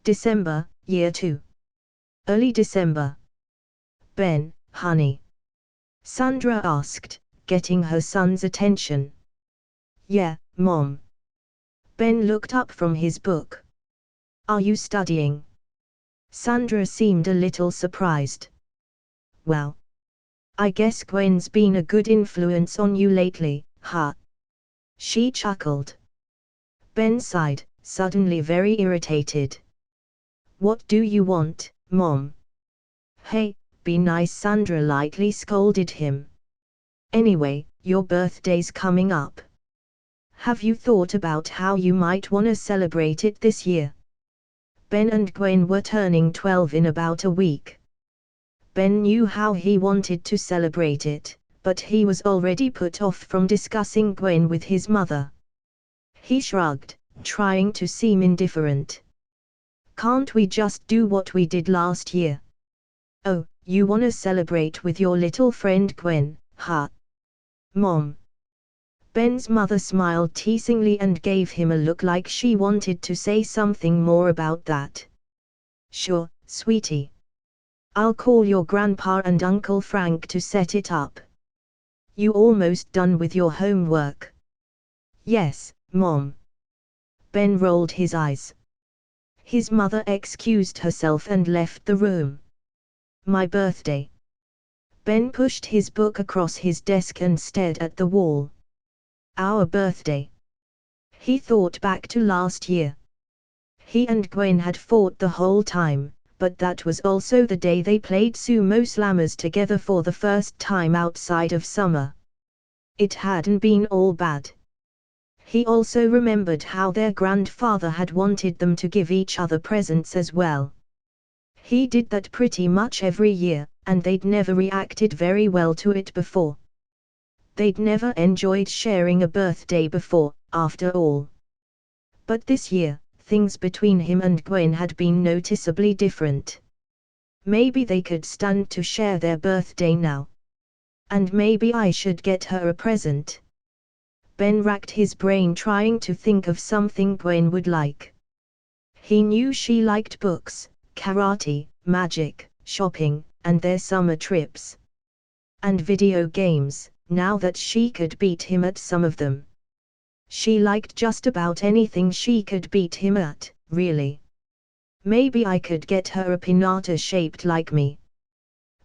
December, year 2. Early December. "Ben, honey?" Sandra asked, getting her son's attention. "Yeah, Mom." Ben looked up from his book. "Are you studying?" Sandra seemed a little surprised. "Well, I guess Gwen's been a good influence on you lately, huh?" She chuckled. Ben sighed, suddenly very irritated. "What do you want, Mom?" "Hey, be nice," Sandra lightly scolded him. "Anyway, your birthday's coming up. Have you thought about how you might want to celebrate it this year?" Ben and Gwen were turning 12 in about a week. Ben knew how he wanted to celebrate it, but he was already put off from discussing Gwen with his mother. He shrugged, trying to seem indifferent. "Can't we just do what we did last year?" "Oh, you wanna celebrate with your little friend Gwen, huh?" "Mom." Ben's mother smiled teasingly and gave him a look like she wanted to say something more about that. Sure, sweetie. I'll call your grandpa and Uncle Frank to set it up. You almost done with your homework? Yes, Mom. Ben rolled his eyes. His mother excused herself and left the room. My birthday. Ben pushed his book across his desk and stared at the wall. Our birthday. He thought back to last year. He and Gwen had fought the whole time, but that was also the day they played sumo slammers together for the first time outside of summer. It hadn't been all bad. He also remembered how their grandfather had wanted them to give each other presents as well. He did that pretty much every year, and they'd never reacted very well to it before. They'd never enjoyed sharing a birthday before, after all. But this year, things between him and Gwen had been noticeably different. Maybe they could stand to share their birthday now. And maybe I should get her a present. Ben racked his brain trying to think of something Gwen would like. He knew she liked books, karate, magic, shopping, and their summer trips. And video games, now that she could beat him at some of them. She liked just about anything she could beat him at, really. Maybe I could get her a pinata shaped like me.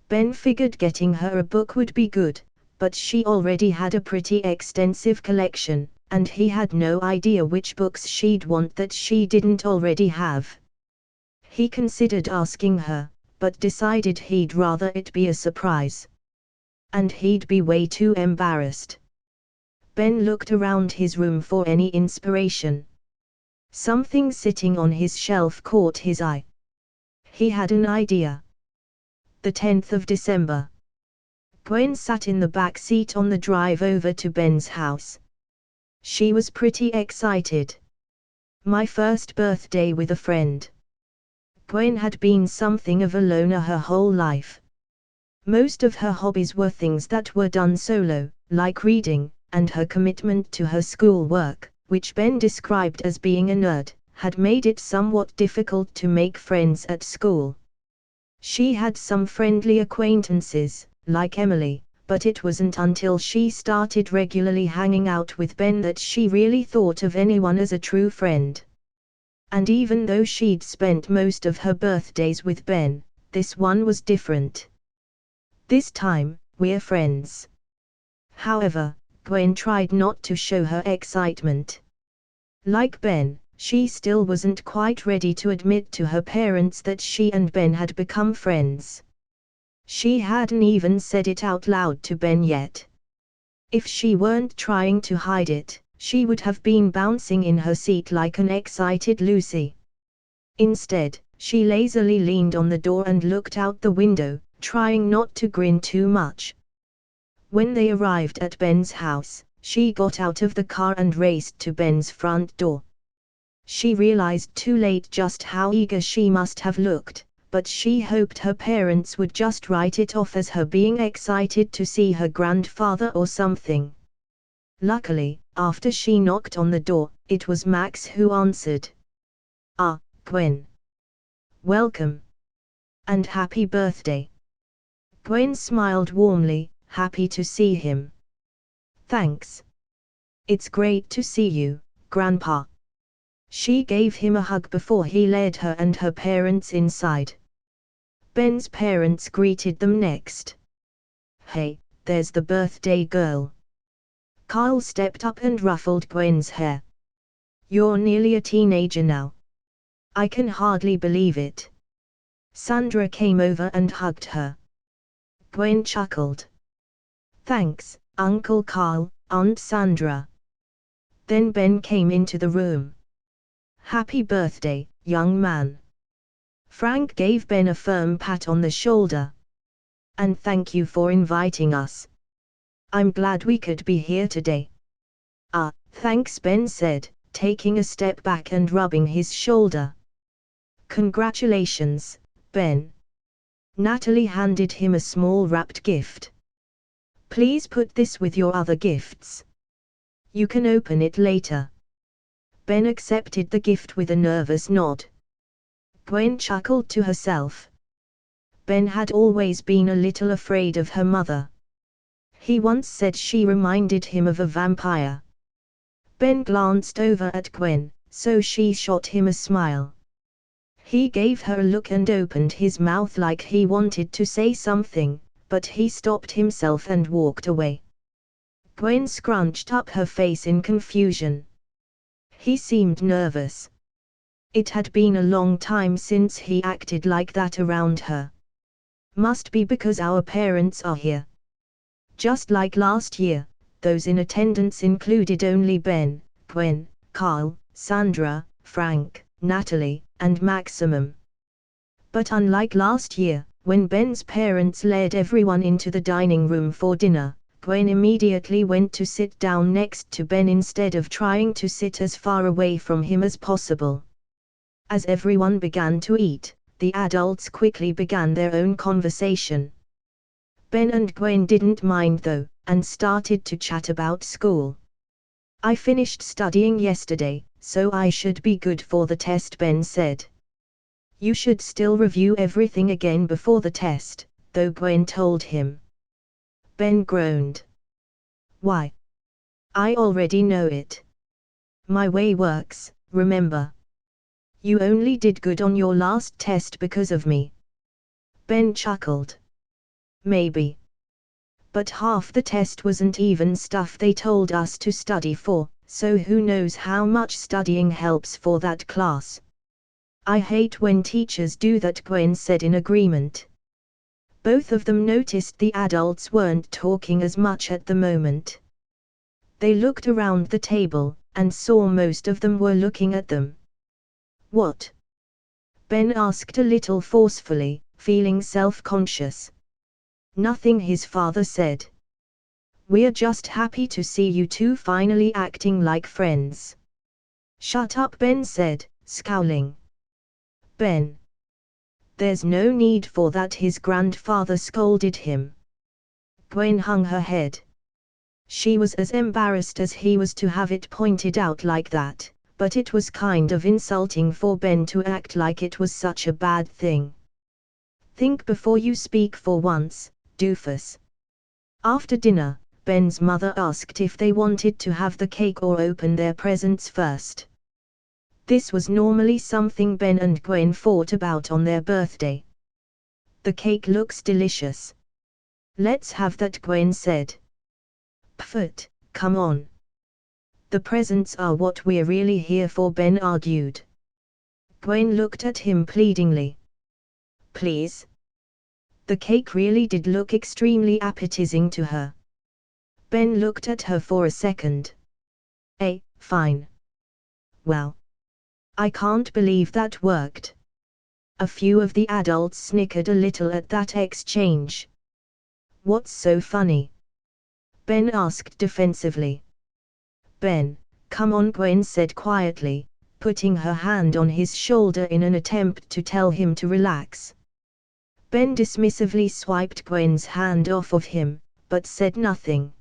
Ben figured getting her a book would be good, but she already had a pretty extensive collection, and he had no idea which books she'd want that she didn't already have. He considered asking her, but decided he'd rather it be a surprise. And he'd be way too embarrassed. Ben looked around his room for any inspiration. Something sitting on his shelf caught his eye. He had an idea. The 10th of December. Gwen sat in the back seat on the drive over to Ben's house. She was pretty excited. My first birthday with a friend. Gwen had been something of a loner her whole life. Most of her hobbies were things that were done solo, like reading, and her commitment to her schoolwork, which Ben described as being a nerd, had made it somewhat difficult to make friends at school. She had some friendly acquaintances, like Emily, but it wasn't until she started regularly hanging out with Ben that she really thought of anyone as a true friend. And even though she'd spent most of her birthdays with Ben, this one was different. This time, we're friends. However, Gwen tried not to show her excitement. Like Ben, she still wasn't quite ready to admit to her parents that she and Ben had become friends. She hadn't even said it out loud to Ben yet. If she weren't trying to hide it, she would have been bouncing in her seat like an excited Lucy. Instead, she lazily leaned on the door and looked out the window, trying not to grin too much. When they arrived at Ben's house, she got out of the car and raced to Ben's front door. She realized too late just how eager she must have looked, but she hoped her parents would just write it off as her being excited to see her grandfather or something. Luckily, after she knocked on the door, it was Max who answered. Ah, Gwen. Welcome. And happy birthday. Gwen smiled warmly, happy to see him. Thanks. It's great to see you, Grandpa. She gave him a hug before he led her and her parents inside. Ben's parents greeted them next. Hey, there's the birthday girl. Carl stepped up and ruffled Gwen's hair. You're nearly a teenager now. I can hardly believe it. Sandra came over and hugged her. Gwen chuckled. Thanks, Uncle Carl, Aunt Sandra. Then Ben came into the room. Happy birthday, young man. Frank gave Ben a firm pat on the shoulder. And thank you for inviting us. I'm glad we could be here today. Ah, thanks, Ben said, taking a step back and rubbing his shoulder. Congratulations, Ben. Natalie handed him a small wrapped gift. Please put this with your other gifts. You can open it later. Ben accepted the gift with a nervous nod. Gwen chuckled to herself. Ben had always been a little afraid of her mother. He once said she reminded him of a vampire. Ben glanced over at Gwen, so she shot him a smile. He gave her a look and opened his mouth like he wanted to say something, but he stopped himself and walked away. Gwen scrunched up her face in confusion. He seemed nervous. It had been a long time since he acted like that around her. Must be because our parents are here. Just like last year, those in attendance included only Ben, Gwen, Carl, Sandra, Frank, Natalie, and Maximum. But unlike last year, when Ben's parents led everyone into the dining room for dinner, Gwen immediately went to sit down next to Ben instead of trying to sit as far away from him as possible. As everyone began to eat, the adults quickly began their own conversation. Ben and Gwen didn't mind though, and started to chat about school. I finished studying yesterday, so I should be good for the test, Ben said. You should still review everything again before the test, though, Gwen told him. Ben groaned. Why? I already know it. My way works, remember. You only did good on your last test because of me. Ben chuckled. Maybe. But half the test wasn't even stuff they told us to study for, so who knows how much studying helps for that class. I hate when teachers do that, Gwen said in agreement. Both of them noticed the adults weren't talking as much at the moment. They looked around the table, and saw most of them were looking at them. What? Ben asked a little forcefully, feeling self-conscious. Nothing, his father said. We're just happy to see you two finally acting like friends. Shut up, Ben said, scowling. Ben. There's no need for that, his grandfather scolded him. Gwen hung her head. She was as embarrassed as he was to have it pointed out like that, but it was kind of insulting for Ben to act like it was such a bad thing. Think before you speak for once, doofus. After dinner, Ben's mother asked if they wanted to have the cake or open their presents first. This was normally something Ben and Gwen fought about on their birthday. The cake looks delicious. Let's have that, Gwen said. Pfft, come on. The presents are what we're really here for, Ben argued. Gwen looked at him pleadingly. Please? The cake really did look extremely appetizing to her. Ben looked at her for a second. Fine. Well. I can't believe that worked. A few of the adults snickered a little at that exchange. What's so funny? Ben asked defensively. Ben, come on, Gwen said quietly, putting her hand on his shoulder in an attempt to tell him to relax. Ben dismissively swiped Gwen's hand off of him, but said nothing.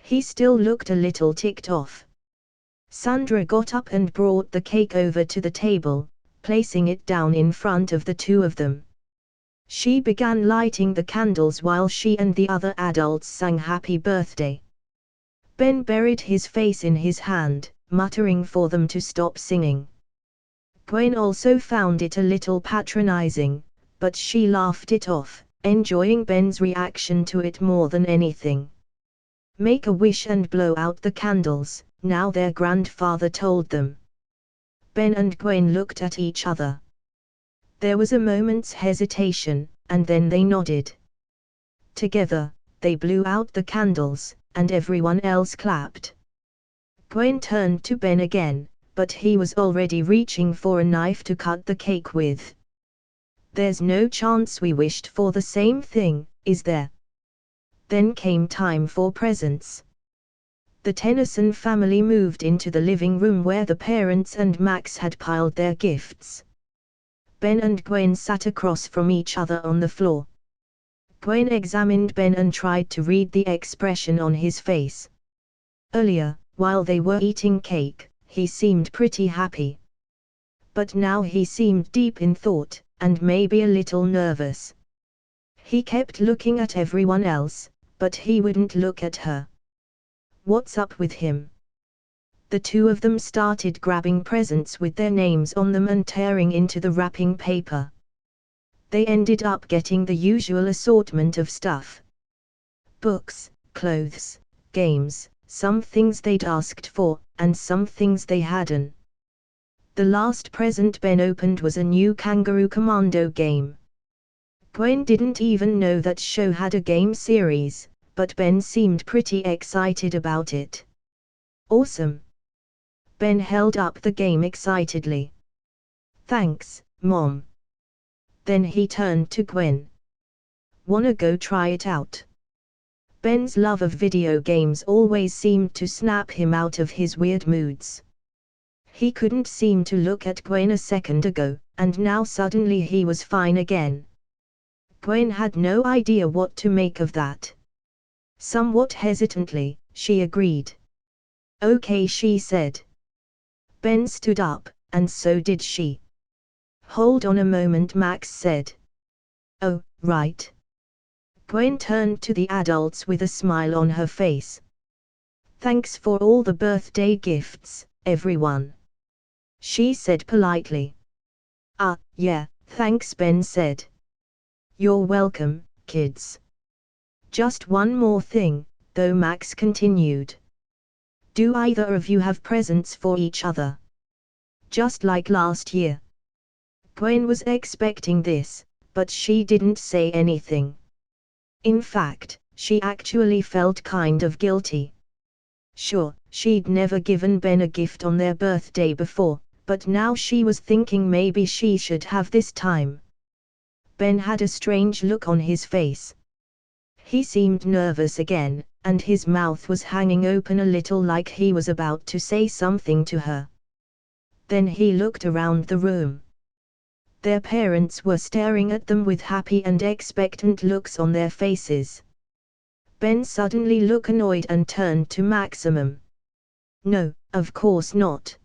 He still looked a little ticked off. Sandra got up and brought the cake over to the table, placing it down in front of the two of them. She began lighting the candles while she and the other adults sang happy birthday. Ben buried his face in his hand, muttering for them to stop singing. Gwen also found it a little patronizing, but she laughed it off, enjoying Ben's reaction to it more than anything. Make a wish and blow out the candles, now their grandfather told them. Ben and Gwen looked at each other. There was a moment's hesitation, and then they nodded. Together, they blew out the candles, and everyone else clapped. Gwen turned to Ben again, but he was already reaching for a knife to cut the cake with. There's no chance we wished for the same thing, is there? Then came time for presents. The Tennyson family moved into the living room where the parents and Max had piled their gifts. Ben and Gwen sat across from each other on the floor. Gwen examined Ben and tried to read the expression on his face. Earlier, While they were eating cake, he seemed pretty happy. But now he seemed deep in thought, and maybe a little nervous. He kept looking at everyone else, but he wouldn't look at her. What's up with him? The two of them started grabbing presents with their names on them and tearing into the wrapping paper. They ended up getting the usual assortment of stuff. Books, clothes, games, some things they'd asked for, and some things they hadn't. The last present Ben opened was a new Kangaroo Commando game. Gwen didn't even know that show had a game series, but Ben seemed pretty excited about it. Awesome! Ben held up the game excitedly. Thanks, Mom. Then he turned to Gwen. Wanna go try it out? Ben's love of video games always seemed to snap him out of his weird moods. He couldn't seem to look at Gwen a second ago, and now suddenly he was fine again. Gwen had no idea what to make of that. Somewhat hesitantly, she agreed. Okay, she said. Ben stood up, and so did she. Hold on a moment, Max said. Oh, right. Gwen turned to the adults with a smile on her face. Thanks for all the birthday gifts, everyone. She said politely. Yeah, thanks, Ben said. You're welcome, kids. Just one more thing, though, Max continued. Do either of you have presents for each other? Just like last year. Gwen was expecting this, but she didn't say anything. In fact, she actually felt kind of guilty. Sure, she'd never given Ben a gift on their birthday before, but now she was thinking maybe she should have this time. Ben had a strange look on his face. He seemed nervous again, and his mouth was hanging open a little like he was about to say something to her. Then he looked around the room. Their parents were staring at them with happy and expectant looks on their faces. Ben suddenly looked annoyed and turned to Maximum. No, of course not.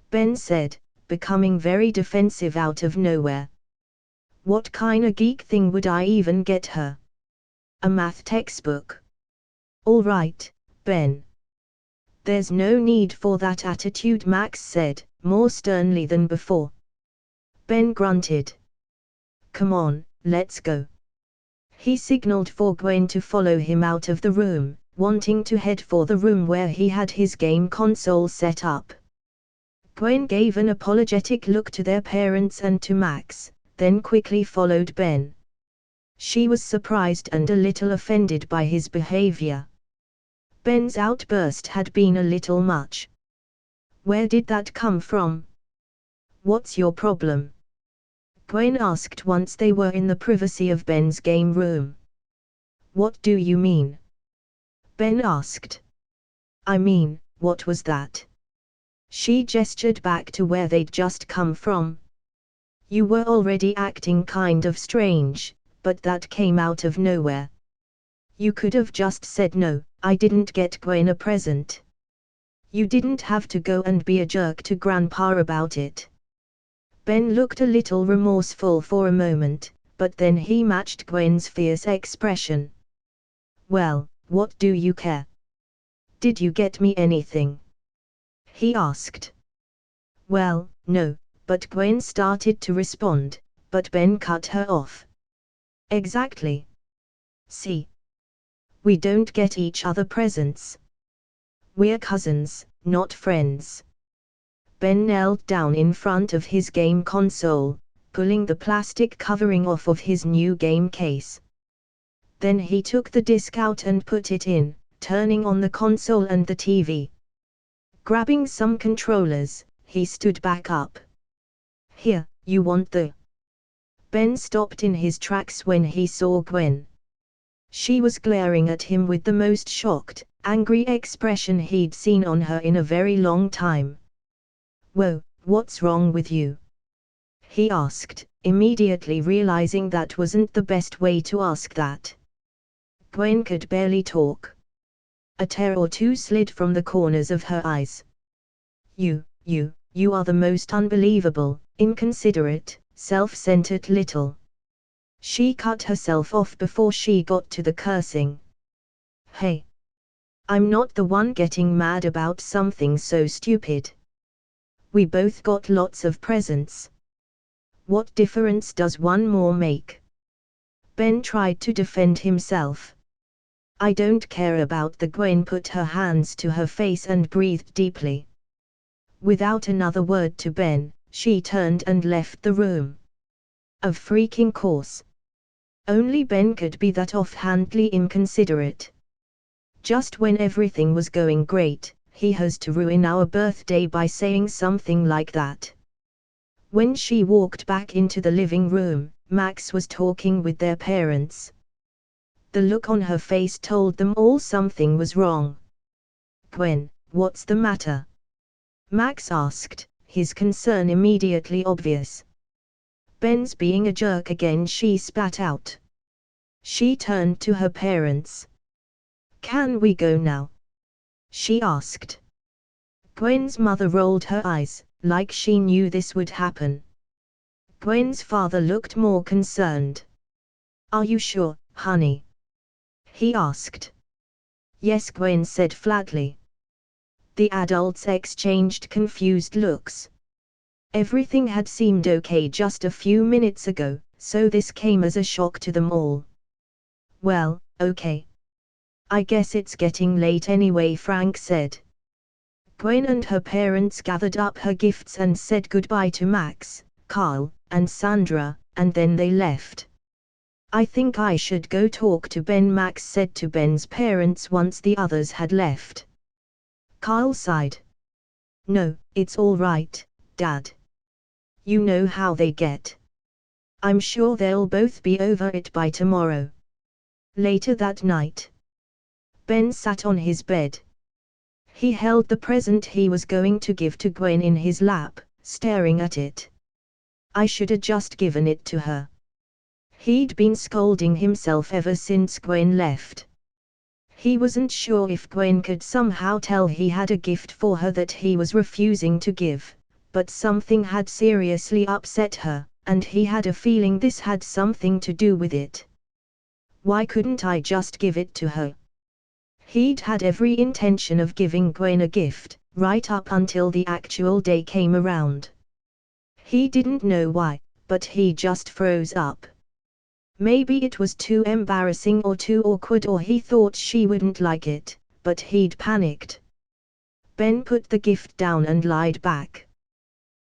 Ben said, becoming very defensive out of nowhere. What kinda geek thing would I even get her? A math textbook. All right, Ben. There's no need for that attitude, Max said, more sternly than before. Ben grunted. Come on, let's go. He signaled for Gwen to follow him out of the room, wanting to head for the room where he had his game console set up. Gwen gave an apologetic look to their parents and to Max, then quickly followed Ben. She was surprised and a little offended by his behavior. Ben's outburst had been a little much. Where did that come from? What's your problem? Gwen asked once they were in the privacy of Ben's game room. What do you mean? Ben asked. I mean, what was that? She gestured back to where they'd just come from. You were already acting kind of strange, but that came out of nowhere. You could have just said no, I didn't get Gwen a present. You didn't have to go and be a jerk to Grandpa about it. Ben looked a little remorseful for a moment, but then he matched Gwen's fierce expression. Well, what do you care? Did you get me anything? He asked. Well, no, but Gwen started to respond, but Ben cut her off. Exactly. See? We don't get each other presents. We're cousins, not friends. Ben knelt down in front of his game console, pulling the plastic covering off of his new game case. Then he took the disc out and put it in, turning on the console and the TV. Grabbing some controllers, he stood back up. Here, you want the... Ben stopped in his tracks when he saw Gwen. She was glaring at him with the most shocked, angry expression he'd seen on her in a very long time. Whoa, what's wrong with you? He asked, immediately realizing that wasn't the best way to ask that. Gwen could barely talk. A tear or two slid from the corners of her eyes. You are the most unbelievable, inconsiderate, self-centered little. She cut herself off before she got to the cursing. Hey! I'm not the one getting mad about something so stupid. We both got lots of presents. What difference does one more make? Ben tried to defend himself. I don't care about the. Gwen put her hands to her face and breathed deeply. Without another word to Ben, she turned and left the room. Of freaking course. Only Ben could be that offhandedly inconsiderate. Just when everything was going great, he has to ruin our birthday by saying something like that. When she walked back into the living room, Max was talking with their parents. The look on her face told them all something was wrong. Gwen, what's the matter? Max asked, his concern immediately obvious. Ben's being a jerk again, she spat out. She turned to her parents. Can we go now? She asked. Gwen's mother rolled her eyes, like she knew this would happen. Gwen's father looked more concerned. Are you sure, honey? He asked. Yes, Gwen said flatly. The adults exchanged confused looks. Everything had seemed okay just a few minutes ago, so this came as a shock to them all. Well, okay. I guess it's getting late anyway, Frank said. Gwen and her parents gathered up her gifts and said goodbye to Max, Carl, and Sandra, and then they left. I think I should go talk to Ben, Max said to Ben's parents once the others had left. Carl sighed. No, it's all right, Dad. You know how they get. I'm sure they'll both be over it by tomorrow. Later that night, Ben sat on his bed. He held the present he was going to give to Gwen in his lap, staring at it. I should have just given it to her. He'd been scolding himself ever since Gwen left. He wasn't sure if Gwen could somehow tell he had a gift for her that he was refusing to give, but something had seriously upset her, and he had a feeling this had something to do with it. Why couldn't I just give it to her? He'd had every intention of giving Gwen a gift, right up until the actual day came around. He didn't know why, but he just froze up. Maybe it was too embarrassing or too awkward, or he thought she wouldn't like it, but he'd panicked. Ben put the gift down and lied back.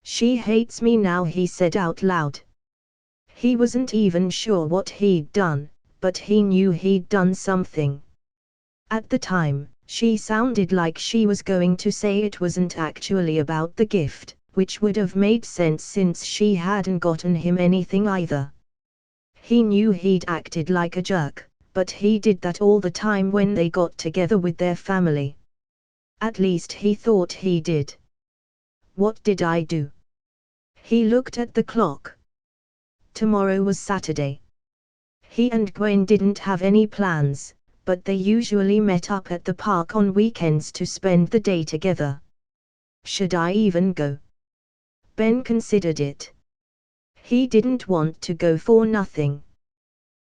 She hates me now, he said out loud. He wasn't even sure what he'd done, but he knew he'd done something. At the time, she sounded like she was going to say it wasn't actually about the gift, which would have made sense since she hadn't gotten him anything either. He knew he'd acted like a jerk, but he did that all the time when they got together with their family. At least he thought he did. What did I do? He looked at the clock. Tomorrow was Saturday. He and Gwen didn't have any plans, but they usually met up at the park on weekends to spend the day together. Should I even go? Ben considered it. He didn't want to go for nothing.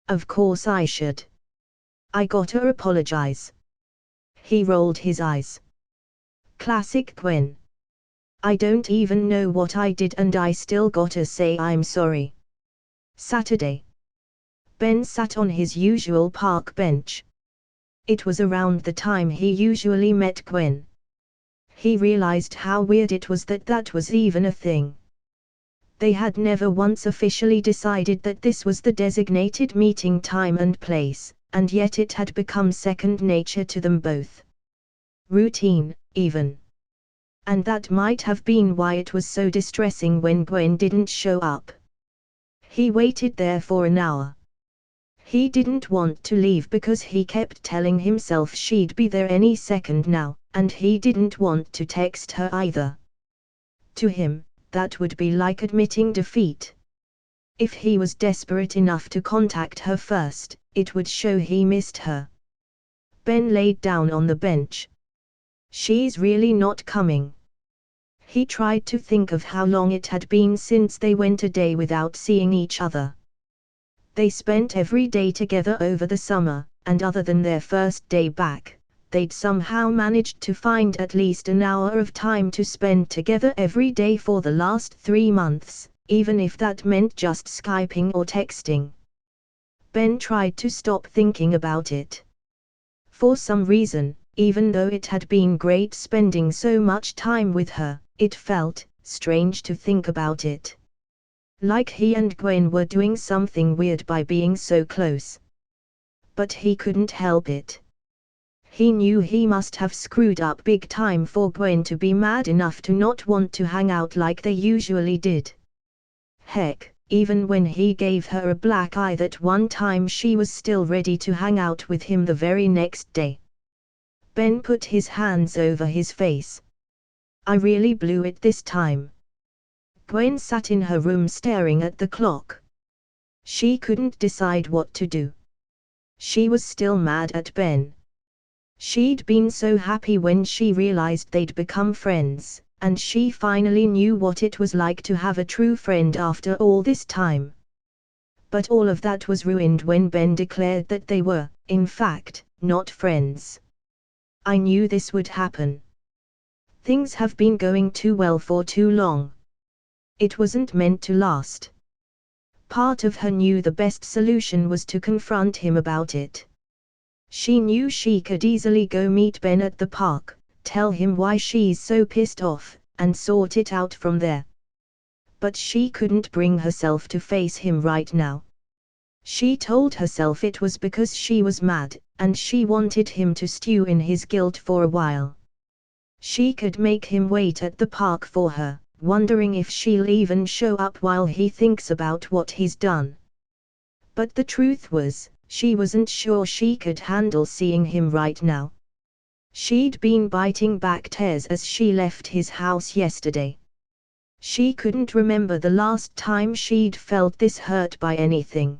Of course I should. I gotta apologize. He rolled his eyes. Classic Gwen. I don't even know what I did and I still gotta say I'm sorry. Saturday. Ben sat on his usual park bench. It was around the time he usually met Gwen. He realized how weird it was that that was even a thing. They had never once officially decided that this was the designated meeting time and place, and yet it had become second nature to them both. Routine, even. And that might have been why it was so distressing when Gwen didn't show up. He waited there for an hour. He didn't want to leave because he kept telling himself she'd be there any second now, and he didn't want to text her either. To him, that would be like admitting defeat. If he was desperate enough to contact her first, it would show he missed her. Ben laid down on the bench. She's really not coming. He tried to think of how long it had been since they went a day without seeing each other. They spent every day together over the summer, and other than their first day back, they'd somehow managed to find at least an hour of time to spend together every day for the last 3 months, even if that meant just Skyping or texting. Ben tried to stop thinking about it. For some reason, even though it had been great spending so much time with her, it felt strange to think about it. Like he and Gwen were doing something weird by being so close. But he couldn't help it. He knew he must have screwed up big time for Gwen to be mad enough to not want to hang out like they usually did. Heck, even when he gave her a black eye that one time, she was still ready to hang out with him the very next day. Ben put his hands over his face. I really blew it this time. Gwen sat in her room staring at the clock. She couldn't decide what to do. She was still mad at Ben. She'd been so happy when she realized they'd become friends, and she finally knew what it was like to have a true friend after all this time. But all of that was ruined when Ben declared that they were, in fact, not friends. I knew this would happen. Things have been going too well for too long. It wasn't meant to last. Part of her knew the best solution was to confront him about it. She knew she could easily go meet Ben at the park, tell him why she's so pissed off, and sort it out from there. But she couldn't bring herself to face him right now. She told herself it was because she was mad, and she wanted him to stew in his guilt for a while. She could make him wait at the park for her, wondering if she'll even show up while he thinks about what he's done. But the truth was, she wasn't sure she could handle seeing him right now. She'd been biting back tears as she left his house yesterday. She couldn't remember the last time she'd felt this hurt by anything.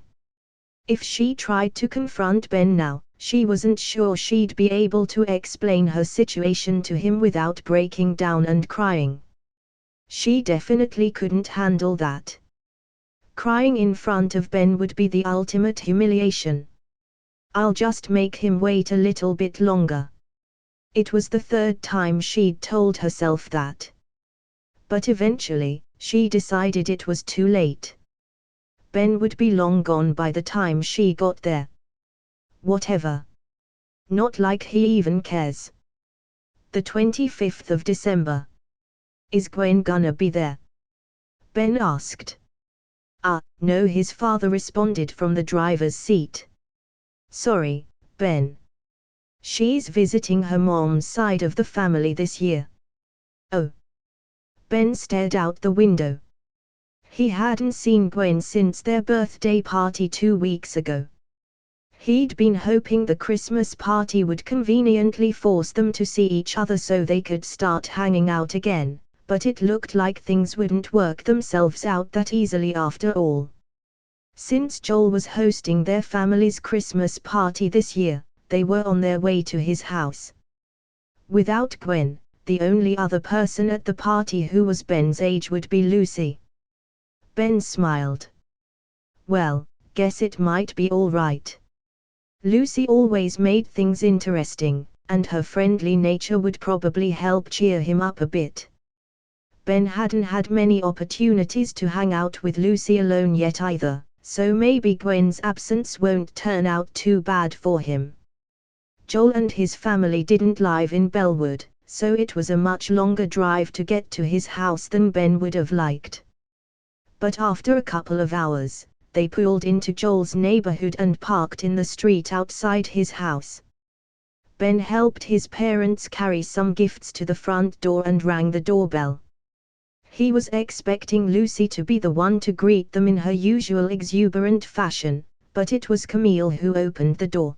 If she tried to confront Ben now, she wasn't sure she'd be able to explain her situation to him without breaking down and crying. She definitely couldn't handle that. Crying in front of Ben would be the ultimate humiliation. I'll just make him wait a little bit longer. It was the 3rd time she'd told herself that. But eventually, she decided it was too late. Ben would be long gone by the time she got there. Whatever. Not like he even cares. The 25th of December. Is Gwen gonna be there? Ben asked. No, his father responded from the driver's seat. Sorry, Ben. She's visiting her mom's side of the family this year. Oh. Ben stared out the window. He hadn't seen Gwen since their birthday party 2 weeks ago. He'd been hoping the Christmas party would conveniently force them to see each other so they could start hanging out again, but it looked like things wouldn't work themselves out that easily after all. Since Joel was hosting their family's Christmas party this year, they were on their way to his house. Without Gwen, the only other person at the party who was Ben's age would be Lucy. Ben smiled. Well, guess it might be all right. Lucy always made things interesting, and her friendly nature would probably help cheer him up a bit. Ben hadn't had many opportunities to hang out with Lucy alone yet either, so maybe Gwen's absence won't turn out too bad for him. Joel and his family didn't live in Bellwood, so it was a much longer drive to get to his house than Ben would have liked. But after a couple of hours, they pulled into Joel's neighborhood and parked in the street outside his house. Ben helped his parents carry some gifts to the front door and rang the doorbell. He was expecting Lucy to be the one to greet them in her usual exuberant fashion, but it was Camille who opened the door.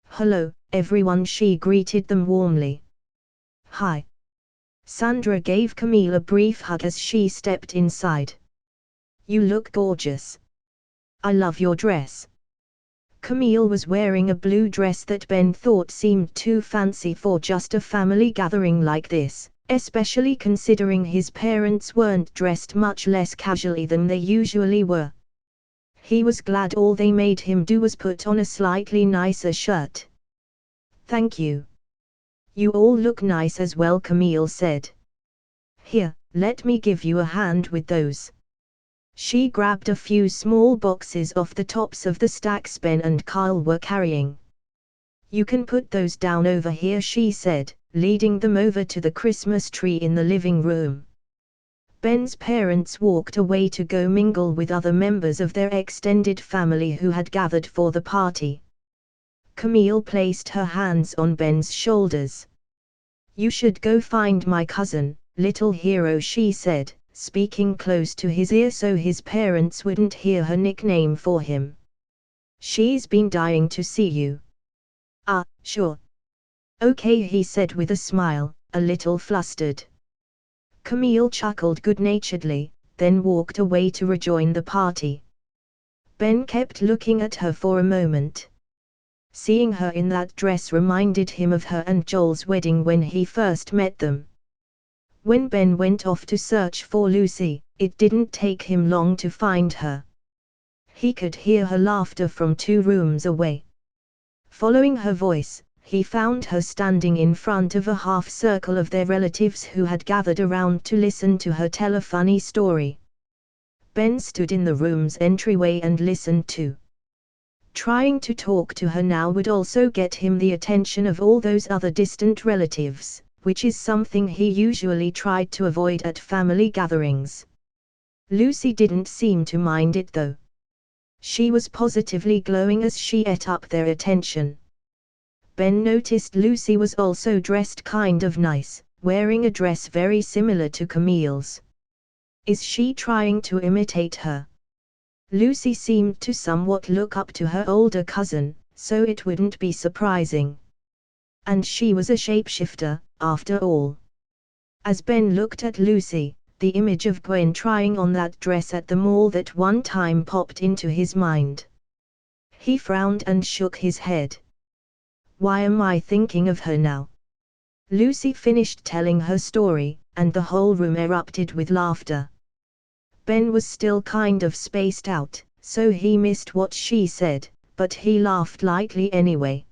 Hello, everyone, she greeted them warmly. Hi. Sandra gave Camille a brief hug as she stepped inside. You look gorgeous. I love your dress. Camille was wearing a blue dress that Ben thought seemed too fancy for just a family gathering like this, especially considering his parents weren't dressed much less casually than they usually were. He was glad all they made him do was put on a slightly nicer shirt. "Thank you. You all look nice as well," Camille said. "Here, let me give you a hand with those." She grabbed a few small boxes off the tops of the stacks Ben and Kyle were carrying. "You can put those down over here," she said, leading them over to the Christmas tree in the living room. Ben's parents walked away to go mingle with other members of their extended family who had gathered for the party. Camille placed her hands on Ben's shoulders. "You should go find my cousin, little hero," she said, speaking close to his ear so his parents wouldn't hear her nickname for him. "She's been dying to see you." "Ah, sure. Okay," he said with a smile, a little flustered. Camille chuckled good-naturedly, then walked away to rejoin the party. Ben kept looking at her for a moment. Seeing her in that dress reminded him of her and Joel's wedding when he first met them. When Ben went off to search for Lucy, it didn't take him long to find her. He could hear her laughter from 2 rooms away. Following her voice, he found her standing in front of a half-circle of their relatives who had gathered around to listen to her tell a funny story. Ben stood in the room's entryway and listened too. Trying to talk to her now would also get him the attention of all those other distant relatives, which is something he usually tried to avoid at family gatherings. Lucy didn't seem to mind it though. She was positively glowing as she ate up their attention. Ben noticed Lucy was also dressed kind of nice, wearing a dress very similar to Camille's. Is she trying to imitate her? Lucy seemed to somewhat look up to her older cousin, so it wouldn't be surprising. And she was a shapeshifter, after all. As Ben looked at Lucy, the image of Gwen trying on that dress at the mall that one time popped into his mind. He frowned and shook his head. Why am I thinking of her now? Lucy finished telling her story, and the whole room erupted with laughter. Ben was still kind of spaced out, so he missed what she said, but he laughed lightly anyway.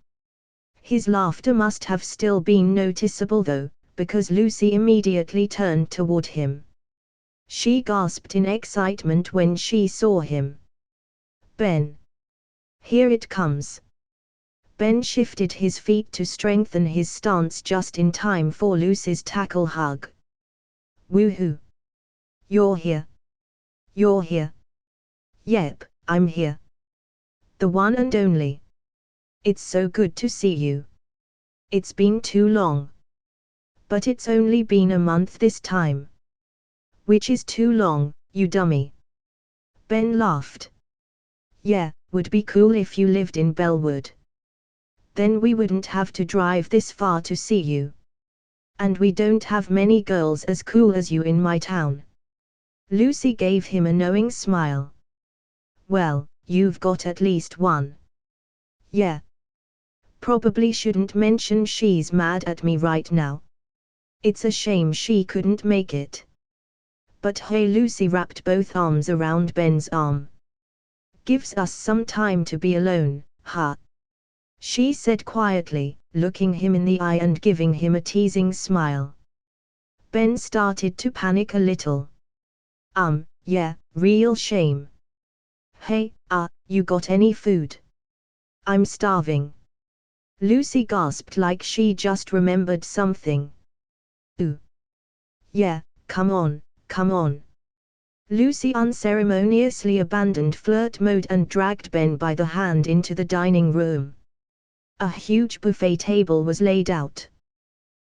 His laughter must have still been noticeable though, because Lucy immediately turned toward him. She gasped in excitement when she saw him. Ben! Here it comes! Ben shifted his feet to strengthen his stance just in time for Lucy's tackle hug. Woohoo! You're here! You're here! Yep, I'm here. The one and only. It's so good to see you. It's been too long. But it's only been a month this time. Which is too long, you dummy. Ben laughed. Yeah, would be cool if you lived in Bellwood. Then we wouldn't have to drive this far to see you. And we don't have many girls as cool as you in my town. Lucy gave him a knowing smile. Well, you've got at least one. Yeah. Probably shouldn't mention she's mad at me right now. It's a shame she couldn't make it. But hey, Lucy wrapped both arms around Ben's arm. Gives us some time to be alone, huh? She said quietly, looking him in the eye and giving him a teasing smile. Ben started to panic a little. Yeah, real shame. Hey, you got any food? I'm starving. Lucy gasped like she just remembered something. Ooh. Yeah, come on, come on. Lucy unceremoniously abandoned flirt mode and dragged Ben by the hand into the dining room. A huge buffet table was laid out.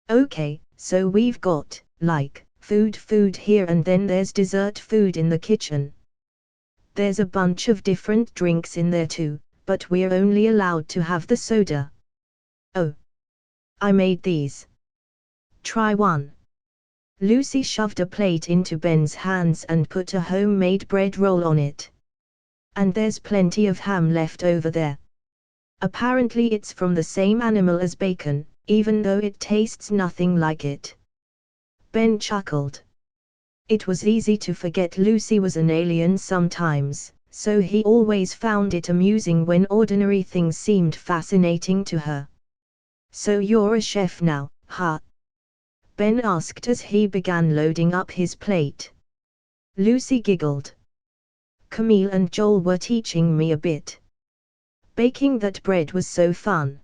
Okay, so we've got, like, food here and then there's dessert food in the kitchen. There's a bunch of different drinks in there too, but we're only allowed to have the soda. Oh. I made these. Try one. Lucy shoved a plate into Ben's hands and put a homemade bread roll on it. And there's plenty of ham left over there. Apparently it's from the same animal as bacon, even though it tastes nothing like it. Ben chuckled. It was easy to forget Lucy was an alien sometimes, so he always found it amusing when ordinary things seemed fascinating to her. So you're a chef now, huh? Ben asked as he began loading up his plate. Lucy giggled. Camille and Joel were teaching me a bit. Baking that bread was so fun.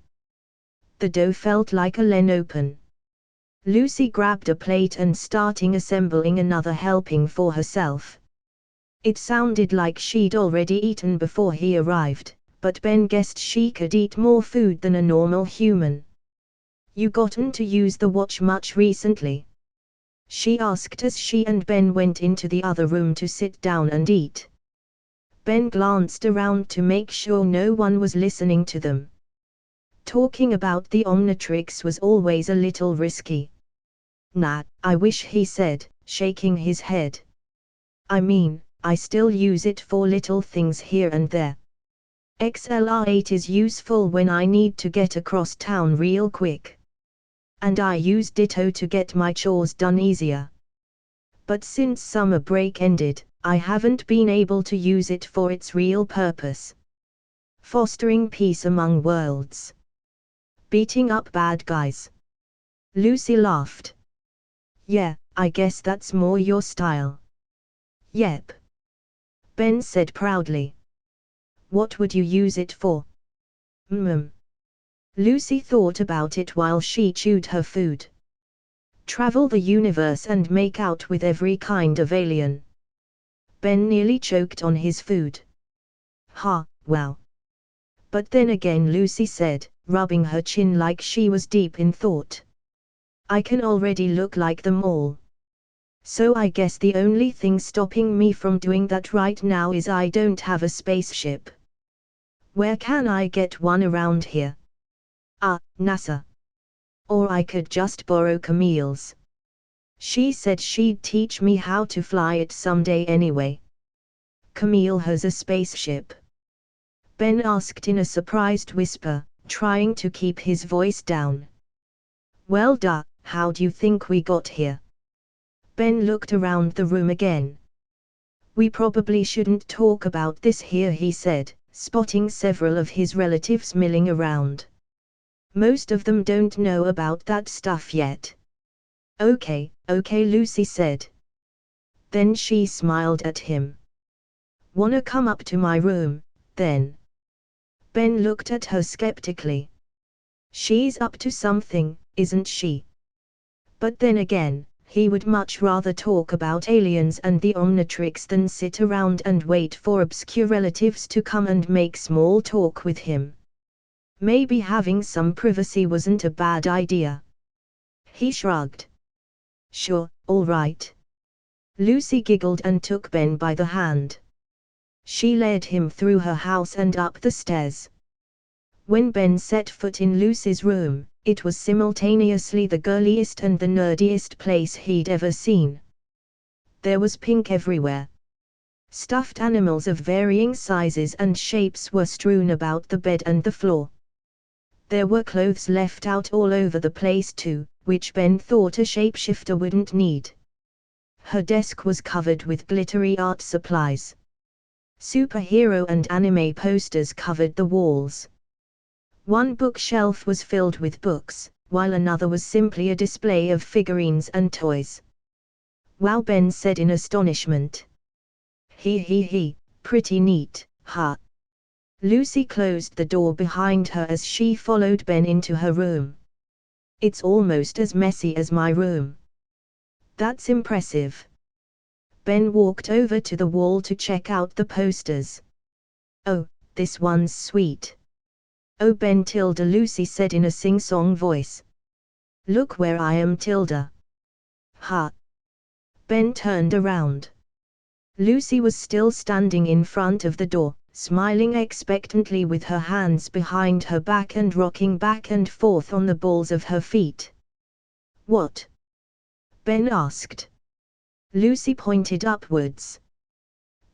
The dough felt like a len open. Lucy grabbed a plate and starting assembling another helping for herself. It sounded like she'd already eaten before he arrived, but Ben guessed she could eat more food than a normal human. You gotten to use the watch much recently? She asked as she and Ben went into the other room to sit down and eat. Ben glanced around to make sure no one was listening to them. Talking about the Omnitrix was always a little risky. Nah, I wish, he said, shaking his head. I mean, I still use it for little things here and there. XLR8 is useful when I need to get across town real quick. And I use Ditto to get my chores done easier. But since summer break ended, I haven't been able to use it for its real purpose. Fostering peace among worlds. Beating up bad guys. Lucy laughed. Yeah, I guess that's more your style. Yep. Ben said proudly. What would you use it for? Lucy thought about it while she chewed her food. Travel the universe and make out with every kind of alien. Ben nearly choked on his food. Ha, well. But then again, Lucy said, rubbing her chin like she was deep in thought. I can already look like them all. So I guess the only thing stopping me from doing that right now is I don't have a spaceship. Where can I get one around here? NASA. Or I could just borrow Camille's. She said she'd teach me how to fly it someday anyway. Camille has a spaceship? Ben asked in a surprised whisper, trying to keep his voice down. Well duh, how do you think we got here? Ben looked around the room again. We probably shouldn't talk about this here, he said, spotting several of his relatives milling around. Most of them don't know about that stuff yet. Okay, Lucy said. Then she smiled at him. Wanna come up to my room, then? Ben looked at her skeptically. She's up to something, isn't she? But then again, he would much rather talk about aliens and the Omnitrix than sit around and wait for obscure relatives to come and make small talk with him. Maybe having some privacy wasn't a bad idea. He shrugged. Sure, all right. Lucy giggled and took Ben by the hand. She led him through her house and up the stairs. When Ben set foot in Lucy's room, it was simultaneously the girliest and the nerdiest place he'd ever seen. There was pink everywhere. Stuffed animals of varying sizes and shapes were strewn about the bed and the floor. There were clothes left out all over the place too, which Ben thought a shapeshifter wouldn't need. Her desk was covered with glittery art supplies. Superhero and anime posters covered the walls. One bookshelf was filled with books, while another was simply a display of figurines and toys. Wow, Ben said in astonishment. He, pretty neat, huh? Lucy closed the door behind her as she followed Ben into her room. It's almost as messy as my room. That's impressive. Ben walked over to the wall to check out the posters. Oh, this one's sweet. Oh Ben Tilda, Lucy said in a sing-song voice. Look where I am, Tilda. Ha. Ben turned around. Lucy was still standing in front of the door, smiling expectantly with her hands behind her back and rocking back and forth on the balls of her feet. What? Ben asked. Lucy pointed upwards.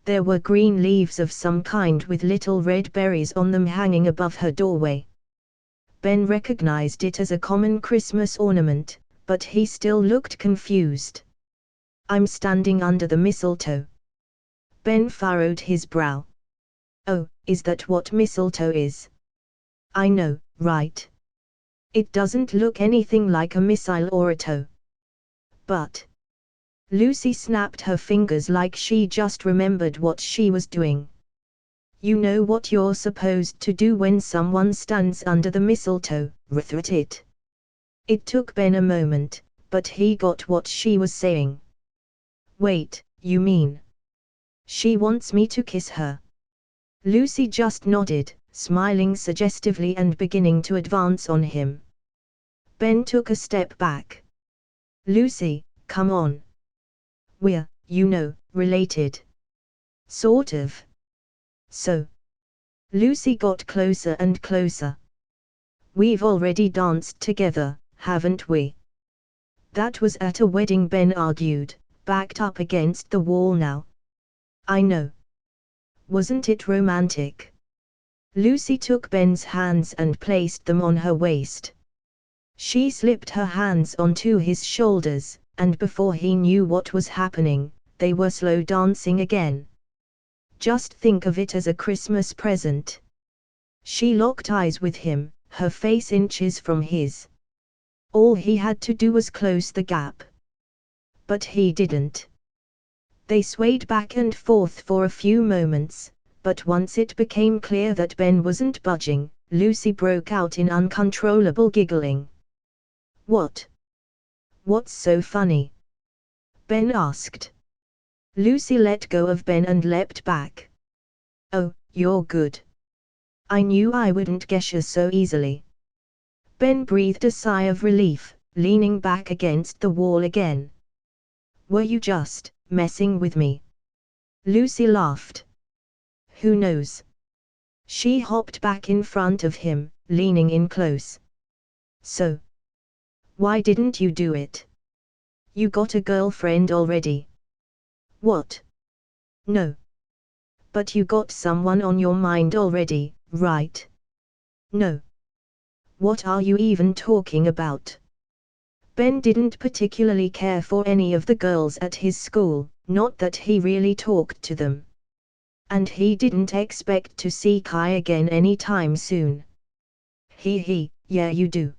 There were green leaves of some kind with little red berries on them hanging above her doorway. Ben recognized it as a common Christmas ornament, but he still looked confused. "I'm standing under the mistletoe." Ben furrowed his brow. "Oh, is that what mistletoe is?" "I know, right? It doesn't look anything like a missile or a toe." "But..." Lucy snapped her fingers like she just remembered what she was doing. "You know what you're supposed to do when someone stands under the mistletoe, right it?" It took Ben a moment, but he got what she was saying. "Wait, you mean she wants me to kiss her?" Lucy just nodded, smiling suggestively and beginning to advance on him. Ben took a step back. "Lucy, come on. We're, related." "Sort of." "So?" Lucy got closer and closer. "We've already danced together, haven't we?" "That was at a wedding," Ben argued, backed up against the wall now. "I know. Wasn't it romantic?" Lucy took Ben's hands and placed them on her waist. She slipped her hands onto his shoulders, and before he knew what was happening, they were slow dancing again. "Just think of it as a Christmas present." She locked eyes with him, her face inches from his. All he had to do was close the gap. But he didn't. They swayed back and forth for a few moments, but once it became clear that Ben wasn't budging, Lucy broke out in uncontrollable giggling. "What? What's so funny?" Ben asked. Lucy let go of Ben and leapt back. "Oh, you're good. I knew I wouldn't get you so easily." Ben breathed a sigh of relief, leaning back against the wall again. "Were you just messing with me?" Lucy laughed. "Who knows?" She hopped back in front of him, leaning in close. "So, why didn't you do it? You got a girlfriend already." "What? No. But you got someone on your mind already, right?" "No. What are you even talking about?" Ben didn't particularly care for any of the girls at his school, not that he really talked to them. And he didn't expect to see Kai again anytime soon. Yeah you do."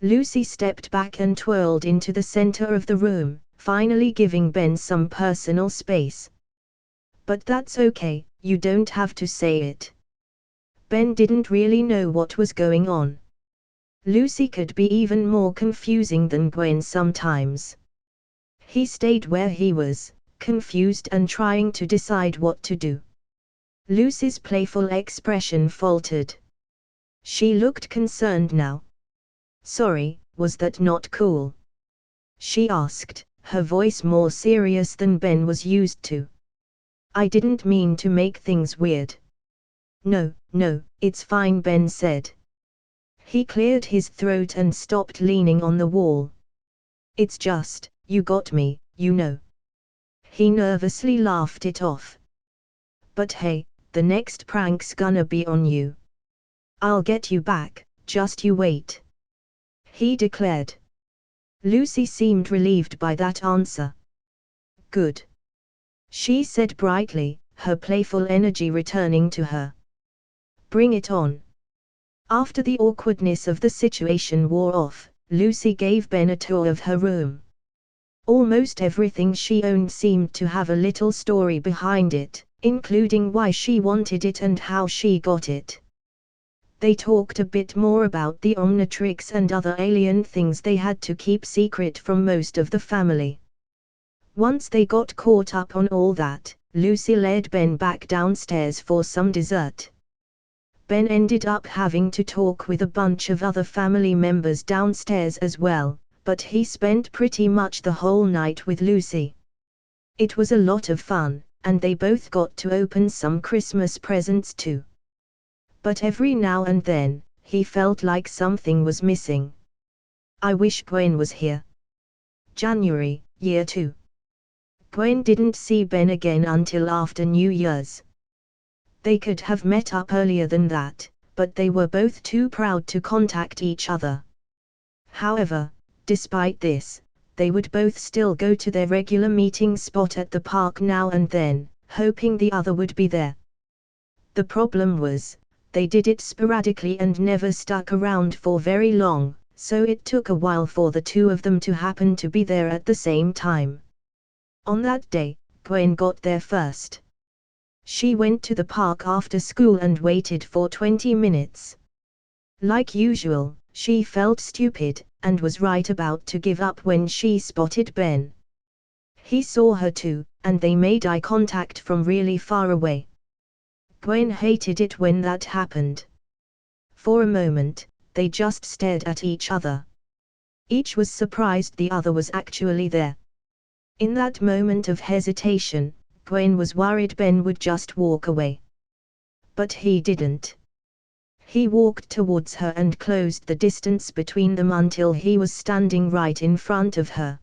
Lucy stepped back and twirled into the center of the room, finally giving Ben some personal space. "But that's okay, you don't have to say it." Ben didn't really know what was going on. Lucy could be even more confusing than Gwen sometimes. He stayed where he was, confused and trying to decide what to do. Lucy's playful expression faltered. She looked concerned now. "Sorry, was that not cool?" she asked, her voice more serious than Ben was used to. "I didn't mean to make things weird." No, it's fine," Ben said. He cleared his throat and stopped leaning on the wall. "It's just, you got me, He nervously laughed it off. "But hey, the next prank's gonna be on you. I'll get you back, just you wait," he declared. Lucy seemed relieved by that answer. "Good," she said brightly, her playful energy returning to her. "Bring it on." After the awkwardness of the situation wore off, Lucy gave Ben a tour of her room. Almost everything she owned seemed to have a little story behind it, including why she wanted it and how she got it. They talked a bit more about the Omnitrix and other alien things they had to keep secret from most of the family. Once they got caught up on all that, Lucy led Ben back downstairs for some dessert. Ben ended up having to talk with a bunch of other family members downstairs as well, but he spent pretty much the whole night with Lucy. It was a lot of fun, and they both got to open some Christmas presents too. But every now and then, he felt like something was missing. "I wish Gwen was here." January, Year 2. Gwen didn't see Ben again until after New Year's. They could have met up earlier than that, but they were both too proud to contact each other. However, despite this, they would both still go to their regular meeting spot at the park now and then, hoping the other would be there. The problem was, they did it sporadically and never stuck around for very long, so it took a while for the two of them to happen to be there at the same time. On that day, Gwen got there first. She went to the park after school and waited for 20 minutes. Like usual, she felt stupid, and was right about to give up when she spotted Ben. He saw her too, and they made eye contact from really far away. Gwen hated it when that happened. For a moment, they just stared at each other. Each was surprised the other was actually there. In that moment of hesitation, Gwen was worried Ben would just walk away. But he didn't. He walked towards her and closed the distance between them until he was standing right in front of her.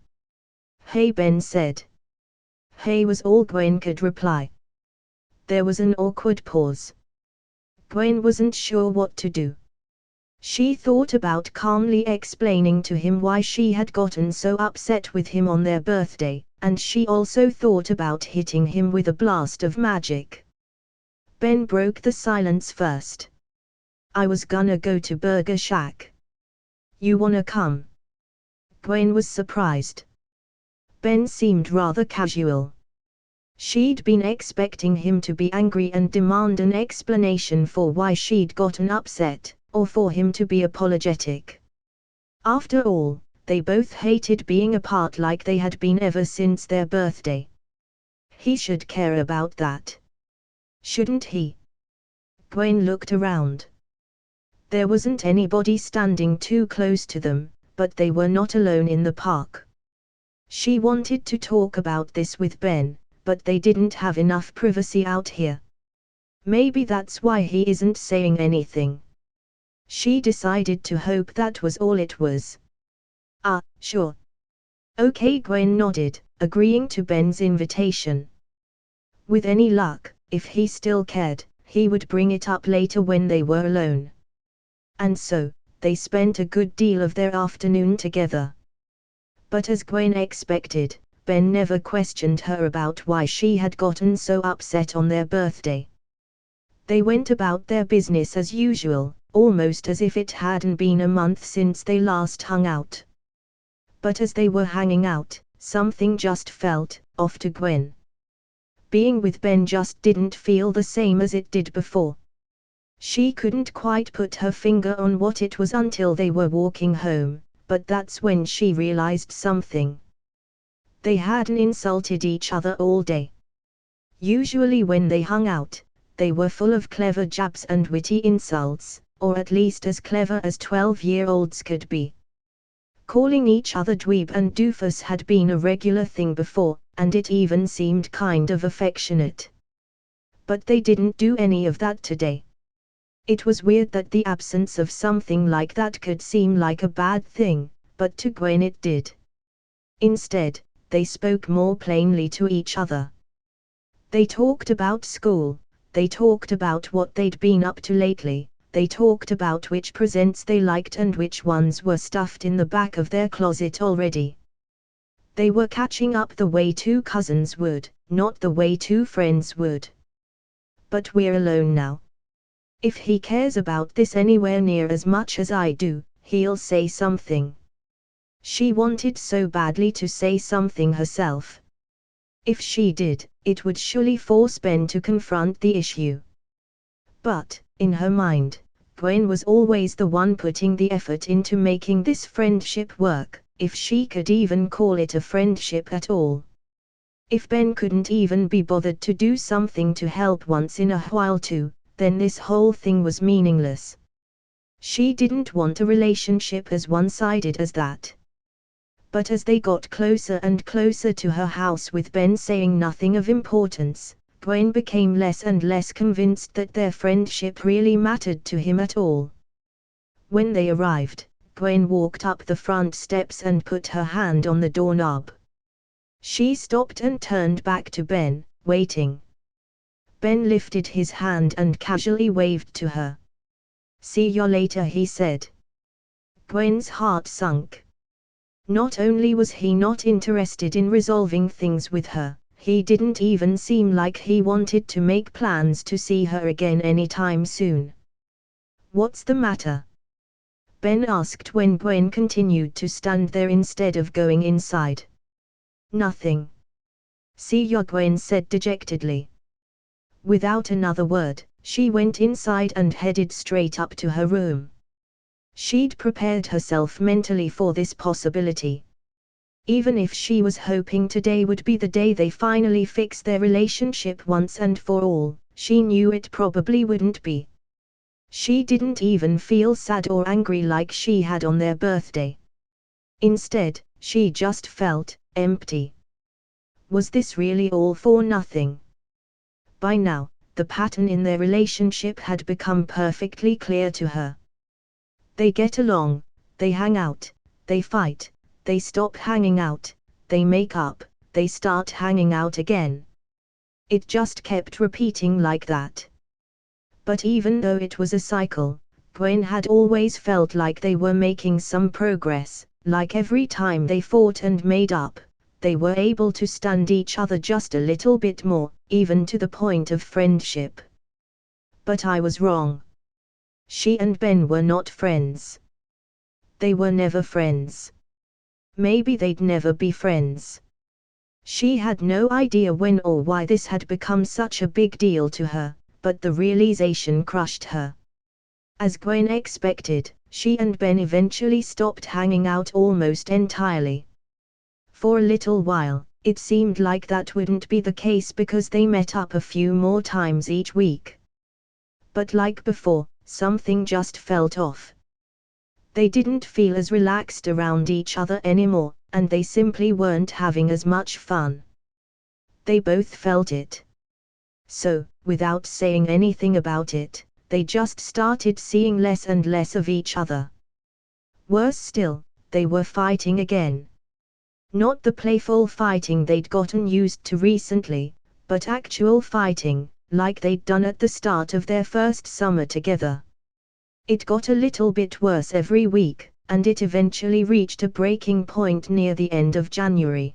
"Hey," Ben said. "Hey" was all Gwen could reply. There was an awkward pause. Gwen wasn't sure what to do. She thought about calmly explaining to him why she had gotten so upset with him on their birthday, and she also thought about hitting him with a blast of magic. Ben broke the silence first. "I was gonna go to Burger Shack. You wanna come?" Gwen was surprised. Ben seemed rather casual. She'd been expecting him to be angry and demand an explanation for why she'd gotten upset, or for him to be apologetic. After all, they both hated being apart like they had been ever since their birthday. He should care about that. Shouldn't he? Gwen looked around. There wasn't anybody standing too close to them, but they were not alone in the park. She wanted to talk about this with Ben, but they didn't have enough privacy out here. Maybe that's why he isn't saying anything. She decided to hope that was all it was. "Ah, sure. Okay," Gwen nodded, agreeing to Ben's invitation. With any luck, if he still cared, he would bring it up later when they were alone. And so, they spent a good deal of their afternoon together. But as Gwen expected, Ben never questioned her about why she had gotten so upset on their birthday. They went about their business as usual, almost as if it hadn't been a month since they last hung out. But as they were hanging out, something just felt off to Gwen. Being with Ben just didn't feel the same as it did before. She couldn't quite put her finger on what it was until they were walking home, but that's when she realized something. They hadn't insulted each other all day. Usually when they hung out, they were full of clever jabs and witty insults, or at least as clever as 12-year-olds could be. Calling each other dweeb and doofus had been a regular thing before, and it even seemed kind of affectionate. But they didn't do any of that today. It was weird that the absence of something like that could seem like a bad thing, but to Gwen it did. Instead, they spoke more plainly to each other. They talked about school, they talked about what they'd been up to lately, they talked about which presents they liked and which ones were stuffed in the back of their closet already. They were catching up the way two cousins would, not the way two friends would. "But we're alone now. If he cares about this anywhere near as much as I do, he'll say something." She wanted so badly to say something herself. If she did, it would surely force Ben to confront the issue. But, in her mind, Gwen was always the one putting the effort into making this friendship work, if she could even call it a friendship at all. If Ben couldn't even be bothered to do something to help once in a while too, then this whole thing was meaningless. She didn't want a relationship as one-sided as that. But as they got closer and closer to her house with Ben saying nothing of importance, Gwen became less and less convinced that their friendship really mattered to him at all. When they arrived, Gwen walked up the front steps and put her hand on the doorknob. She stopped and turned back to Ben, waiting. Ben lifted his hand and casually waved to her. "See you later," he said. Gwen's heart sunk. Not only was he not interested in resolving things with her, he didn't even seem like he wanted to make plans to see her again anytime soon. "What's the matter?" Ben asked when Gwen continued to stand there instead of going inside. "Nothing." "See you," Gwen said dejectedly. Without another word, she went inside and headed straight up to her room. She'd prepared herself mentally for this possibility. Even if she was hoping today would be the day they finally fix their relationship once and for all, she knew it probably wouldn't be. She didn't even feel sad or angry like she had on their birthday. Instead, she just felt empty. Was this really all for nothing? By now, the pattern in their relationship had become perfectly clear to her. They get along, they hang out, they fight, they stop hanging out, they make up, they start hanging out again. It just kept repeating like that. But even though it was a cycle, Gwen had always felt like they were making some progress, like every time they fought and made up, they were able to stand each other just a little bit more, even to the point of friendship. But I was wrong. She and Ben were not friends. They were never friends. Maybe they'd never be friends. She had no idea when or why this had become such a big deal to her, but the realization crushed her. As Gwen expected, she and Ben eventually stopped hanging out almost entirely. For a little while, it seemed like that wouldn't be the case because they met up a few more times each week. But like before, something just felt off. They didn't feel as relaxed around each other anymore, and they simply weren't having as much fun. They both felt it. So, without saying anything about it, they just started seeing less and less of each other. Worse still, they were fighting again. Not the playful fighting they'd gotten used to recently, but actual fighting, like they'd done at the start of their first summer together. It got a little bit worse every week, and it eventually reached a breaking point near the end of January.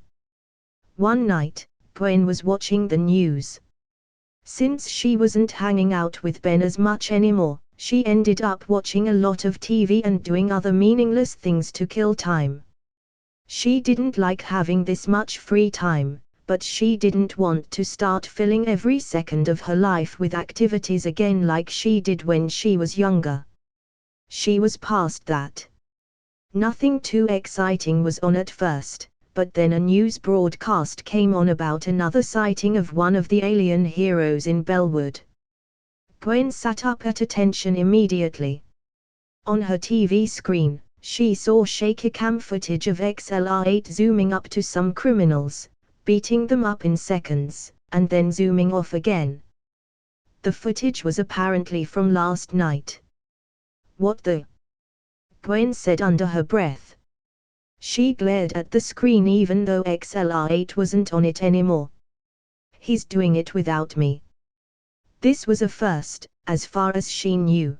One night, Gwen was watching the news. Since she wasn't hanging out with Ben as much anymore, she ended up watching a lot of TV and doing other meaningless things to kill time. She didn't like having this much free time, but she didn't want to start filling every second of her life with activities again like she did when she was younger. She was past that. Nothing too exciting was on at first, but then a news broadcast came on about another sighting of one of the alien heroes in Bellwood. Gwen sat up at attention immediately. On her TV screen, she saw shaky cam footage of XLR8 zooming up to some criminals, beating them up in seconds, and then zooming off again. The footage was apparently from last night. "What the?" Gwen said under her breath. She glared at the screen even though XLR8 wasn't on it anymore. "He's doing it without me." This was a first, as far as she knew.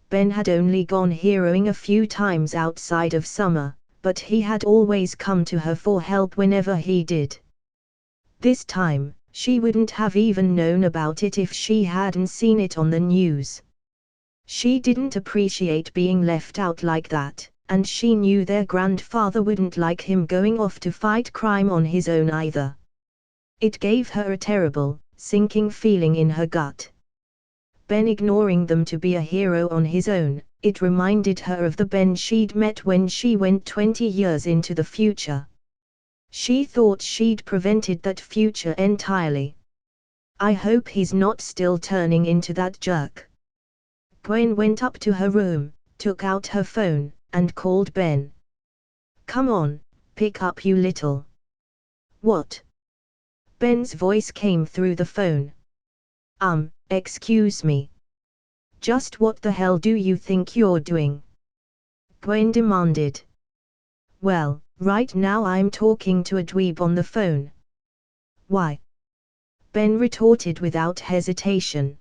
Ben had only gone heroing a few times outside of summer, but he had always come to her for help whenever he did. This time, she wouldn't have even known about it if she hadn't seen it on the news. She didn't appreciate being left out like that, and she knew their grandfather wouldn't like him going off to fight crime on his own either. It gave her a terrible, sinking feeling in her gut. Ben ignoring them to be a hero on his own, it reminded her of the Ben she'd met when she went 20 years into the future. She thought she'd prevented that future entirely. I hope he's not still turning into that jerk. Gwen went up to her room, took out her phone, and called Ben. "Come on, pick up you little." "What?" Ben's voice came through the phone. Excuse me. Just what the hell do you think you're doing?" Gwen demanded. "Well, Right now I'm talking to a dweeb on the phone. Why? Ben retorted without hesitation.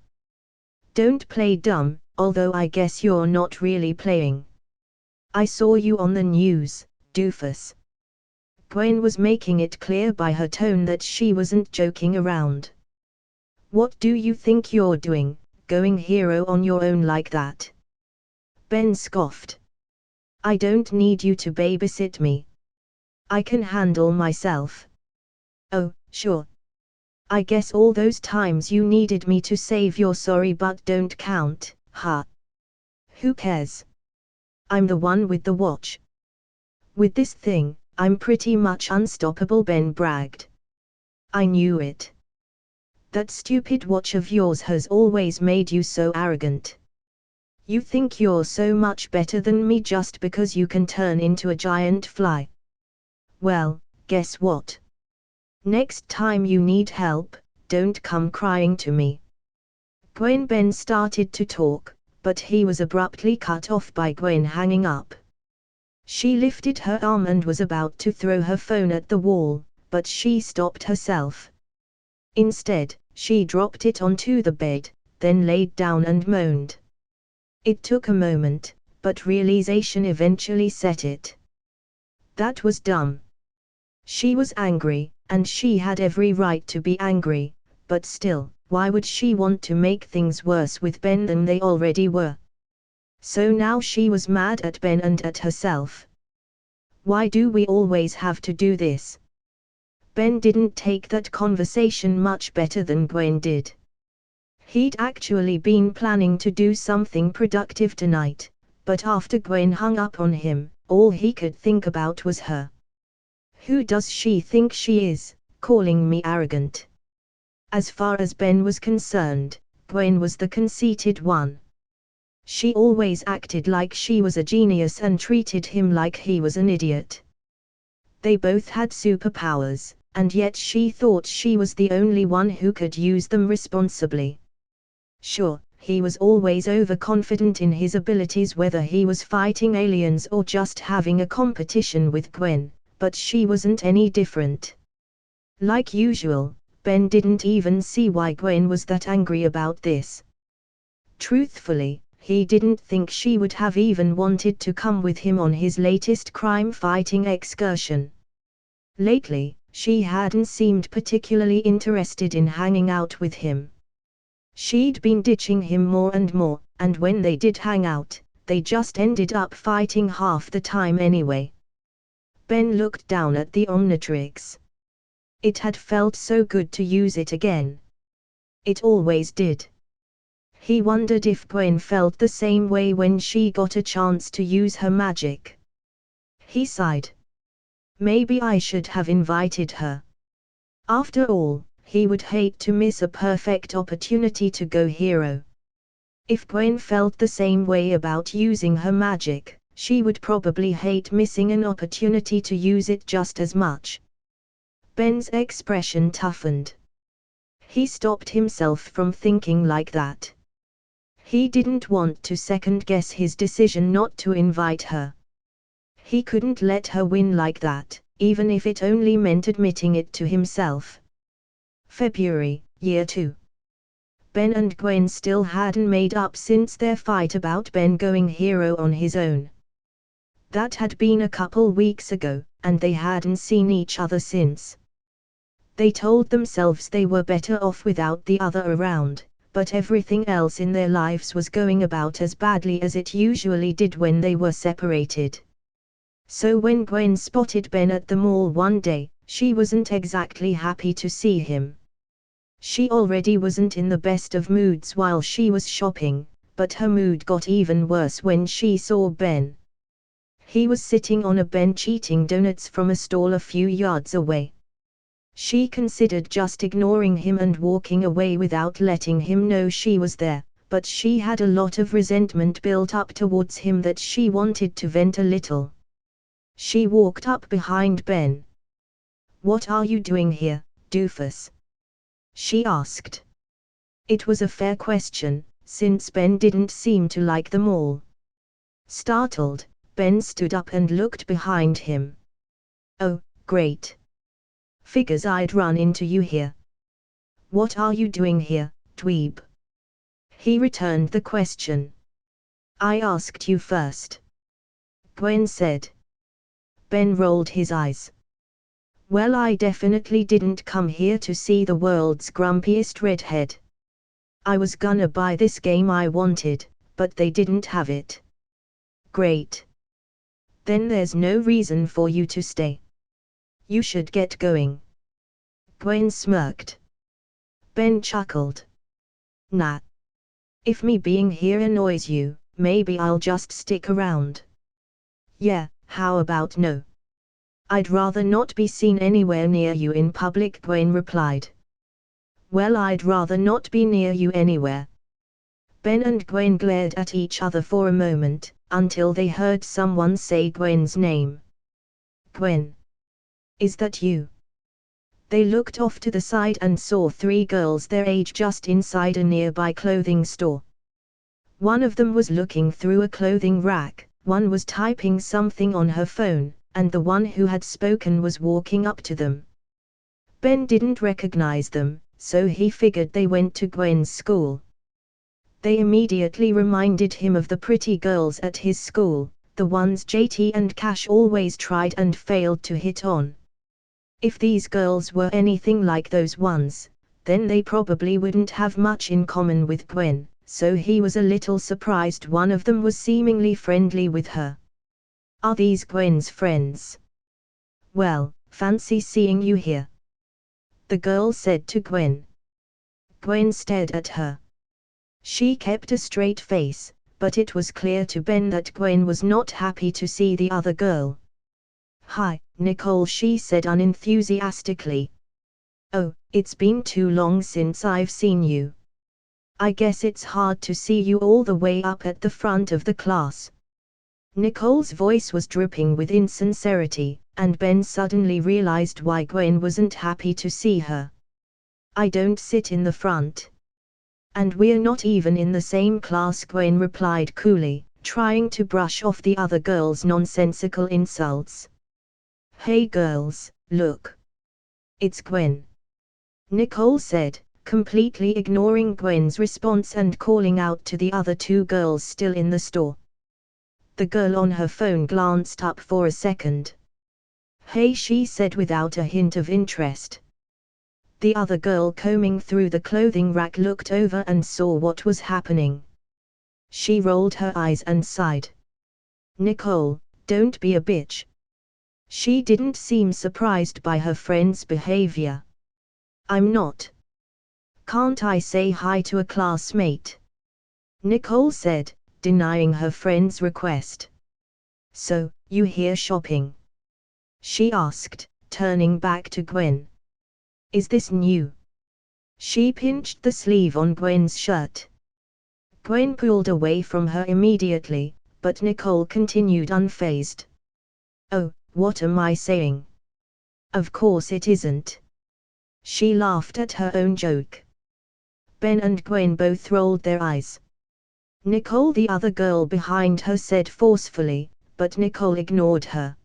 Don't play dumb, although I guess you're not really playing. I saw you on the news, doofus. Gwen was making it clear by her tone that she wasn't joking around. What do you think you're doing, going hero on your own like that? Ben scoffed. I don't need you to babysit me. I can handle myself. Oh, sure. I guess all those times you needed me to save your sorry butt don't count, huh? Who cares? I'm the one with the watch. With this thing, I'm pretty much unstoppable, Ben bragged. I knew it. That stupid watch of yours has always made you so arrogant. You think you're so much better than me just because you can turn into a giant fly. Well, guess what? Next time you need help, don't come crying to me. Ben started to talk, but he was abruptly cut off by Gwen hanging up. She lifted her arm and was about to throw her phone at the wall, but she stopped herself. Instead, she dropped it onto the bed, then laid down and moaned. It took a moment, but realization eventually set it. That was dumb. She was angry, and she had every right to be angry, but still, why would she want to make things worse with Ben than they already were? So now she was mad at Ben and at herself. Why do we always have to do this? Ben didn't take that conversation much better than Gwen did. He'd actually been planning to do something productive tonight, but after Gwen hung up on him, all he could think about was her. Who does she think she is, calling me arrogant? As far as Ben was concerned, Gwen was the conceited one. She always acted like she was a genius and treated him like he was an idiot. They both had superpowers, and yet she thought she was the only one who could use them responsibly. Sure, he was always overconfident in his abilities, whether he was fighting aliens or just having a competition with Gwen, but she wasn't any different. Like usual, Ben didn't even see why Gwen was that angry about this. Truthfully, he didn't think she would have even wanted to come with him on his latest crime-fighting excursion. Lately, she hadn't seemed particularly interested in hanging out with him. She'd been ditching him more and more, and when they did hang out, they just ended up fighting half the time anyway. Ben looked down at the Omnitrix. It had felt so good to use it again. It always did. He wondered if Gwen felt the same way when she got a chance to use her magic. He sighed. Maybe I should have invited her. After all, he would hate to miss a perfect opportunity to go hero. If Gwen felt the same way about using her magic, she would probably hate missing an opportunity to use it just as much. Ben's expression toughened. He stopped himself from thinking like that. He didn't want to second-guess his decision not to invite her. He couldn't let her win like that, even if it only meant admitting it to himself. February, Year 2. Ben and Gwen still hadn't made up since their fight about Ben going hero on his own. That had been a couple weeks ago, and they hadn't seen each other since. They told themselves they were better off without the other around, but everything else in their lives was going about as badly as it usually did when they were separated. So when Gwen spotted Ben at the mall one day, she wasn't exactly happy to see him. She already wasn't in the best of moods while she was shopping, but her mood got even worse when she saw Ben. He was sitting on a bench eating donuts from a stall a few yards away. She considered just ignoring him and walking away without letting him know she was there, but she had a lot of resentment built up towards him that she wanted to vent a little. She walked up behind Ben. "What are you doing here, doofus?" she asked. It was a fair question, since Ben didn't seem to like them all. Startled, Ben stood up and looked behind him. Oh, great. Figures I'd run into you here. What are you doing here, dweeb? He returned the question. I asked you first. Gwen said. Ben rolled his eyes. Well, I definitely didn't come here to see the world's grumpiest redhead. I was gonna buy this game I wanted, but they didn't have it. Great. Then there's no reason for you to stay. You should get going. Gwen smirked. Ben chuckled. Nah. If me being here annoys you, maybe I'll just stick around. Yeah, how about no? I'd rather not be seen anywhere near you in public, Gwen replied. Well, I'd rather not be near you anywhere. Ben and Gwen glared at each other for a moment, until they heard someone say Gwen's name. Gwen. Is that you? They looked off to the side and saw three girls their age just inside a nearby clothing store. One of them was looking through a clothing rack, one was typing something on her phone, and the one who had spoken was walking up to them. Ben didn't recognize them, so he figured they went to Gwen's school. They immediately reminded him of the pretty girls at his school, the ones JT and Cash always tried and failed to hit on. If these girls were anything like those ones, then they probably wouldn't have much in common with Gwen, so he was a little surprised one of them was seemingly friendly with her. Are these Gwen's friends? Well, fancy seeing you here, the girl said to Gwen. Gwen stared at her. She kept a straight face, but it was clear to Ben that Gwen was not happy to see the other girl. Hi, Nicole, she said unenthusiastically. Oh, it's been too long since I've seen you. I guess it's hard to see you all the way up at the front of the class. Nicole's voice was dripping with insincerity, and Ben suddenly realized why Gwen wasn't happy to see her. I don't sit in the front. And we're not even in the same class, Gwen replied coolly, trying to brush off the other girls' nonsensical insults. Hey girls, look. It's Gwen. Nicole said, completely ignoring Gwen's response and calling out to the other two girls still in the store. The girl on her phone glanced up for a second. Hey, she said without a hint of interest. The other girl combing through the clothing rack looked over and saw what was happening. She rolled her eyes and sighed. Nicole, don't be a bitch. She didn't seem surprised by her friend's behavior. I'm not. Can't I say hi to a classmate? Nicole said, denying her friend's request. So, you here shopping? She asked, turning back to Gwen. Is this new? She pinched the sleeve on Gwen's shirt. Gwen pulled away from her immediately, but Nicole continued unfazed. Oh, what am I saying? Of course it isn't. She laughed at her own joke. Ben and Gwen both rolled their eyes. Nicole, the other girl behind her, said forcefully, but Nicole ignored her.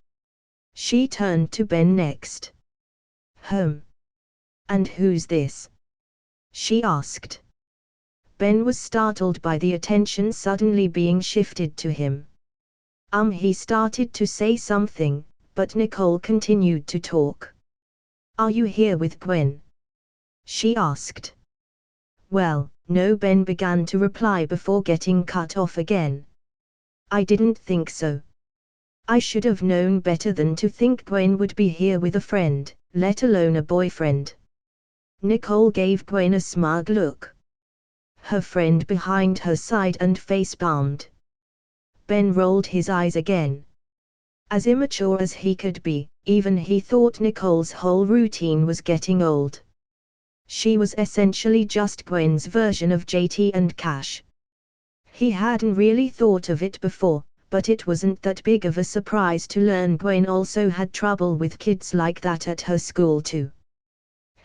She turned to Ben next. And who's this? She asked. Ben was startled by the attention suddenly being shifted to him. He started to say something, but Nicole continued to talk. Are you here with Gwen? She asked. Well, no, Ben began to reply before getting cut off again. I didn't think so. I should have known better than to think Gwen would be here with a friend, let alone a boyfriend. Nicole gave Gwen a smug look. Her friend behind her sighed and face-palmed. Ben rolled his eyes again. As immature as he could be, even he thought Nicole's whole routine was getting old. She was essentially just Gwen's version of JT and Cash. He hadn't really thought of it before, but it wasn't that big of a surprise to learn Gwen also had trouble with kids like that at her school too.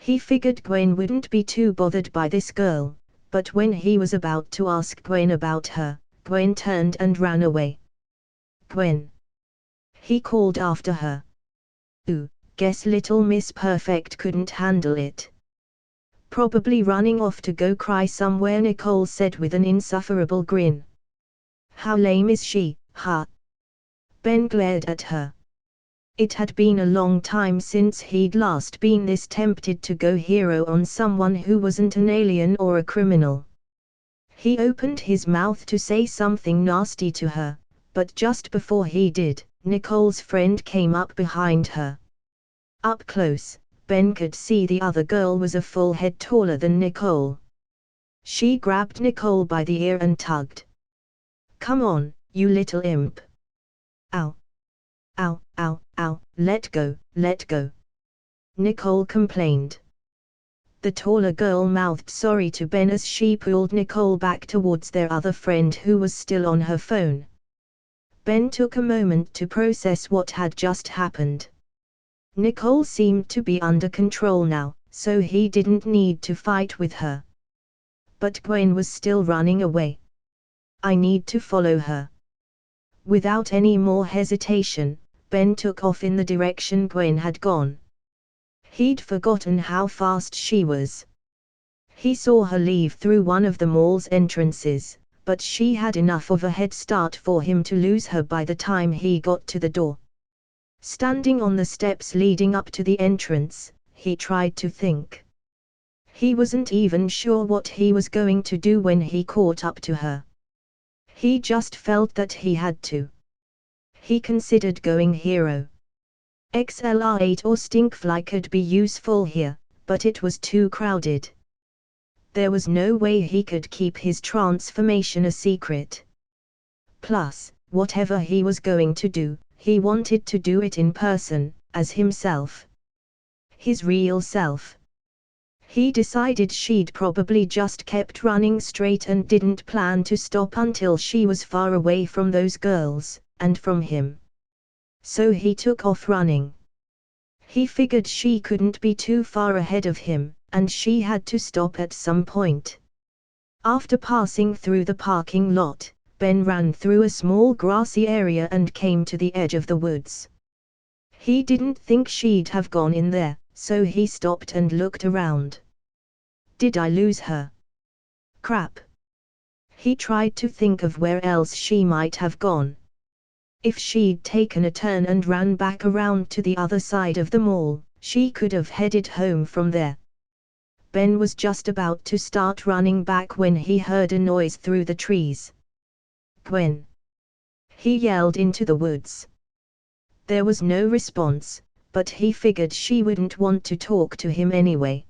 He figured Gwen wouldn't be too bothered by this girl, but when he was about to ask Gwen about her, Gwen turned and ran away. Gwen! He called after her. Ooh, guess little Miss Perfect couldn't handle it. Probably running off to go cry somewhere, Nicole said with an insufferable grin. How lame is she, huh? Ben glared at her. It had been a long time since he'd last been this tempted to go hero on someone who wasn't an alien or a criminal. He opened his mouth to say something nasty to her, but just before he did, Nicole's friend came up behind her. Up close, Ben could see the other girl was a full head taller than Nicole. She grabbed Nicole by the ear and tugged. Come on, you little imp. Ow. Ow, ow, ow, let go, let go. Nicole complained. The taller girl mouthed sorry to Ben as she pulled Nicole back towards their other friend who was still on her phone. Ben took a moment to process what had just happened. Nicole seemed to be under control now, so he didn't need to fight with her. But Gwen was still running away. I need to follow her. Without any more hesitation, Ben took off in the direction Gwen had gone. He'd forgotten how fast she was. He saw her leave through one of the mall's entrances, but she had enough of a head start for him to lose her by the time he got to the door. Standing on the steps leading up to the entrance, he tried to think. He wasn't even sure what he was going to do when he caught up to her. He just felt that he had to. He considered going hero. XLR8 or Stinkfly could be useful here, but it was too crowded. There was no way he could keep his transformation a secret. Plus, whatever he was going to do, he wanted to do it in person, as himself. His real self. He decided she'd probably just kept running straight and didn't plan to stop until she was far away from those girls, and from him. So he took off running. He figured she couldn't be too far ahead of him, and she had to stop at some point. After passing through the parking lot, Ben ran through a small grassy area and came to the edge of the woods. He didn't think she'd have gone in there, so he stopped and looked around. Did I lose her? Crap. He tried to think of where else she might have gone. If she'd taken a turn and ran back around to the other side of the mall, she could have headed home from there. Ben was just about to start running back when he heard a noise through the trees. Gwen! He yelled into the woods. There was no response, but he figured she wouldn't want to talk to him anyway.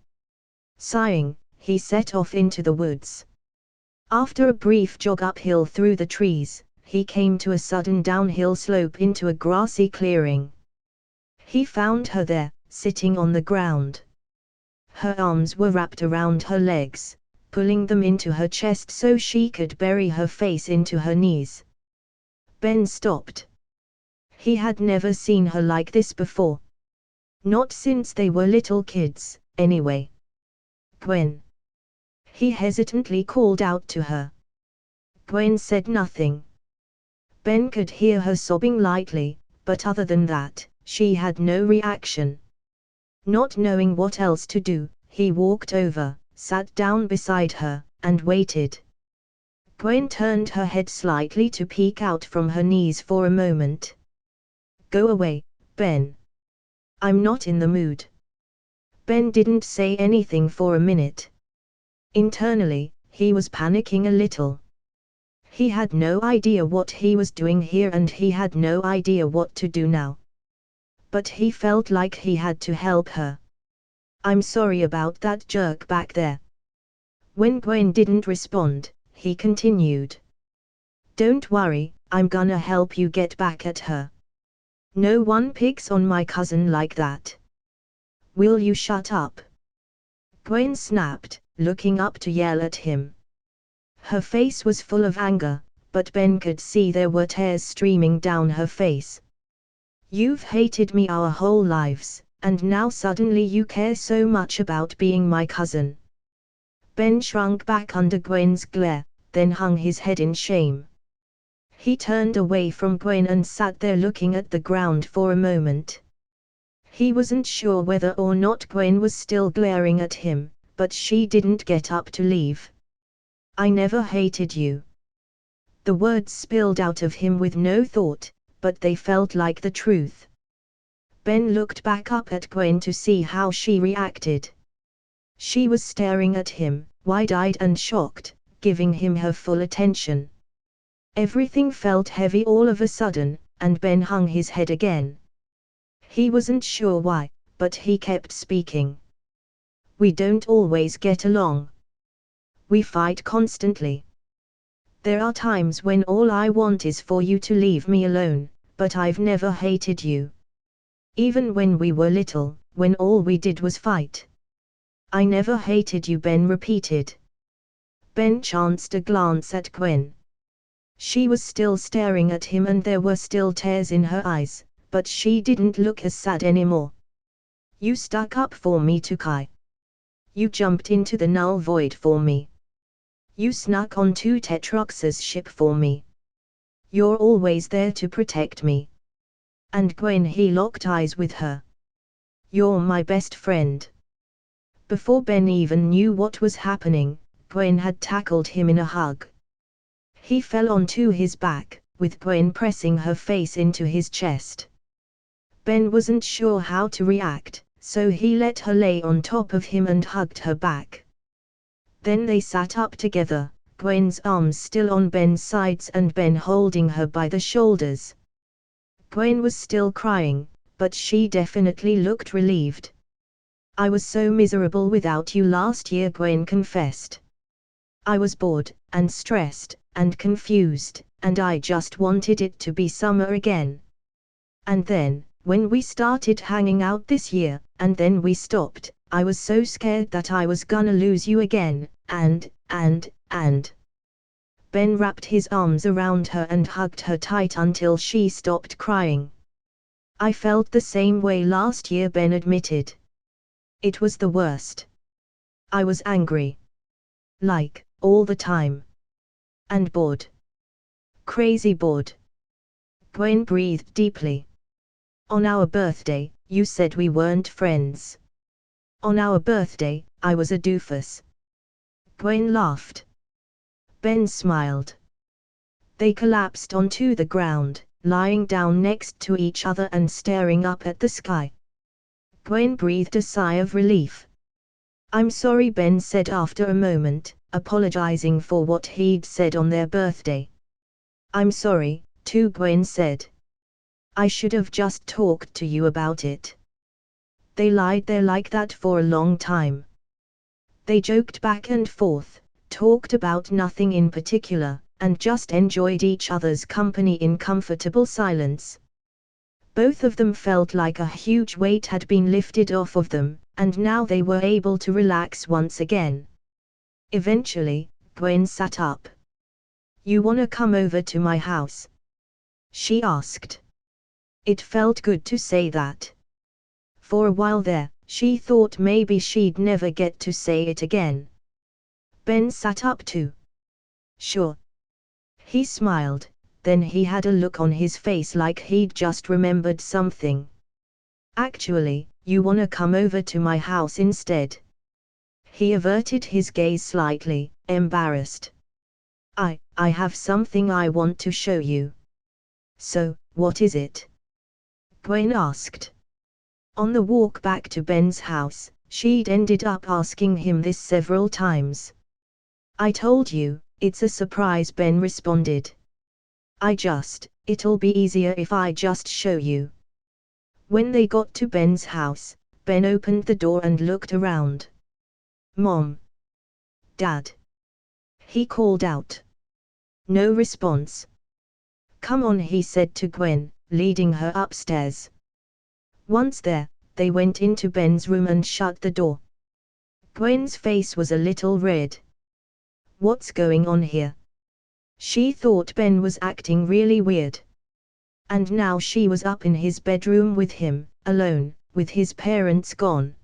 Sighing, he set off into the woods. After a brief jog uphill through the trees, he came to a sudden downhill slope into a grassy clearing. He found her there, sitting on the ground. Her arms were wrapped around her legs, pulling them into her chest so she could bury her face into her knees. Ben stopped. He had never seen her like this before. Not since they were little kids, anyway. Gwen. He hesitantly called out to her. Gwen said nothing. Ben could hear her sobbing lightly, but other than that, she had no reaction. Not knowing what else to do, he walked over, sat down beside her, and waited. Gwen turned her head slightly to peek out from her knees for a moment. Go away, Ben. I'm not in the mood. Ben didn't say anything for a minute. Internally, he was panicking a little. He had no idea what he was doing here and he had no idea what to do now. But he felt like he had to help her. I'm sorry about that jerk back there. When Gwen didn't respond, he continued. Don't worry, I'm gonna help you get back at her. No one picks on my cousin like that. Will you shut up? Gwen snapped, looking up to yell at him. Her face was full of anger, but Ben could see there were tears streaming down her face. You've hated me our whole lives, and now suddenly you care so much about being my cousin. Ben shrunk back under Gwen's glare, then hung his head in shame. He turned away from Gwen and sat there looking at the ground for a moment. He wasn't sure whether or not Gwen was still glaring at him, but she didn't get up to leave. I never hated you. The words spilled out of him with no thought, but they felt like the truth. Ben looked back up at Gwen to see how she reacted. She was staring at him, wide-eyed and shocked, giving him her full attention. Everything felt heavy all of a sudden, and Ben hung his head again. He wasn't sure why, but he kept speaking. We don't always get along. We fight constantly. There are times when all I want is for you to leave me alone, but I've never hated you. Even when we were little, when all we did was fight. I never hated you, Ben repeated. Ben chanced a glance at Gwen. She was still staring at him and there were still tears in her eyes, but she didn't look as sad anymore. You stuck up for me to Kai. You jumped into the null void for me. You snuck onto Tetrox's ship for me. You're always there to protect me. And Gwen, he locked eyes with her. You're my best friend. Before Ben even knew what was happening, Gwen had tackled him in a hug. He fell onto his back, with Gwen pressing her face into his chest. Ben wasn't sure how to react, so he let her lay on top of him and hugged her back. Then they sat up together, Gwen's arms still on Ben's sides and Ben holding her by the shoulders. Gwen was still crying, but she definitely looked relieved. I was so miserable without you last year, Gwen confessed. I was bored, and stressed, and confused, and I just wanted it to be summer again. And then, when we started hanging out this year, and then we stopped, I was so scared that I was gonna lose you again, and. Ben wrapped his arms around her and hugged her tight until she stopped crying. I felt the same way last year, Ben admitted. It was the worst. I was angry. Like, all the time. And bored. Crazy bored. Gwen breathed deeply. On our birthday, you said we weren't friends. On our birthday, I was a doofus. Gwen laughed. Ben smiled. They collapsed onto the ground, lying down next to each other and staring up at the sky. Gwen breathed a sigh of relief. I'm sorry, Ben said after a moment, apologizing for what he'd said on their birthday. I'm sorry, too, Gwen said. I should have just talked to you about it. They lied there like that for a long time. They joked back and forth, talked about nothing in particular, and just enjoyed each other's company in comfortable silence. Both of them felt like a huge weight had been lifted off of them, and now they were able to relax once again. Eventually, Gwen sat up. You wanna come over to my house? She asked. It felt good to say that. For a while there, she thought maybe she'd never get to say it again. Ben sat up too. Sure. He smiled, then he had a look on his face like he'd just remembered something. Actually, you wanna come over to my house instead? He averted his gaze slightly, embarrassed. I have something I want to show you. So, what is it? Gwen asked. On the walk back to Ben's house, she'd ended up asking him this several times. I told you, it's a surprise, Ben responded. It'll be easier if I just show you. When they got to Ben's house, Ben opened the door and looked around. Mom. Dad. He called out. No response. Come on, he said to Gwen, leading her upstairs. Once there, they went into Ben's room and shut the door. Gwen's face was a little red. What's going on here? She thought Ben was acting really weird. And now she was up in his bedroom with him, alone, with his parents gone.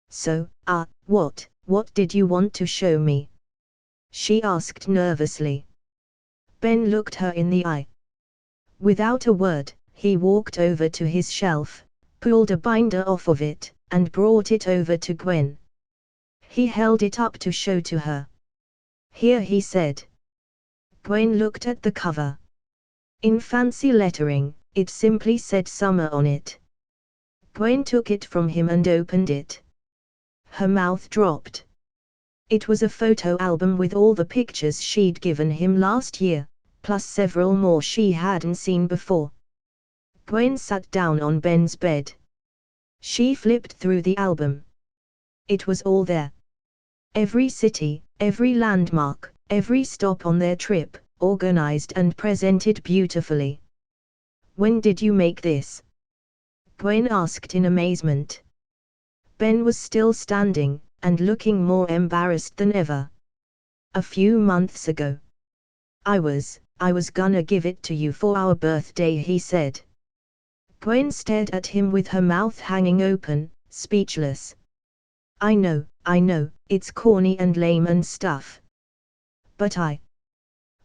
So, what did you want to show me? She asked nervously. Ben looked her in the eye. Without a word, he walked over to his shelf, pulled a binder off of it, and brought it over to Gwen. He held it up to show to her. "Here," he said. Gwen looked at the cover. In fancy lettering, it simply said summer on it. Gwen took it from him and opened it. Her mouth dropped. It was a photo album with all the pictures she'd given him last year, plus several more she hadn't seen before. Gwen sat down on Ben's bed. She flipped through the album. It was all there. Every city, every landmark, every stop on their trip, organized and presented beautifully. "When did you make this?" Gwen asked in amazement. Ben was still standing, and looking more embarrassed than ever. "A few months ago. I was gonna give it to you for our birthday," he said. Gwen stared at him with her mouth hanging open, speechless. I know, it's corny and lame and stuff. But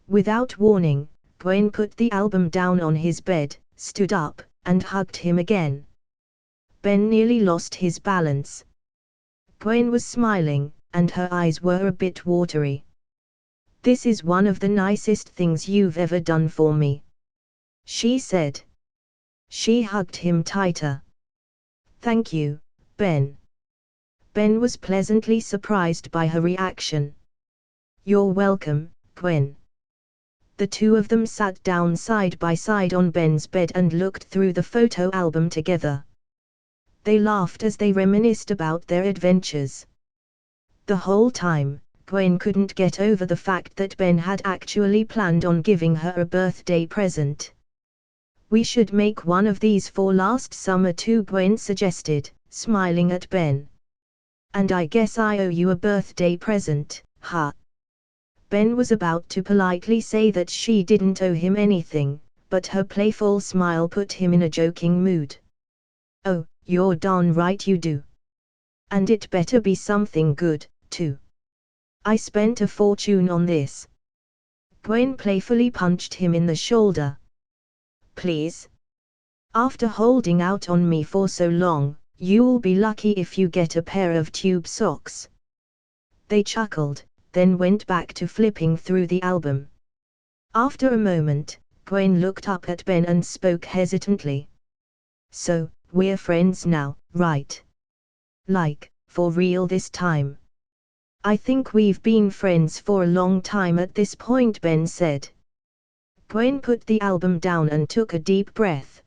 Without warning, Gwen put the album down on his bed, stood up, and hugged him again. Ben nearly lost his balance. Gwen was smiling, and her eyes were a bit watery. "This is one of the nicest things you've ever done for me," she said. She hugged him tighter. "Thank you, Ben." Ben was pleasantly surprised by her reaction. "You're welcome, Gwen." The two of them sat down side by side on Ben's bed and looked through the photo album together. They laughed as they reminisced about their adventures. The whole time, Gwen couldn't get over the fact that Ben had actually planned on giving her a birthday present. "We should make one of these for last summer too," Gwen suggested, smiling at Ben. "And I guess I owe you a birthday present, huh?" Ben was about to politely say that she didn't owe him anything, but her playful smile put him in a joking mood. "Oh, you're darn right you do. And it better be something good, too. I spent a fortune on this." Gwen playfully punched him in the shoulder. "Please? After holding out on me for so long, you'll be lucky if you get a pair of tube socks." They chuckled, then went back to flipping through the album. After a moment, Gwen looked up at Ben and spoke hesitantly. "So, we're friends now, right? Like, for real this time?" "I think we've been friends for a long time at this point," Ben said. Gwen put the album down and took a deep breath.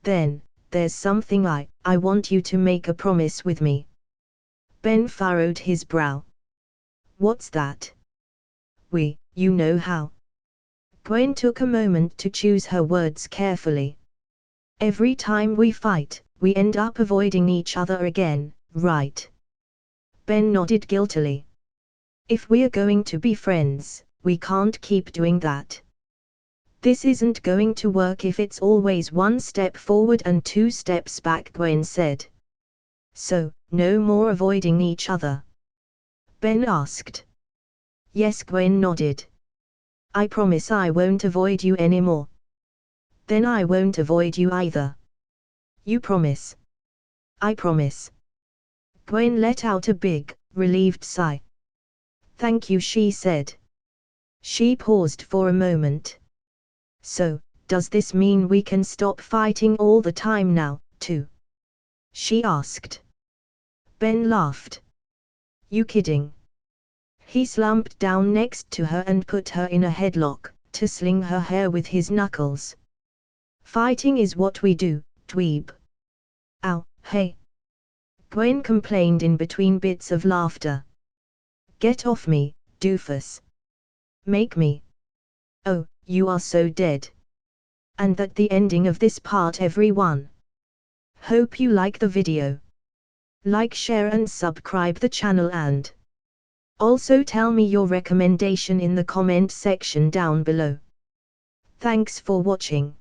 "Then, there's something I want you to make a promise with me." Ben furrowed his brow. "What's that?" You know how." Gwen took a moment to choose her words carefully. "Every time we fight, we end up avoiding each other again, right?" Ben nodded guiltily. "If we're going to be friends, we can't keep doing that. This isn't going to work if it's always one step forward and two steps back," Gwen said. "So, no more avoiding each other?" Ben asked. "Yes," Gwen nodded. "I promise I won't avoid you anymore." "Then I won't avoid you either." "You promise?" "I promise." Gwen let out a big, relieved sigh. "Thank you," she said. She paused for a moment. "So, does this mean we can stop fighting all the time now, too?" she asked. Ben laughed. "You kidding?" He slumped down next to her and put her in a headlock, tussling her hair with his knuckles. "Fighting is what we do, dweeb." "Ow, hey!" Gwen complained in between bits of laughter. "Get off me, doofus. Make me. Oh, you are so dead." And that's the ending of this part, everyone. Hope you like the video. Like, share and subscribe the channel, and also tell me your recommendation in the comment section down below. Thanks for watching.